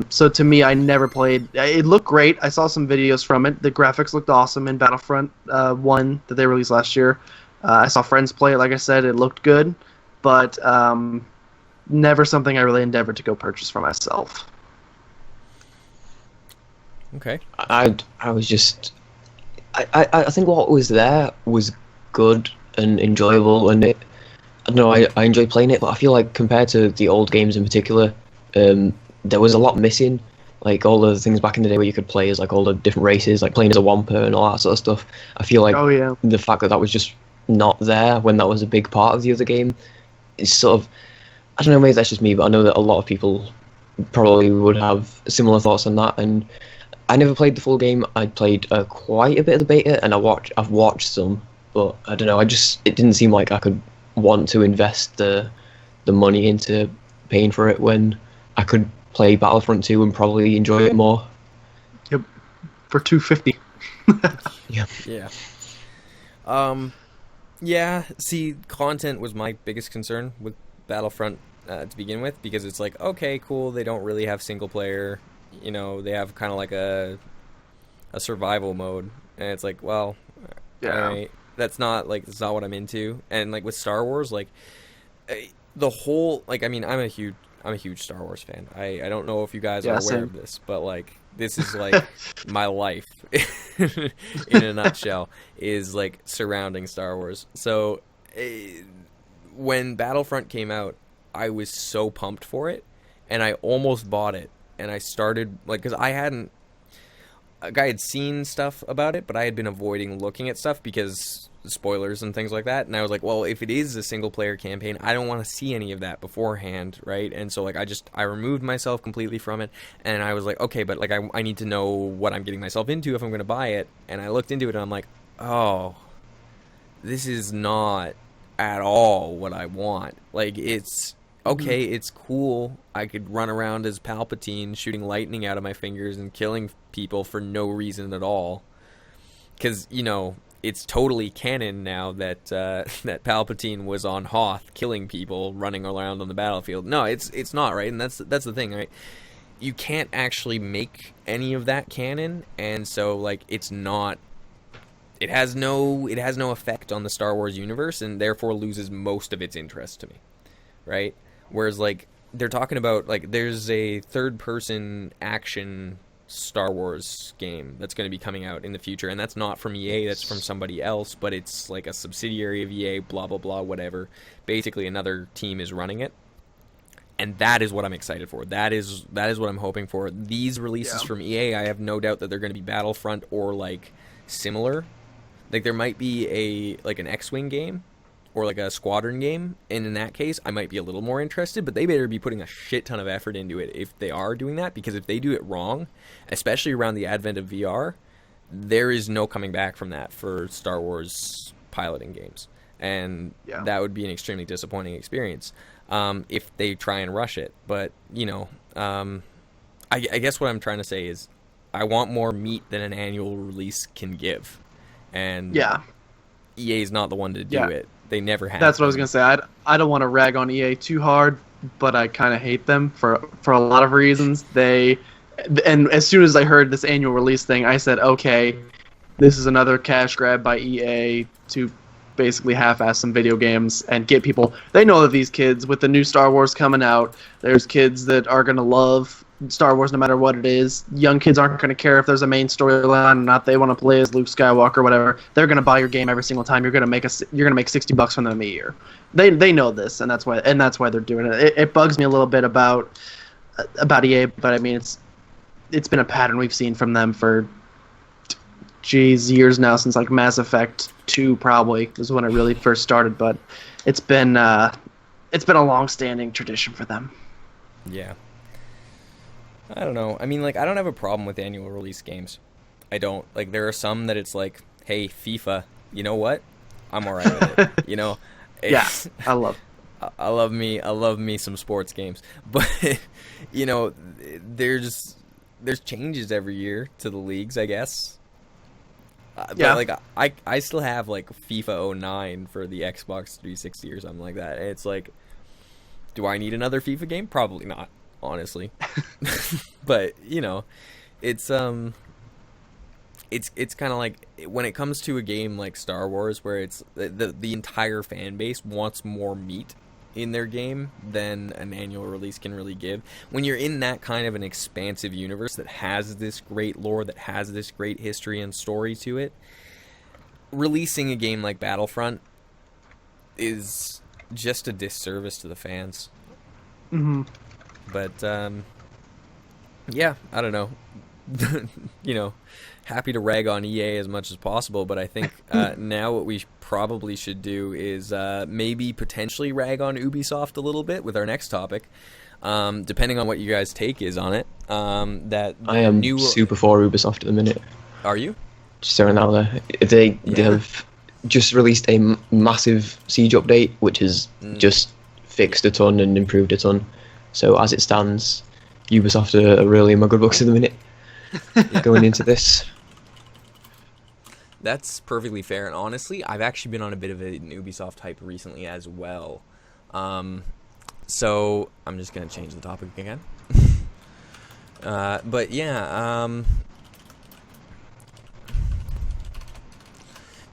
so to me, I never played. It looked great. I saw some videos from it. The graphics looked awesome in Battlefront 1 that they released last year. I saw friends play it. Like I said, it looked good, but never something I really endeavored to go purchase for myself.
Okay.
I was just... I think what was there was good and enjoyable, and I don't know, I enjoyed playing it, but I feel like compared to the old games in particular, there was a lot missing. Like all the things back in the day where you could play as like all the different races, like playing as a Wampa and all that sort of stuff. I feel like the fact that was just not there when that was a big part of the other game is sort of, I don't know, maybe that's just me, but I know that a lot of people probably would have similar thoughts on that. And I never played the full game. I played quite a bit of the beta, and I've watched some, but I don't know. It didn't seem like I could want to invest the money into paying for it when I could play Battlefront 2 and probably enjoy it more.
Yep, for $250.
Yeah. Yeah. See, content was my biggest concern with Battlefront to begin with, because it's like, okay, cool. They don't really have single player. You know, they have kind of like a survival mode, and it's like, well,
Yeah.
Alright? That's not what I'm into. And like with Star Wars, like the whole I mean, I'm a huge Star Wars fan. I don't know if you guys are aware
same.
of this, but like this is like my life in a nutshell is like surrounding Star Wars. So when Battlefront came out, I was so pumped for it, and I almost bought it. And I started because I had seen stuff about it, but I had been avoiding looking at stuff because spoilers and things like that. And I was like, well, if it is a single player campaign, I don't want to see any of that beforehand, right? And so like I removed myself completely from it, and I was like, okay, but like I need to know what I'm getting myself into if I'm going to buy it. And I looked into it, and I'm like, oh, this is not at all what I want. Like, it's okay, it's cool. I could run around as Palpatine shooting lightning out of my fingers and killing people for no reason at all. Because, you know, it's totally canon now that that Palpatine was on Hoth killing people running around on the battlefield. No, it's not, right? And that's the thing, right? You can't actually make any of that canon, and so like it's not. It has no effect on the Star Wars universe, and therefore loses most of its interest to me, right? Whereas like they're talking about like there's a third-person action Star Wars game that's going to be coming out in the future, and that's not from EA, that's from somebody else, but it's like a subsidiary of EA, blah blah blah, whatever. Basically another team is running it, and that is what I'm excited for. That is what I'm hoping for. These releases from EA, I have no doubt that they're going to be Battlefront or like similar. Like there might be an X-Wing game or like a squadron game, and in that case I might be a little more interested, but they better be putting a shit ton of effort into it if they are doing that, because if they do it wrong, especially around the advent of VR, there is no coming back from that for Star Wars piloting games, and that would be an extremely disappointing experience if they try and rush it. But you know, I guess what I'm trying to say is I want more meat than an annual release can give, and EA is not the one to do it. They never have.
That's what I was gonna say. I don't want to rag on EA too hard, but I kind of hate them for a lot of reasons. And as soon as I heard this annual release thing, I said, okay, this is another cash grab by EA to basically half-ass some video games and get people. They know that these kids, with the new Star Wars coming out, there's kids that are gonna love Star Wars no matter what it is. Young kids aren't going to care if there's a main storyline or not. They want to play as Luke Skywalker or whatever. They're going to buy your game every single time. You're going to make $60 from them a year. They know this, and that's why they're doing it. It bugs me a little bit about EA, but I mean it's been a pattern we've seen from them for years now, since like Mass Effect 2 probably was when it really first started, but it's been a long-standing tradition for them.
Yeah. I don't know. I mean, like, I don't have a problem with annual release games. I don't. Like, there are some that it's like, hey, FIFA, you know what? I'm alright with it. You know?
I love
me some sports games. But, you know, there's changes every year to the leagues, I guess. But, like, I still have, like, FIFA 09 for the Xbox 360 or something like that. And it's like, do I need another FIFA game? Probably not. Honestly. But you know, it's kind of like when it comes to a game like Star Wars, where it's the entire fan base wants more meat in their game than an annual release can really give. When you're in that kind of an expansive universe that has this great lore, that has this great history and story to it, releasing a game like Battlefront is just a disservice to the fans. But, yeah, I don't know. You know, happy to rag on EA as much as possible, but I think now what we probably should do is maybe potentially rag on Ubisoft a little bit with our next topic, depending on what you guys' take is on it. That
I am super for Ubisoft at the minute.
Are you?
Just throwing that out there. They have just released a massive Siege update, which has just fixed a ton and improved a ton. So as it stands, Ubisoft are really in my good books at the minute going into this.
That's perfectly fair, and honestly, I've actually been on a bit of an Ubisoft hype recently as well. So I'm just going to change the topic again. But yeah,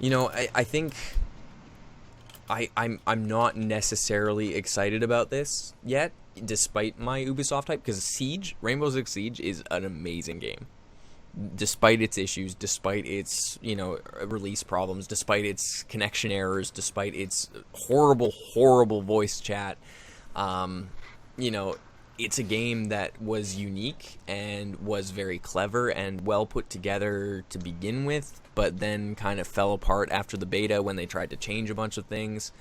I think I'm not necessarily excited about this yet, despite my Ubisoft hype, because Rainbow Six Siege is an amazing game. Despite its issues, despite its, release problems, despite its connection errors, despite its horrible voice chat, it's a game that was unique and was very clever and well put together to begin with, but then kind of fell apart after the beta when they tried to change a bunch of things.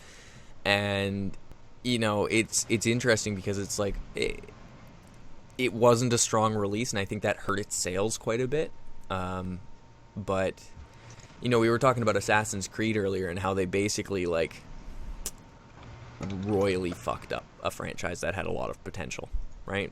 And, it's interesting because it's like... It wasn't a strong release, and I think that hurt its sales quite a bit. But, we were talking about Assassin's Creed earlier and how they basically, royally fucked up a franchise that had a lot of potential, right?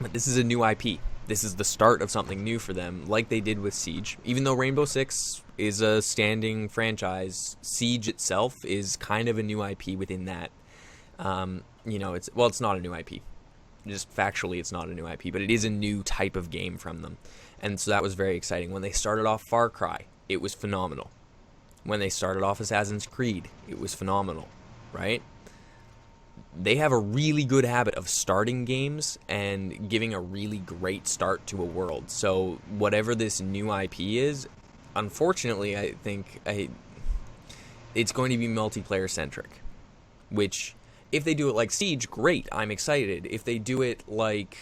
But this is a new IP. This is the start of something new for them, like they did with Siege. Even though Rainbow Six is a standing franchise, Siege itself is kind of a new IP within that. It's not a new IP. Just factually, it's not a new IP, but it is a new type of game from them. And so that was very exciting. When they started off Far Cry, it was phenomenal. When they started off Assassin's Creed, it was phenomenal, right? They have a really good habit of starting games and giving a really great start to a world. So whatever this new IP is, unfortunately, I think it's going to be multiplayer-centric, which... If they do it like Siege, great, I'm excited. If they do it like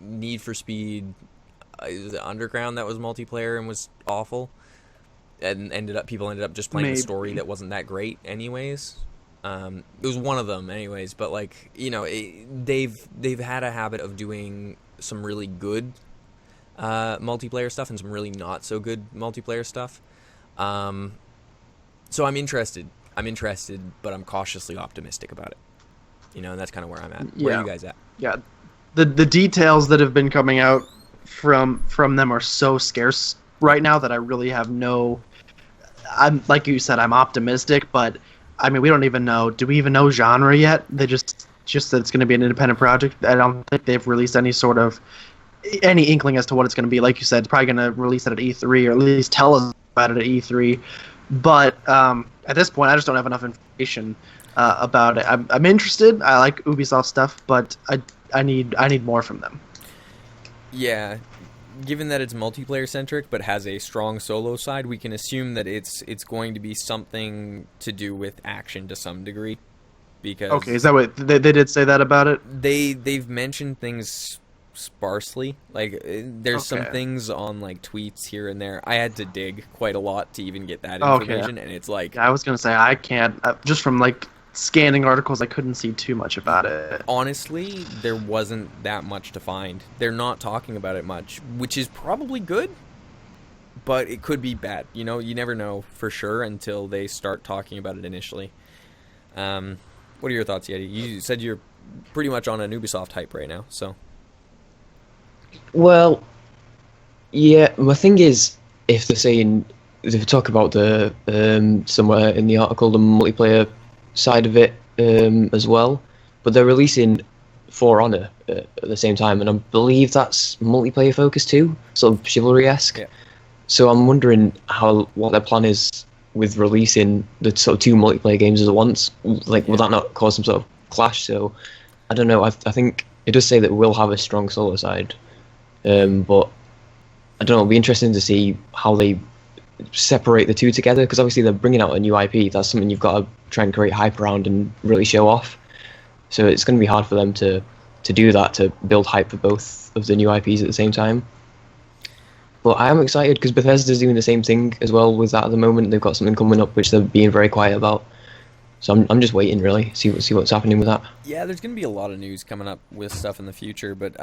Need for Speed Underground, that was multiplayer and was awful, and people ended up just playing the story that wasn't that great anyways. It was one of them anyways, but they've had a habit of doing some really good multiplayer stuff and some really not so good multiplayer stuff. So I'm interested, but I'm cautiously optimistic about it. And that's kind of where I'm at. Where are you guys at?
Yeah. The details that have been coming out from them are so scarce right now that I really have I'm like you said, I'm optimistic, but I mean, we don't even know. Do we even know genre yet? They just that it's going to be an independent project. I don't think they've released any inkling as to what it's going to be. Like you said, it's probably going to release it at E3, or at least tell us about it at E3. But at this point, I just don't have enough information about it. I'm interested. I like Ubisoft stuff, but I need more from them.
Yeah, given that it's multiplayer centric but has a strong solo side, we can assume that it's going to be something to do with action to some degree. Because
is that what they did say that about it?
They've mentioned things sparsely. There's some things on tweets here and there. I had to dig quite a lot to even get that information, and it's I
was gonna say I can't just from scanning articles, I couldn't see too much about it.
Honestly, there wasn't that much to find. They're not talking about it much, which is probably good, but it could be bad. You never know for sure until they start talking about it initially. What are your thoughts, Yeti? You said you're pretty much on an Ubisoft hype right now, so.
Well, yeah, my thing is, if they talk about the somewhere in the article, the multiplayer side of it as well, but they're releasing For Honor at the same time, and I believe that's multiplayer focused too, sort of chivalry-esque.
Yeah.
So I'm wondering what their plan is with releasing the sort of two multiplayer games at once. Will that not cause some sort of clash? So I don't know. I think it does say that we'll have a strong solo side, but I don't know. It'll be interesting to see how they separate the two together, because obviously they're bringing out a new IP. That's something you've got to try and create hype around and really show off. So it's going to be hard for them to do that, to build hype for both of the new IPs at the same time. But I am excited because Bethesda's doing the same thing as well with that at the moment. They've got something coming up which they're being very quiet about. So I'm just waiting, really, see what's happening with that.
Yeah, there's going to be a lot of news coming up with stuff in the future, but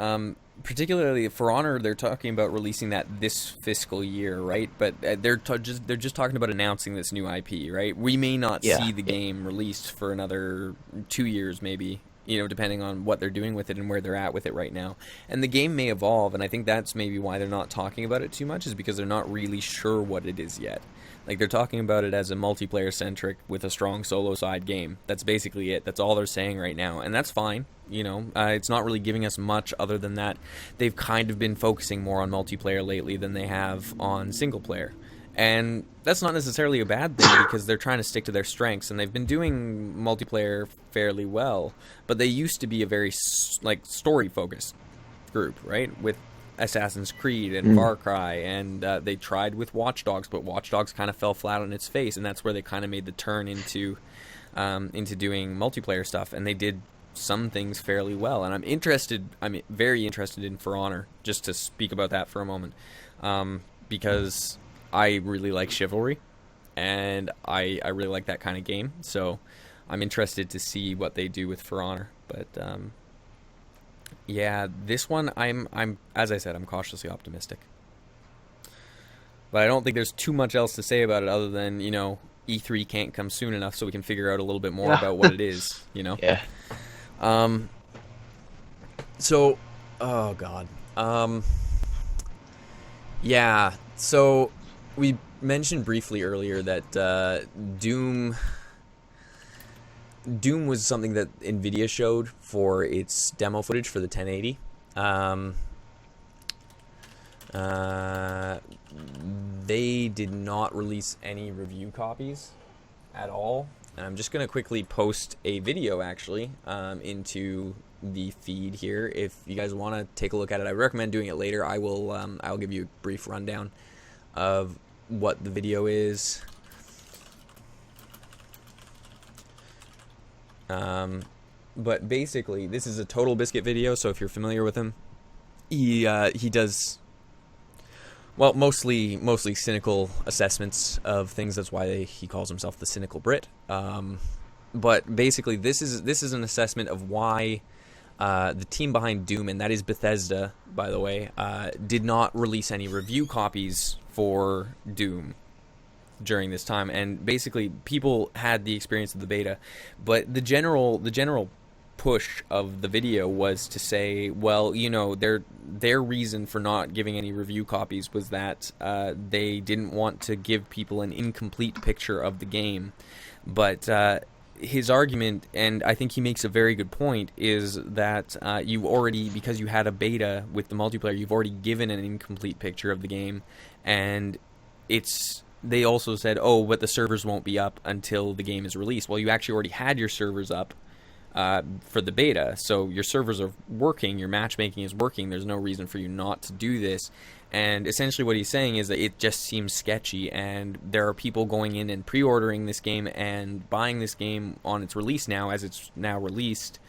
particularly For Honor, they're talking about releasing that this fiscal year, right? But they're just talking about announcing this new IP, right? We may not see the game released for another 2 years, maybe, depending on what they're doing with it and where they're at with it right now. And the game may evolve, and I think that's maybe why they're not talking about it too much, is because they're not really sure what it is yet. They're talking about it as a multiplayer-centric with a strong solo side game. That's basically it. That's all they're saying right now, and that's fine. It's not really giving us much other than that. They've kind of been focusing more on multiplayer lately than they have on single player. And that's not necessarily a bad thing because they're trying to stick to their strengths, and they've been doing multiplayer fairly well. But they used to be a very like story-focused group, right? With Assassin's Creed and Far Cry, and they tried with Watch Dogs, but Watch Dogs kind of fell flat on its face, and that's where they kind of made the turn into doing multiplayer stuff, and they did some things fairly well. And I'm very interested in For Honor, just to speak about that for a moment, because I really like Chivalry, and I really like that kind of game, so I'm interested to see what they do with For Honor. But yeah, this one I'm as I said, I'm cautiously optimistic. But I don't think there's too much else to say about it other than, E3 can't come soon enough so we can figure out a little bit more about what it is,
Yeah.
So, oh god. Yeah, so we mentioned briefly earlier that Doom was something that Nvidia showed for its demo footage for the 1080. They did not release any review copies at all. And I'm just going to quickly post a video, actually, into the feed here. If you guys want to take a look at it, I recommend doing it later. I'll give you a brief rundown of what the video is. But basically, this is a Total Biscuit video, so if you're familiar with him, he does, well, mostly cynical assessments of things. That's why he calls himself the Cynical Brit. But basically, this is an assessment of why the team behind Doom, and that is Bethesda, by the way, did not release any review copies for Doom during this time. And basically, people had the experience of the beta, but the general push of the video was to say, well, their reason for not giving any review copies was that they didn't want to give people an incomplete picture of the game. But his argument, and I think he makes a very good point, is that you already, because you had a beta with the multiplayer, you've already given an incomplete picture of the game. And they also said, oh, but the servers won't be up until the game is released. Well, you actually already had your servers up for the beta, so your servers are working, your matchmaking is working, there's no reason for you not to do this. And essentially what he's saying is that it just seems sketchy, and there are people going in and pre-ordering this game and buying this game on its release now, as it's now released,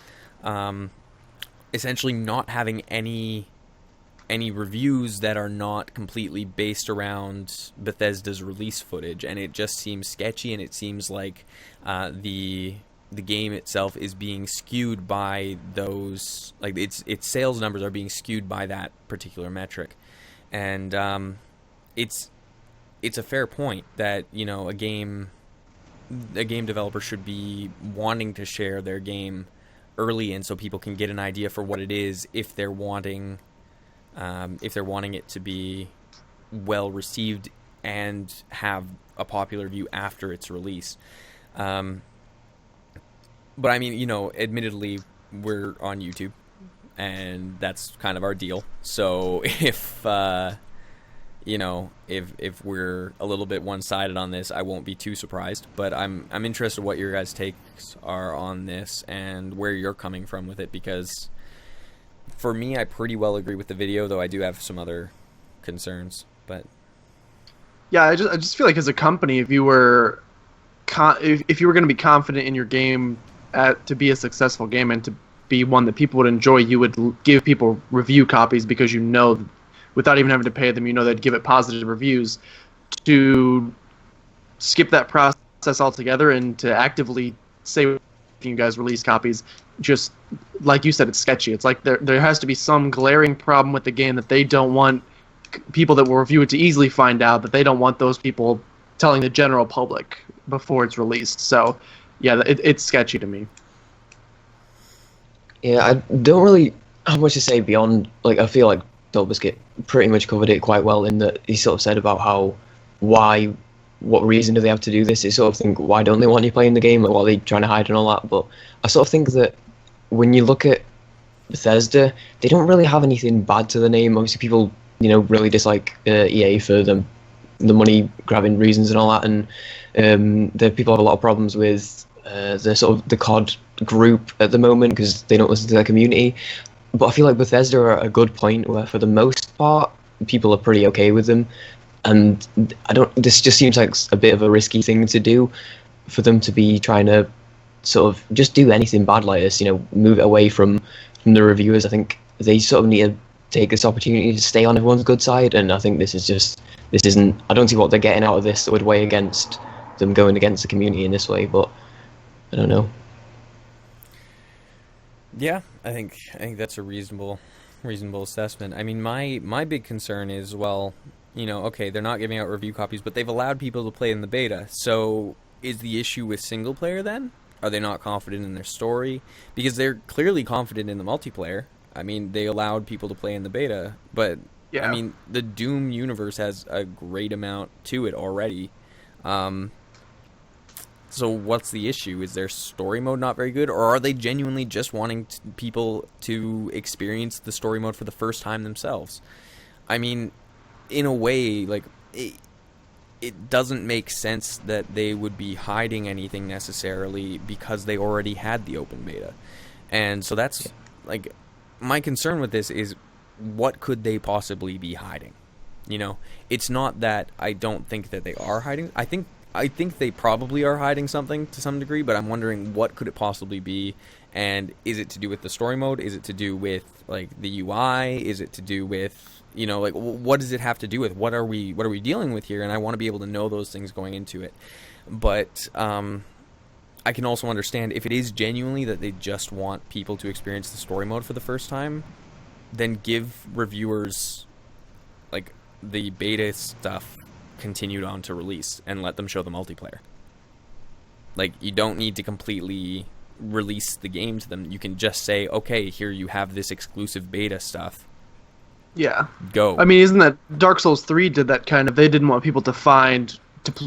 essentially not having any reviews that are not completely based around Bethesda's release footage. And it just seems sketchy, and it seems like the game itself is being skewed by those, like its sales numbers are being skewed by that particular metric. And it's a fair point that a game developer should be wanting to share their game early, and so people can get an idea for what it is if they're wanting it to be well received and have a popular view after its release. But I mean, admittedly, we're on YouTube, and that's kind of our deal. So if we're a little bit one-sided on this, I won't be too surprised. But I'm interested in what your guys' takes are on this and where you're coming from with it, because for me, I pretty well agree with the video, though I do have some other concerns. But
yeah, I just feel like as a company, if you were if you were going to be confident in your game to be a successful game and to be one that people would enjoy, you would give people review copies, because without even having to pay them, they'd give it positive reviews. To skip that process altogether and to actively say you guys release copies, just like you said, it's sketchy. It's like there has to be some glaring problem with the game that they don't want people that will review it to easily find out, that they don't want those people telling the general public before it's released. So yeah, it's sketchy to me.
Yeah, I don't really have much to say beyond, I feel like Biscuit pretty much covered it quite well, in that he sort of said about what reason do they have to do this? It's sort of think, why don't they want you playing the game? What are they trying to hide and all that? But I sort of think that when you look at Bethesda, they don't really have anything bad to the name. Obviously, people, really dislike EA for them the money grabbing reasons and all that, and the people have a lot of problems with the sort of the COD group at the moment because they don't listen to their community. But I feel like Bethesda are at a good point where, for the most part, people are pretty okay with them, and this just seems like a bit of a risky thing to do for them to be trying to sort of just do anything bad like this, move it away from the reviewers. I think they sort of need to take this opportunity to stay on everyone's good side, and I think this isn't, I don't see what they're getting out of this that would weigh against them going against the community in this way, but I don't know.
Yeah, I think that's a reasonable assessment. I mean, my big concern is, well, okay, they're not giving out review copies, but they've allowed people to play in the beta. So is the issue with single player then? Are they not confident in their story? Because they're clearly confident in the multiplayer. I mean, they allowed people to play in the beta, but yeah. I mean, the Doom universe has a great amount to it already. So what's the issue? Is their story mode not very good, or are they genuinely just wanting people to experience the story mode for the first time themselves? I mean, in a way, like, it doesn't make sense that they would be hiding anything necessarily because they already had the open beta. And so that's, like, my concern with this is, what could they possibly be hiding? It's not that I don't think that they are hiding. I think they probably are hiding something to some degree, but I'm wondering, what could it possibly be? And is it to do with the story mode? Is it to do with, like, the UI? Is it to do with, like, what does it have to do with? What are we dealing with here? And I want to be able to know those things going into it. But I can also understand if it is genuinely that they just want people to experience the story mode for the first time, then give reviewers, like, the beta stuff continued on to release and let them show the multiplayer. Like, you don't need to completely release the game to them. You can just say, okay, here you have this exclusive beta stuff.
Yeah.
Go.
I mean, isn't that Dark Souls 3 did that kind of, they didn't want people to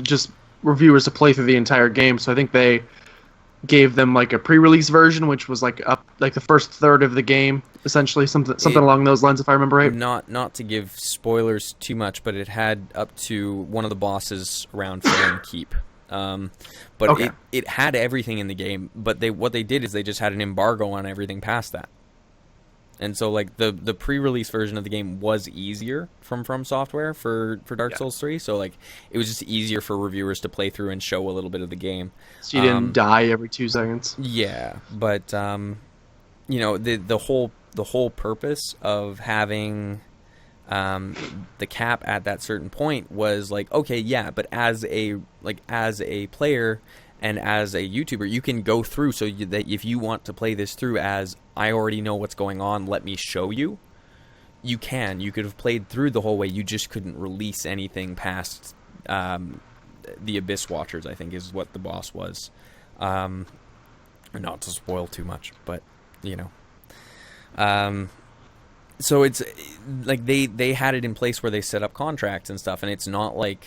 just reviewers to play through the entire game, so I think they gave them, like, a pre-release version, which was, like, up, like, the first third of the game, essentially, something along those lines, if I remember right.
Not to give spoilers too much, but it had up to one of the bosses around Flame Keep. But okay. It had everything in the game, but what they did is they just had an embargo on everything past that. And so, like, the pre-release version of the game was easier from Software for Dark Souls 3, so, like, it was just easier for reviewers to play through and show a little bit of the game.
So you didn't die every 2 seconds.
Yeah, but the whole purpose of having the cap at that certain point was, like, okay, yeah, but as a player and as a YouTuber, you can go through so that if you want to play this through as, I already know what's going on, let me show you, you can. You could have played through the whole way, you just couldn't release anything past the Abyss Watchers, I think is what the boss was. Not to spoil too much, but, so it's, like, they had it in place where they set up contracts and stuff, and it's not like,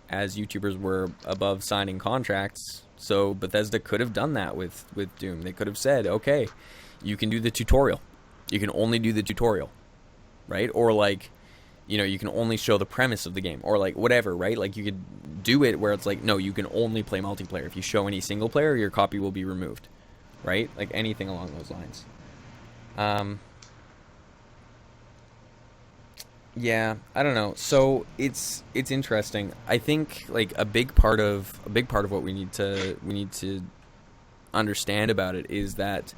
as YouTubers were above signing contracts, so Bethesda could have done that with Doom. They could have said, okay, you can do the tutorial. You can only do the tutorial, right? Or, like, you can only show the premise of the game, or, like, whatever, right? Like, you could do it where it's like, no, you can only play multiplayer. If you show any single player, your copy will be removed, right? Like, anything along those lines. Yeah, I don't know. So it's interesting. I think, like, a big part of what we need to understand about it is that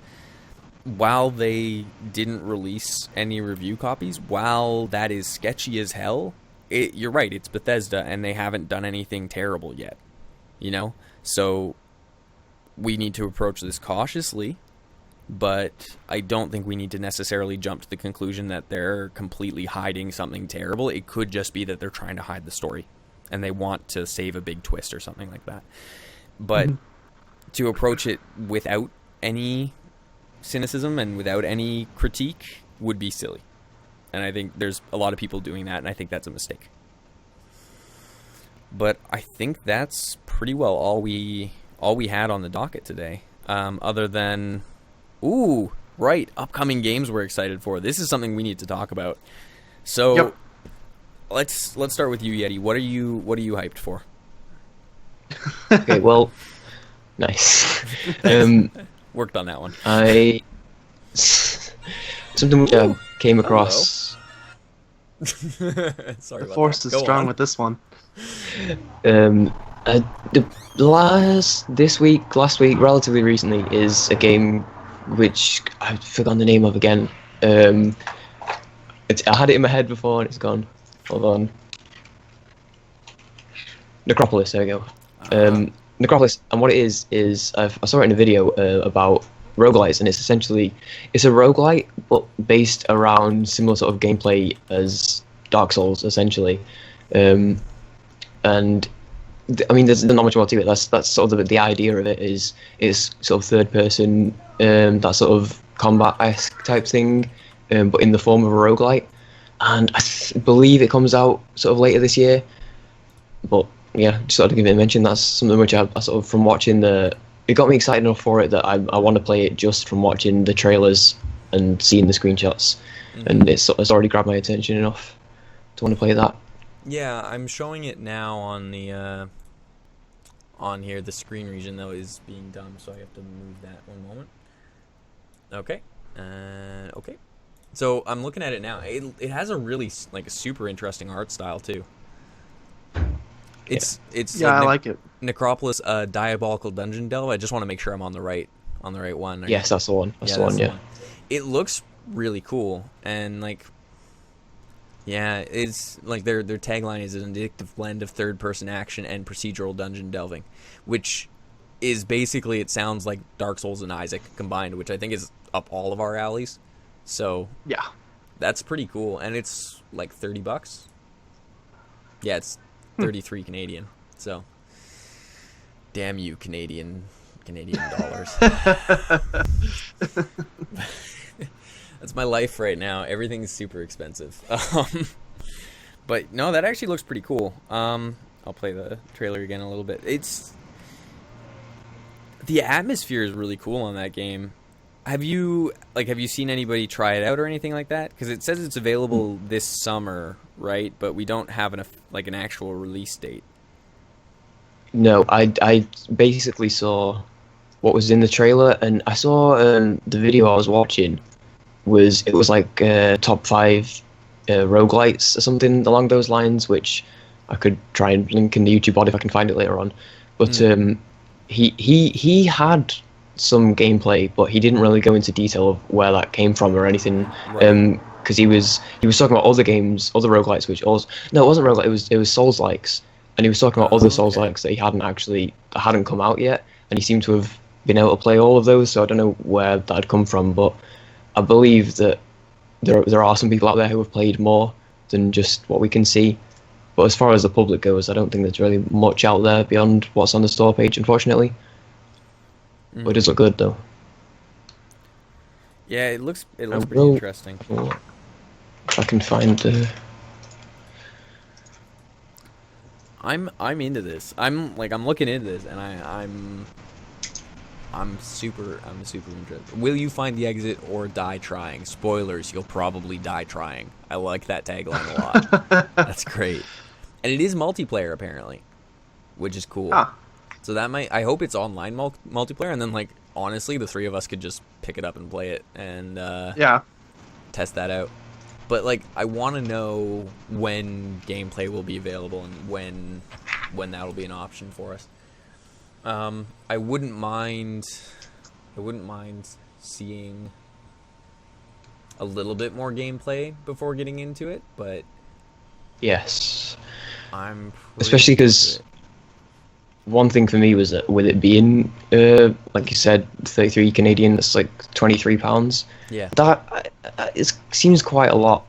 while they didn't release any review copies, while that is sketchy as hell, you're right, it's Bethesda and they haven't done anything terrible yet. So we need to approach this cautiously. But I don't think we need to necessarily jump to the conclusion that they're completely hiding something terrible. It could just be that they're trying to hide the story and they want to save a big twist or something like that. But to approach it without any cynicism and without any critique would be silly. And I think there's a lot of people doing that, and I think that's a mistake. But I think that's pretty well all we had on the docket today, other than... Ooh, right. Upcoming games we're excited for. This is something we need to talk about. So, let's start with you, Yeti. What are you hyped for?
Okay, well, nice.
Worked on that one.
Something which I came across.
Sorry
The
about
force
that.
is
Go
strong
on.
with this one.
Last week, relatively recently, is a game which I've forgotten the name of again. I had it in my head before and it's gone. Hold on. Necropolis, there we go. Necropolis, and what it is I saw it in a video about roguelites, and it's a roguelite, but based around similar sort of gameplay as Dark Souls, essentially. And I mean, there's not much more to it. That's sort of the idea of it is sort of third person, that sort of combat-esque type thing, but in the form of a roguelite. And I believe it comes out sort of later this year. But yeah, just sort of give it a mention. That's something which I sort of, from watching it got me excited enough for it that I want to play it just from watching the trailers and seeing the screenshots, and it's already grabbed my attention enough to want to play that.
Yeah, I'm showing it now on the on here. The screen region though is being done, so I have to move that one moment. Okay, okay. So I'm looking at it now. It has a really like a super interesting art style too. It's
Yeah, I like it.
Necropolis, Diabolical Dungeon Delve. I just want to make sure I'm on the right one.
Yes, that's the one. That's the one. Yeah.
It looks really cool, and like, yeah, it's like their tagline is an addictive blend of third-person action and procedural dungeon delving, which is basically, it sounds like Dark Souls and Isaac combined, which I think is up all of our alleys. So
Yeah.
that's pretty cool, and it's like $30. Yeah, it's 33 Canadian. So, damn you, Canadian dollars. That's my life right now. Everything's super expensive. But no, that actually looks pretty cool. I'll play the trailer again a little bit. The atmosphere is really cool on that game. Have you seen anybody try it out or anything like that? Because it says it's available this summer, right? But we don't have an actual release date.
No, I basically saw what was in the trailer, and I saw the video I was watching was like top 5 roguelites or something along those lines, which I could try and link in the YouTube bod if I can find it later on. But he had some gameplay, but he didn't really go into detail of where that came from or anything.
Right.
Because he was talking about other games, other roguelites, which also, no, it wasn't roguelite. It was Souls-likes, and he was talking about other Souls-likes that hadn't come out yet, and he seemed to have been able to play all of those. So I don't know where that had come from, but I believe that there are some people out there who have played more than just what we can see. But as far as the public goes, I don't think there's really much out there beyond what's on the store page, unfortunately. But it does look good, though.
Yeah, it looks pretty interesting.
If I can find the...
I'm into this. I'm looking into this, and I'm super interested. Will you find the exit or die trying? Spoilers, you'll probably die trying. I like that tagline a lot. That's great. And it is multiplayer apparently, which is cool. So that I hope it's online multiplayer, and then like honestly, the 3 of us could just pick it up and play it and test that out. But like, I want to know when gameplay will be available and when that'll be an option for us. I wouldn't mind seeing a little bit more gameplay before getting into it, but
yes,
I'm
especially because one thing for me was that with it being like you said, 33 Canadian, that's like £23.
Yeah,
that it seems quite a lot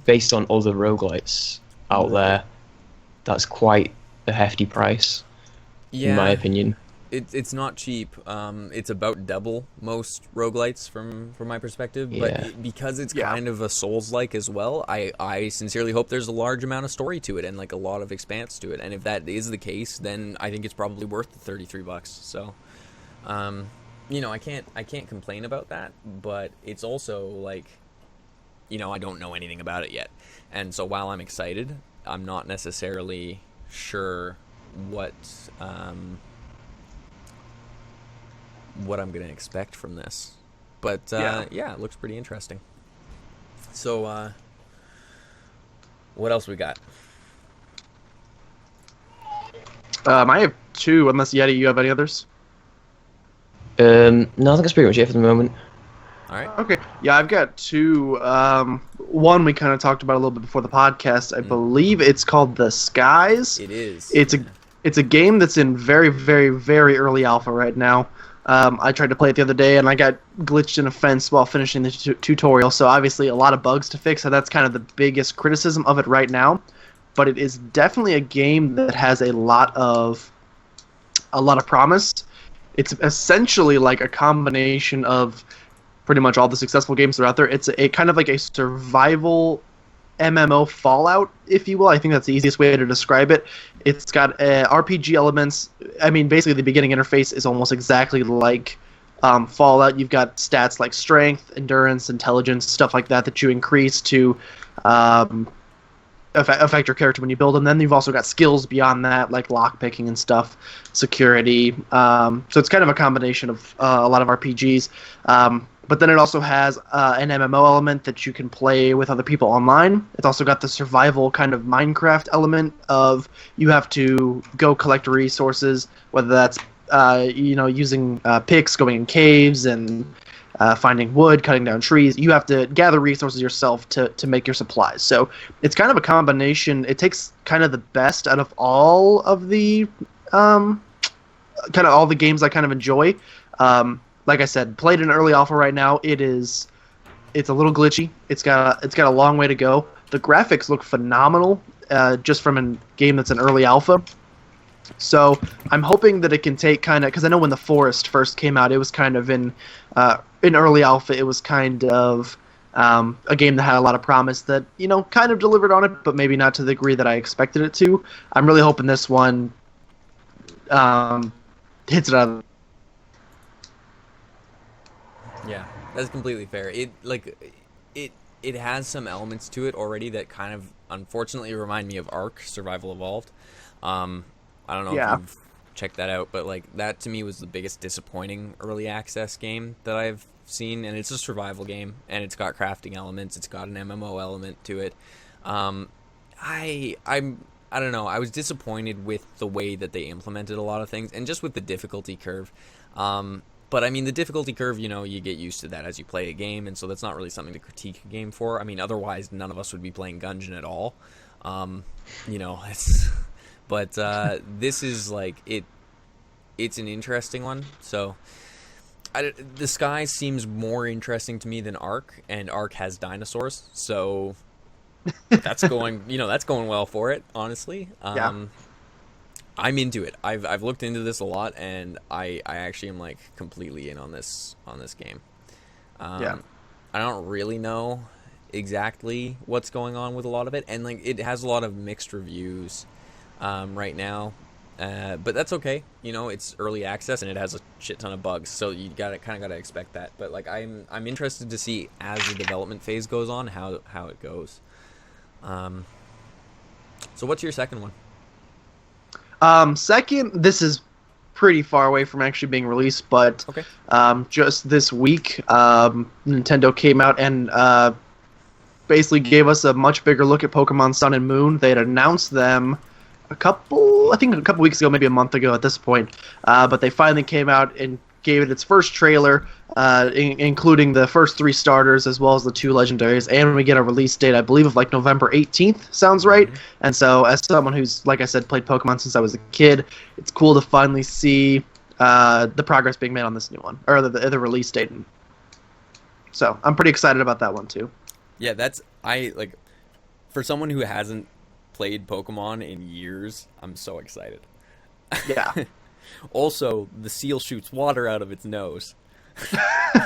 based on other roguelites out there. That's quite a hefty price, in my opinion.
It's not cheap. It's about double most roguelites from my perspective, but because it's kind of a Souls-like as well, I sincerely hope there's a large amount of story to it and like a lot of expanse to it. And if that is the case, then I think it's probably worth the $33. So, I can't complain about that, but it's also like, I don't know anything about it yet, and so while I'm excited, I'm not necessarily sure what I'm going to expect from this. But yeah, it looks pretty interesting. So what else we got?
I have 2, unless Yeti, you have any others?
No, I think that's pretty much it for the moment.
All right.
Okay. Yeah, I've got 2. One we kind of talked about a little bit before the podcast. I believe it's called The Skies.
It is.
It's a game that's in very, very, very early alpha right now. I tried to play it the other day, and I got glitched in a fence while finishing the tutorial, so obviously a lot of bugs to fix, so that's kind of the biggest criticism of it right now. But it is definitely a game that has a lot of promise. It's essentially like a combination of pretty much all the successful games that are out there. It's a kind of like a survival MMO Fallout, if you will. I think that's the easiest way to describe it. It's got RPG elements. I mean, basically the beginning interface is almost exactly like Fallout. You've got stats like strength, endurance, intelligence, stuff like that you increase to affect your character when you build them. Then you've also got skills beyond that, like lockpicking and stuff, security. So it's kind of a combination of a lot of RPGs. But then it also has an MMO element that you can play with other people online. It's also got the survival kind of Minecraft element of you have to go collect resources, whether that's using picks, going in caves, and finding wood, cutting down trees. You have to gather resources yourself to make your supplies. So it's kind of a combination. It takes kind of the best out of all of the kind of all the games I kind of enjoy. Like I said, played in early alpha right now. It's a little glitchy. It's got a long way to go. The graphics look phenomenal, just from a game that's in early alpha. So I'm hoping that it can take kind of, because I know when The Forest first came out, it was kind of in early alpha. It was kind of a game that had a lot of promise that kind of delivered on it, but maybe not to the degree that I expected it to. I'm really hoping this one hits it out of.
Yeah, that's completely fair. It has some elements to it already that kind of unfortunately remind me of Ark Survival Evolved. I don't know if you've checked that out, but like that to me was the biggest disappointing early access game that I've seen, and it's a survival game, and it's got crafting elements, it's got an MMO element to it. I don't know. I was disappointed with the way that they implemented a lot of things, and just with the difficulty curve. But I mean, the difficulty curve, you get used to that as you play a game, and so that's not really something to critique a game for. I mean, otherwise, none of us would be playing Gungeon at all. But this is like it's an interesting one. So the Sky seems more interesting to me than Ark, and Ark has dinosaurs, so that's going well for it, honestly. I'm into it. I've looked into this a lot, and I actually am like completely in on this game. I don't really know exactly what's going on with a lot of it, and like it has a lot of mixed reviews right now, but that's okay. It's early access, and it has a shit ton of bugs, so you kind of gotta expect that. But like I'm interested to see as the development phase goes on how it goes. So what's your second one?
Second, this is pretty far away from actually being released, but
okay.
Just this week, Nintendo came out and basically gave us a much bigger look at Pokemon Sun and Moon. They had announced them a couple weeks ago, maybe a month ago at this point, but they finally came out and gave it its first trailer, including the first 3 starters as well as the 2 legendaries, and we get a release date, I believe, of like November 18th, sounds right. Mm-hmm. And so as someone who's, like I said, played Pokemon since I was a kid, it's cool to finally see the progress being made on this new one, or the release date. So I'm pretty excited about that one too.
Yeah, for someone who hasn't played Pokemon in years, I'm so excited.
Yeah.
Also, the seal shoots water out of its nose,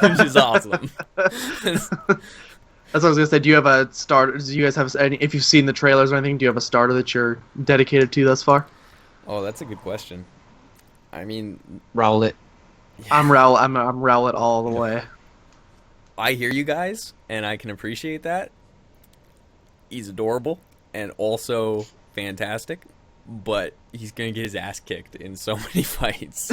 which is awesome.
That's what I was gonna say. Do you have a starter? Do you guys have any? If you've seen the trailers or anything, do you have a starter that you're dedicated to thus far?
Oh, that's a good question. I mean,
Rowlet.
Yeah. I'm Rowlet all the way.
I hear you guys, and I can appreciate that. He's adorable. and also fantastic, but he's gonna get his ass kicked in so many fights.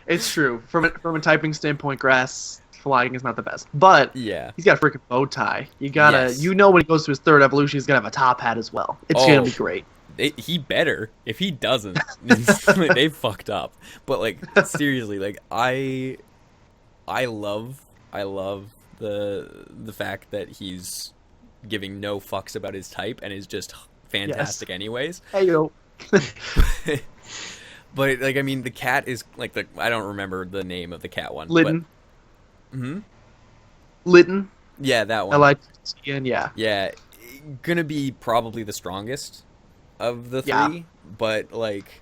It's true. From a typing standpoint, grass flying is not the best, but
Yeah.
he's got a freaking bow tie. You gotta,
Yes.
you know, when he goes to his third evolution, he's gonna have a top hat as well. It's
Oh.
gonna be great.
He better. If he doesn't, they fucked up. But like seriously, like I love the fact that he's giving no fucks about his type and is just fantastic anyways.
Hey yo.
But like I mean, the cat is like I don't remember the name of the cat one.
Litten.
But,
Litten.
yeah, that one.
L-I-T-N, yeah.
Yeah, gonna be probably the strongest of the three,
Yeah.
but like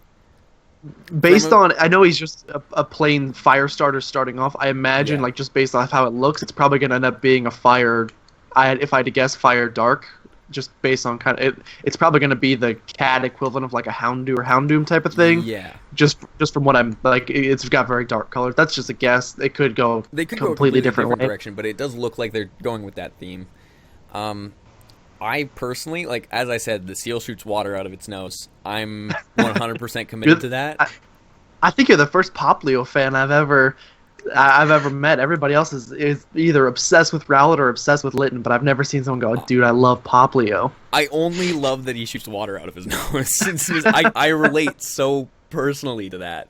Based on, I know he's just a plain fire starter starting off. I imagine,
Yeah.
like, just based off how it looks, it's probably going to end up being a fire. If I had to guess, fire dark. Just based on kind of it's probably going to be the cat equivalent of like a Houndoom or Houndoom type of thing.
Yeah,
Just from what I'm like, it's got very dark colors. That's just a guess. It could go
they could
completely
go a
different way.
direction, but it does look like they're going with that theme. I personally, like as I said, the seal shoots water out of its nose. I'm 100% committed to that.
I think you're the first Poplio fan I've ever met. Everybody else is either obsessed with Rowlet or obsessed with Litten, but I've never seen someone go, dude, I love Poplio.
I only love that he shoots water out of his nose. I relate so personally to that.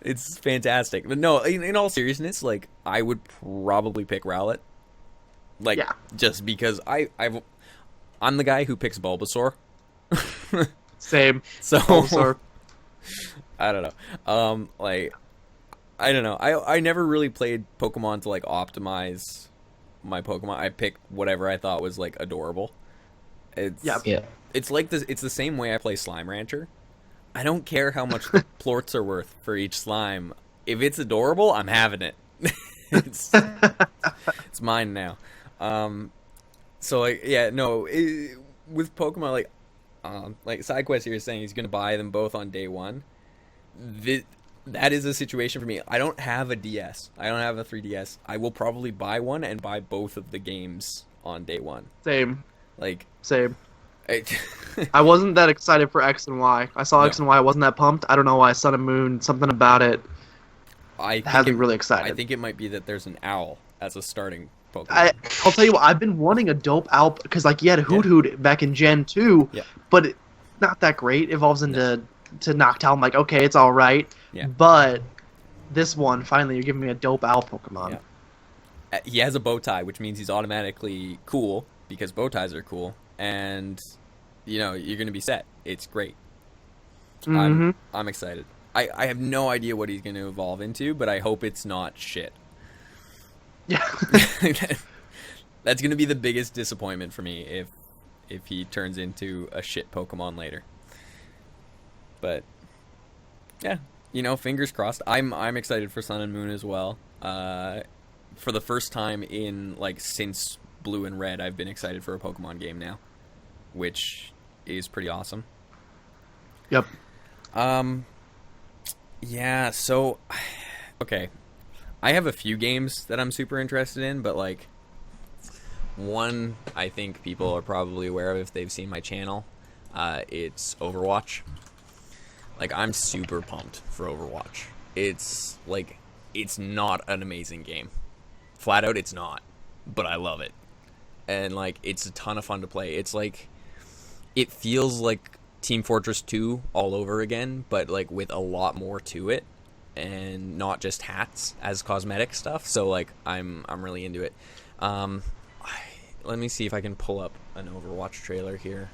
It's fantastic. But no, in all seriousness, like I would probably pick Rowlet. Like
Yeah.
just because I'm the guy who picks Bulbasaur.
Same.
So
Bulbasaur.
I don't know. Like I don't know. I never really played Pokemon to like optimize my Pokemon. I picked whatever I thought was like adorable. It's
Yeah.
It's like this. It's the same way I play Slime Rancher. I don't care how much the plorts are worth for each slime. If it's adorable, I'm having it. it's mine now. So like yeah, no. With Pokemon, like SideQuest here is saying he's gonna buy them both on day one. That is a situation for me. I don't have a DS. I don't have a 3DS. I will probably buy one and buy both of the games on day one.
Same.
Like
Same. I wasn't that excited for X and Y. I saw
No.
X and Y. I wasn't that pumped. I don't know why. Sun and Moon, something about it has me really excited.
I think it might be that there's an owl as a starting Pokemon.
I'll tell you what. I've been wanting a dope owl because, like, you had Hoot Hoot back in Gen 2,
Yeah.
but not that great. Evolves into Noctowl. I'm like, okay, it's all right.
Yeah.
But this one, finally, you're giving me a dope owl Pokemon.
Yeah. He has a bow tie, which means he's automatically cool because bow ties are cool, and you know you're gonna be set. It's great.
Mhm.
I'm excited. I have no idea what he's gonna evolve into, but I hope it's not shit.
Yeah.
That's gonna be the biggest disappointment for me if he turns into a shit Pokemon later. But yeah, you know, fingers crossed. I'm excited for Sun and Moon as well. For the first time in like since Blue and Red, I've been excited for a Pokemon game now, which is pretty awesome.
Yep.
Yeah, so okay. I have a few games that I'm super interested in, but like one I think people are probably aware of if they've seen my channel. It's Overwatch. Like I'm super pumped for Overwatch. It's like it's not an amazing game. Flat out it's not, but I love it. And like it's a ton of fun to play. It's like it feels like Team Fortress 2 all over again, but like with a lot more to it and not just hats as cosmetic stuff. So like I'm really into it. Let me see if I can pull up an Overwatch trailer here.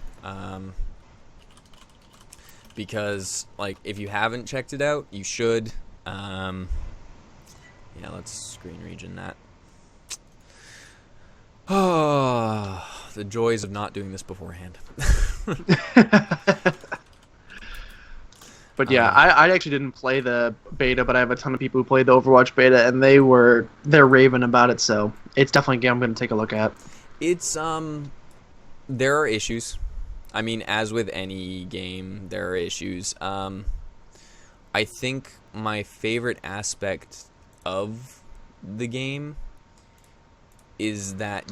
Because like if you haven't checked it out, you should. Yeah, let's screen region that. Oh, the joys of not doing this beforehand.
But yeah, I actually didn't play the beta, but I have a ton of people who played the Overwatch beta, and they're raving about it. So it's definitely a game I'm going to take a look at.
It's there are issues. I mean, as with any game, there are issues. I think my favorite aspect of the game is that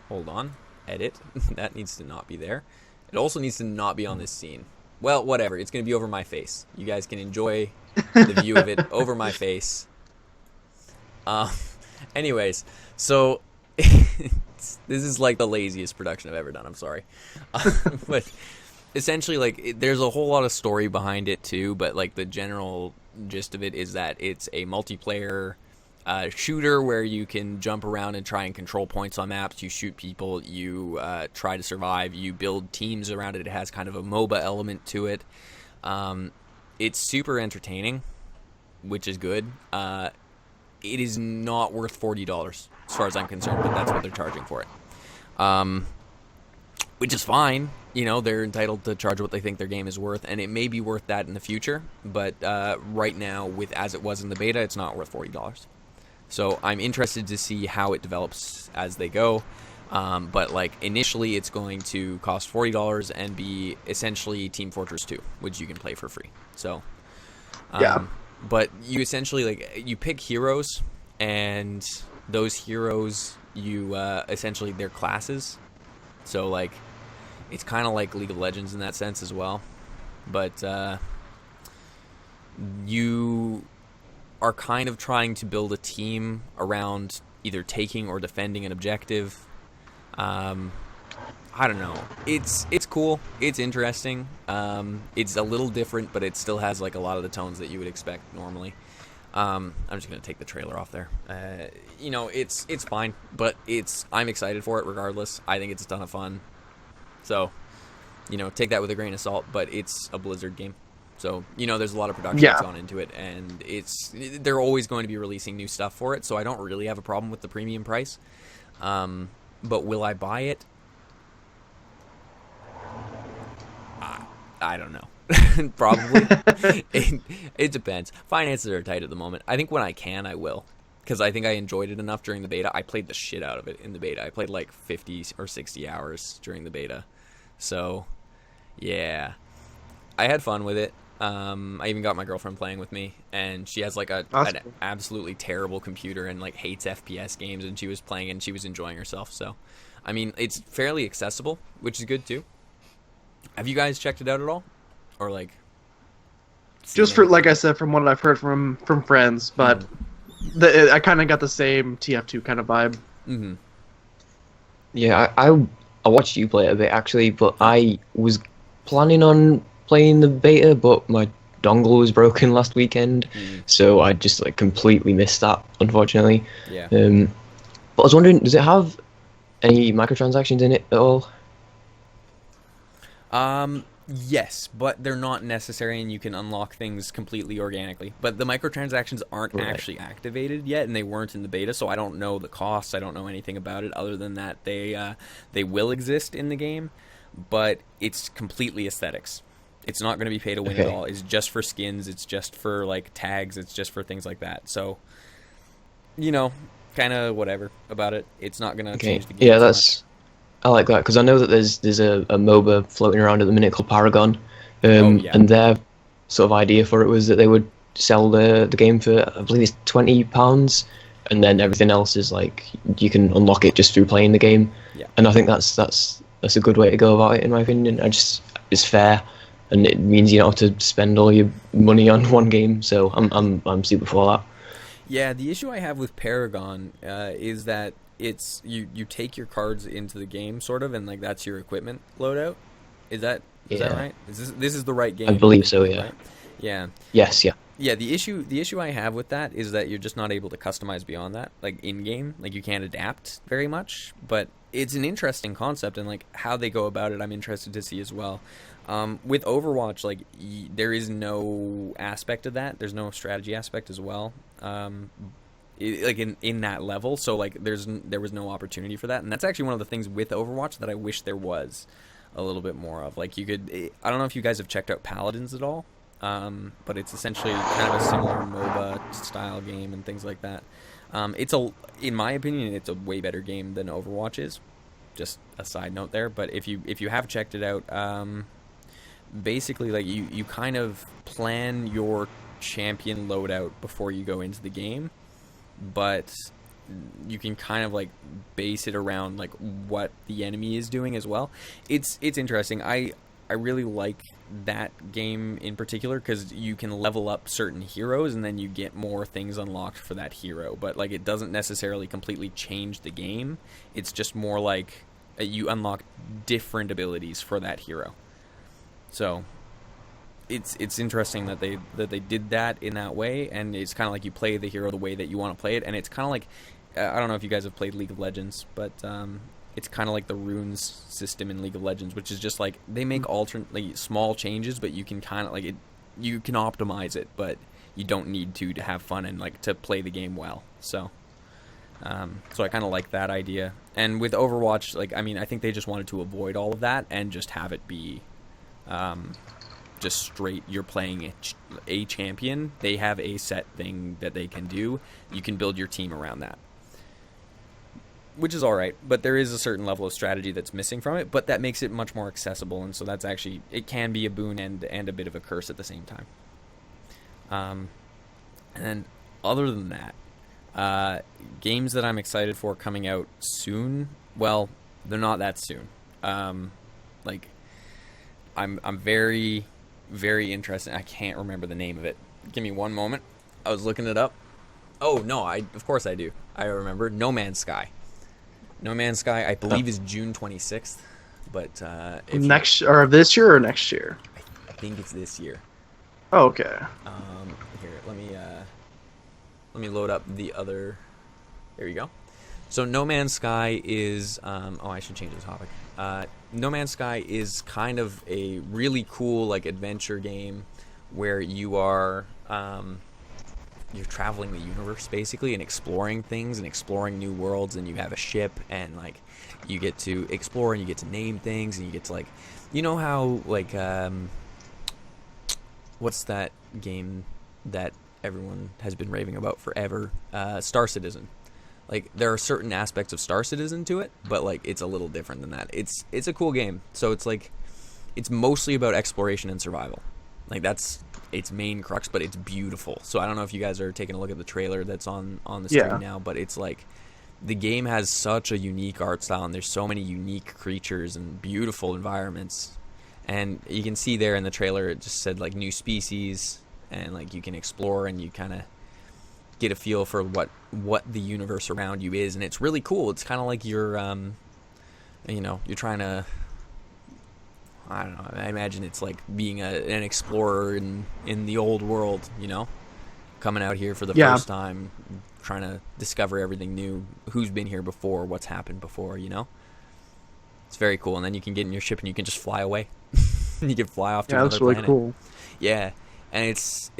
Hold on. Edit. That needs to not be there. It also needs to not be on this scene. Well, whatever. It's going to be over my face. You guys can enjoy the view of it over my face. Anyways, so this is like the laziest production I've ever done. I'm sorry. But essentially, like, there's a whole lot of story behind it too, but like the general gist of it is that it's a multiplayer shooter where you can jump around and try and control points on maps. You shoot people, you try to survive, you build teams around it. It has kind of a MOBA element to it. It's super entertaining, which is good. It is not worth $40 as far as I'm concerned, but that's what they're charging for it. Which is fine. You know, they're entitled to charge what they think their game is worth, and it may be worth that in the future, but right now, with as it was in the beta, it's not worth $40. So I'm interested to see how it develops as they go. But like initially, it's going to cost $40 and be essentially Team Fortress 2, which you can play for free. So,
Yeah.
But you essentially you pick heroes, and those heroes you essentially they're classes. So like it's kind of like League of Legends in that sense as well, but you are kind of trying to build a team around either taking or defending an objective. I don't know. It's cool. It's interesting. It's a little different, but it still has like a lot of the tones that you would expect normally. I'm just gonna take the trailer off there. You know, it's fine, but I'm excited for it regardless. I think it's a ton of fun. So, you know, take that with a grain of salt. But it's a Blizzard game. So, you know, there's a lot of production that's gone into it, and they're always going to be releasing new stuff for it, so I don't really have a problem with the premium price. But will I buy it? I don't know. Probably. It depends. Finances are tight at the moment. I think when I can, I will, because I think I enjoyed it enough during the beta. I played the shit out of it in the beta. I played like 50 or 60 hours during the beta. So, yeah. I had fun with it. I even got my girlfriend playing with me, and she has like an absolutely terrible computer and like hates FPS games, and she was playing and she was enjoying herself. So, I mean, it's fairly accessible, which is good too. Have you guys checked it out at all, or like?
Just for like I said, from what I've heard from friends, but I kind of got the same TF2 kind of vibe.
Mm-hmm.
Yeah, I watched you play it a bit actually, but I was planning on playing the beta, but my dongle was broken last weekend, so I just like completely missed that, unfortunately.
Yeah.
But I was wondering, does it have any microtransactions in it at all?
Yes, but they're not necessary, and you can unlock things completely organically. But the microtransactions aren't actually activated yet, and they weren't in the beta, so I don't know the costs. I don't know anything about it other than that they will exist in the game, but it's completely aesthetics. It's not going to be pay to win at all. It's just for skins. It's just for like tags. It's just for things like that. So, you know, kind of whatever about it. It's not going to change the game.
Yeah, that's. I like that because I know that there's a MOBA floating around at the minute called Paragon, and their sort of idea for it was that they would sell the game for, I believe it's £20, and then everything else is like you can unlock it just through playing the game.
Yeah.
And I think that's a good way to go about it in my opinion. It's fair, and it means you don't have to spend all your money on one game. So I'm super for that.
Yeah, the issue I have with Paragon is that it's you take your cards into the game sort of, and like that's your equipment loadout. Is that right? This is the right game?
I believe so. Yeah.
Right? Yeah.
Yes. Yeah.
Yeah. The issue I have with that is that you're just not able to customize beyond that, like in game. Like you can't adapt very much. But it's an interesting concept, and like how they go about it, I'm interested to see as well. With Overwatch, like there is no aspect of that. There's no strategy aspect as well. Like in that level, so like there was no opportunity for that, and that's actually one of the things with Overwatch that I wish there was a little bit more of. Like you could, I don't know if you guys have checked out Paladins at all, but it's essentially kind of a similar MOBA style game and things like that. In my opinion, it's a way better game than Overwatch is. Just a side note there, but if you have checked it out, basically like you kind of plan your champion loadout before you go into the game. But you can kind of like base it around like what the enemy is doing as well. It's interesting. I really like that game in particular because you can level up certain heroes and then you get more things unlocked for that hero. But like it doesn't necessarily completely change the game. It's just more like you unlock different abilities for that hero. So it's interesting that they did that in that way, and it's kind of like you play the hero the way that you want to play it, and it's kind of like I don't know if you guys have played League of Legends, but it's kind of like the runes system in League of Legends, which is just like they make alternately small changes, but you can kind of like it, you can optimize it, but you don't need to have fun and like to play the game well. So I kind of like that idea. And with Overwatch, like I mean, I think they just wanted to avoid all of that and just have it be just straight, you're playing a champion. They have a set thing that they can do. You can build your team around that, which is all right. But there is a certain level of strategy that's missing from it. But that makes it much more accessible, and so that's actually, it can be a boon and a bit of a curse at the same time. And then other than that, games that I'm excited for coming out soon. Well, they're not that soon. Like I'm very, very interested. I can't remember the name of it. Give me one moment. I was looking it up. Oh no, of course I do. I remember No Man's Sky. No Man's Sky, I believe, is June 26th. But
or this year or next year?
I think it's this year.
Oh, okay.
Here, let me load up the other. There you go. So No Man's Sky is I should change the topic. No Man's Sky is kind of a really cool like adventure game where you are you're traveling the universe basically and exploring things and exploring new worlds, and you have a ship and like you get to explore and you get to name things and you get to like, you know how like what's that game that everyone has been raving about forever, Star Citizen. Like there are certain aspects of Star Citizen to it, but like it's a little different than that. It's a cool game. So it's like it's mostly about exploration and survival. Like that's its main crux, but it's beautiful. So I don't know if you guys are taking a look at the trailer that's on the stream now, but it's like the game has such a unique art style and there's so many unique creatures and beautiful environments. And you can see there in the trailer it just said like new species, and like you can explore and you kind of get a feel for what the universe around you is, and it's really cool. It's kind of like you're you're trying to, I don't know, I imagine it's like being an explorer in the old world, you know, coming out here for the first time, trying to discover everything new, who's been here before, what's happened before, you know. It's very cool. And then you can get in your ship and you can just fly away. You can fly off to another planet. Yeah, that's really cool. Yeah. And it's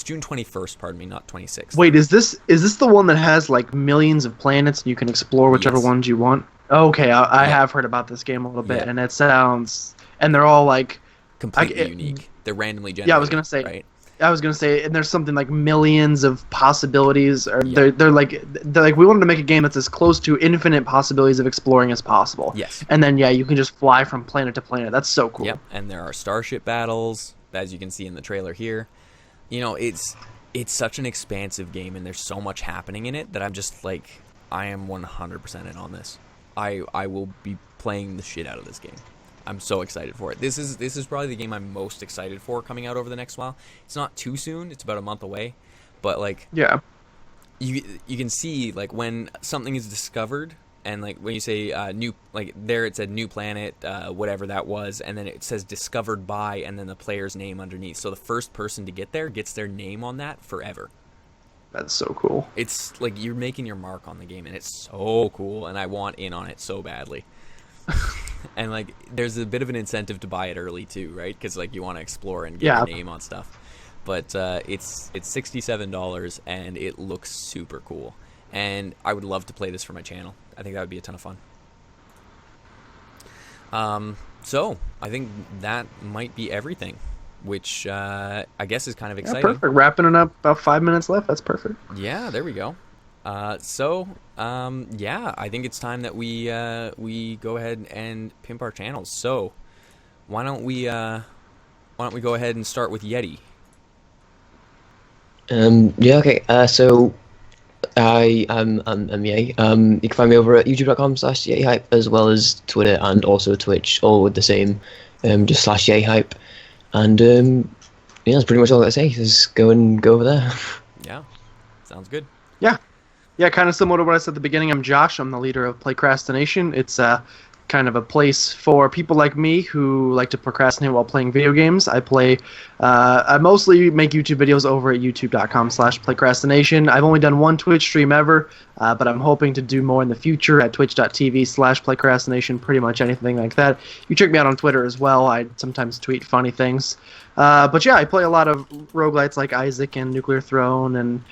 June 21st, pardon me, not 26th.
Wait, is this the one that has like millions of planets and you can explore whichever ones you want? Okay, I have heard about this game a little bit, and it sounds, and they're all like
completely unique. They're randomly generated.
Yeah, I was gonna say.
Right?
I was gonna say, and there's something like millions of possibilities, or they're like we wanted to make a game that's as close to infinite possibilities of exploring as possible.
Yes.
And then you can just fly from planet to planet. That's so cool.
Yep. And there are starship battles, as you can see in the trailer here. You know, it's such an expansive game, and there's so much happening in it that I'm just like, I am 100% in on this. I will be playing the shit out of this game. I'm so excited for it. This is probably the game I'm most excited for coming out over the next while. It's not too soon. It's about a month away. But like, you can see like when something is discovered, and like when you say new, like there it said new planet, whatever that was, and then it says discovered by, and then the player's name underneath. So the first person to get there gets their name on that forever.
That's so cool.
It's like you're making your mark on the game, and it's so cool, and I want in on it so badly. And like there's a bit of an incentive to buy it early too, right? Because like you want to explore and get your name on stuff. But it's $67 and it looks super cool, and I would love to play this for my channel. I think that would be a ton of fun. So I think that might be everything, which I guess is kind of exciting.
Perfect. Wrapping it up, about 5 minutes left. That's perfect.
Yeah, there we go. I think it's time that we go ahead and pimp our channels. So why don't we go ahead and start with Yeti?
Okay. So I'm Yay. You can find me over at youtube.com/YayHype, as well as Twitter and also Twitch, all with the same, just /YayHype. And yeah, that's pretty much all I got to say. Just go over there.
Yeah, sounds good.
Yeah, kind of similar to what I said at the beginning. I'm Josh. I'm the leader of Playcrastination. It's kind of a place for people like me who like to procrastinate while playing video games. I mostly make YouTube videos over at youtube.com/Playcrastination. I've only done one Twitch stream ever, but I'm hoping to do more in the future at twitch.tv/Playcrastination, pretty much anything like that. You check me out on Twitter as well. I sometimes tweet funny things. But yeah, I play a lot of roguelites like Isaac and Nuclear Throne and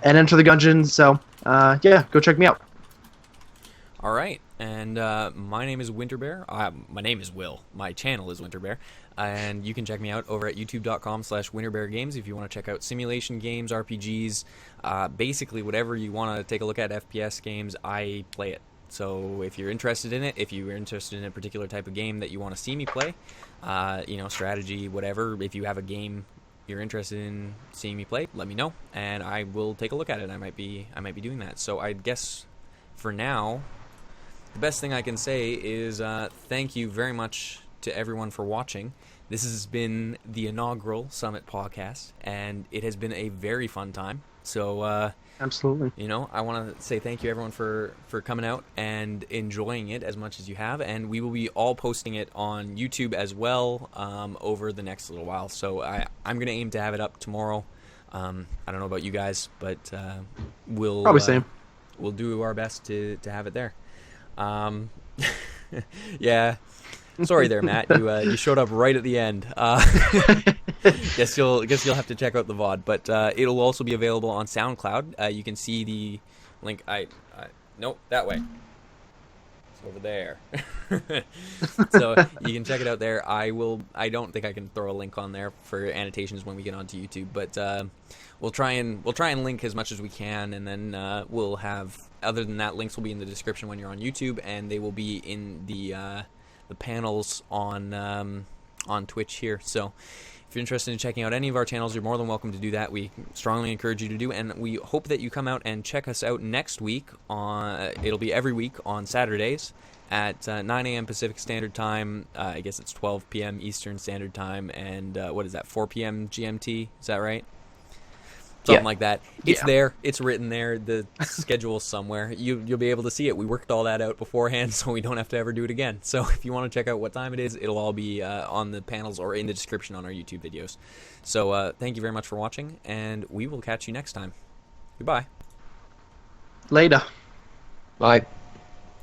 Enter the Gungeon. So yeah, go check me out.
All right, and my name is Winterbear. My name is Will. My channel is Winterbear, and you can check me out over at youtube.com/WinterbearGames if you want to check out simulation games, RPGs, basically whatever you want to take a look at, FPS games, I play it. So if you're interested in it, if you're interested in a particular type of game that you want to see me play, strategy, whatever, if you have a game you're interested in seeing me play, let me know, and I will take a look at it. I might be doing that. So I guess for now, the best thing I can say is thank you very much to everyone for watching. This has been the inaugural Summit podcast, and it has been a very fun time. So,
Absolutely.
I want to say thank you, everyone, for coming out and enjoying it as much as you have. And we will be all posting it on YouTube as well over the next little while. So I'm going to aim to have it up tomorrow. I don't know about you guys, but we'll
Probably same.
We'll do our best to have it there. Yeah, sorry there, Matt. You showed up right at the end. Guess you'll have to check out the VOD, but it'll also be available on SoundCloud. You can see the link. Nope, that way. It's over there. So you can check it out there. I don't think I can throw a link on there for annotations when we get onto YouTube, but we'll try and link as much as we can, and then we'll have. Other than that, links will be in the description when you're on YouTube, and they will be in the panels on Twitch here. So if you're interested in checking out any of our channels, you're more than welcome to do that. We strongly encourage you to do, and we hope that you come out and check us out next week. It'll be every week on Saturdays at 9 a.m. Pacific Standard Time. I guess it's 12 p.m. Eastern Standard Time, and what is that, 4 p.m. GMT? Is that right? Something like that. It's there. It's written there. The schedule's somewhere. You'll be able to see it. We worked all that out beforehand, so we don't have to ever do it again. So if you want to check out what time it is, it'll all be on the panels or in the description on our YouTube videos. So thank you very much for watching, and we will catch you next time. Goodbye.
Later.
Bye.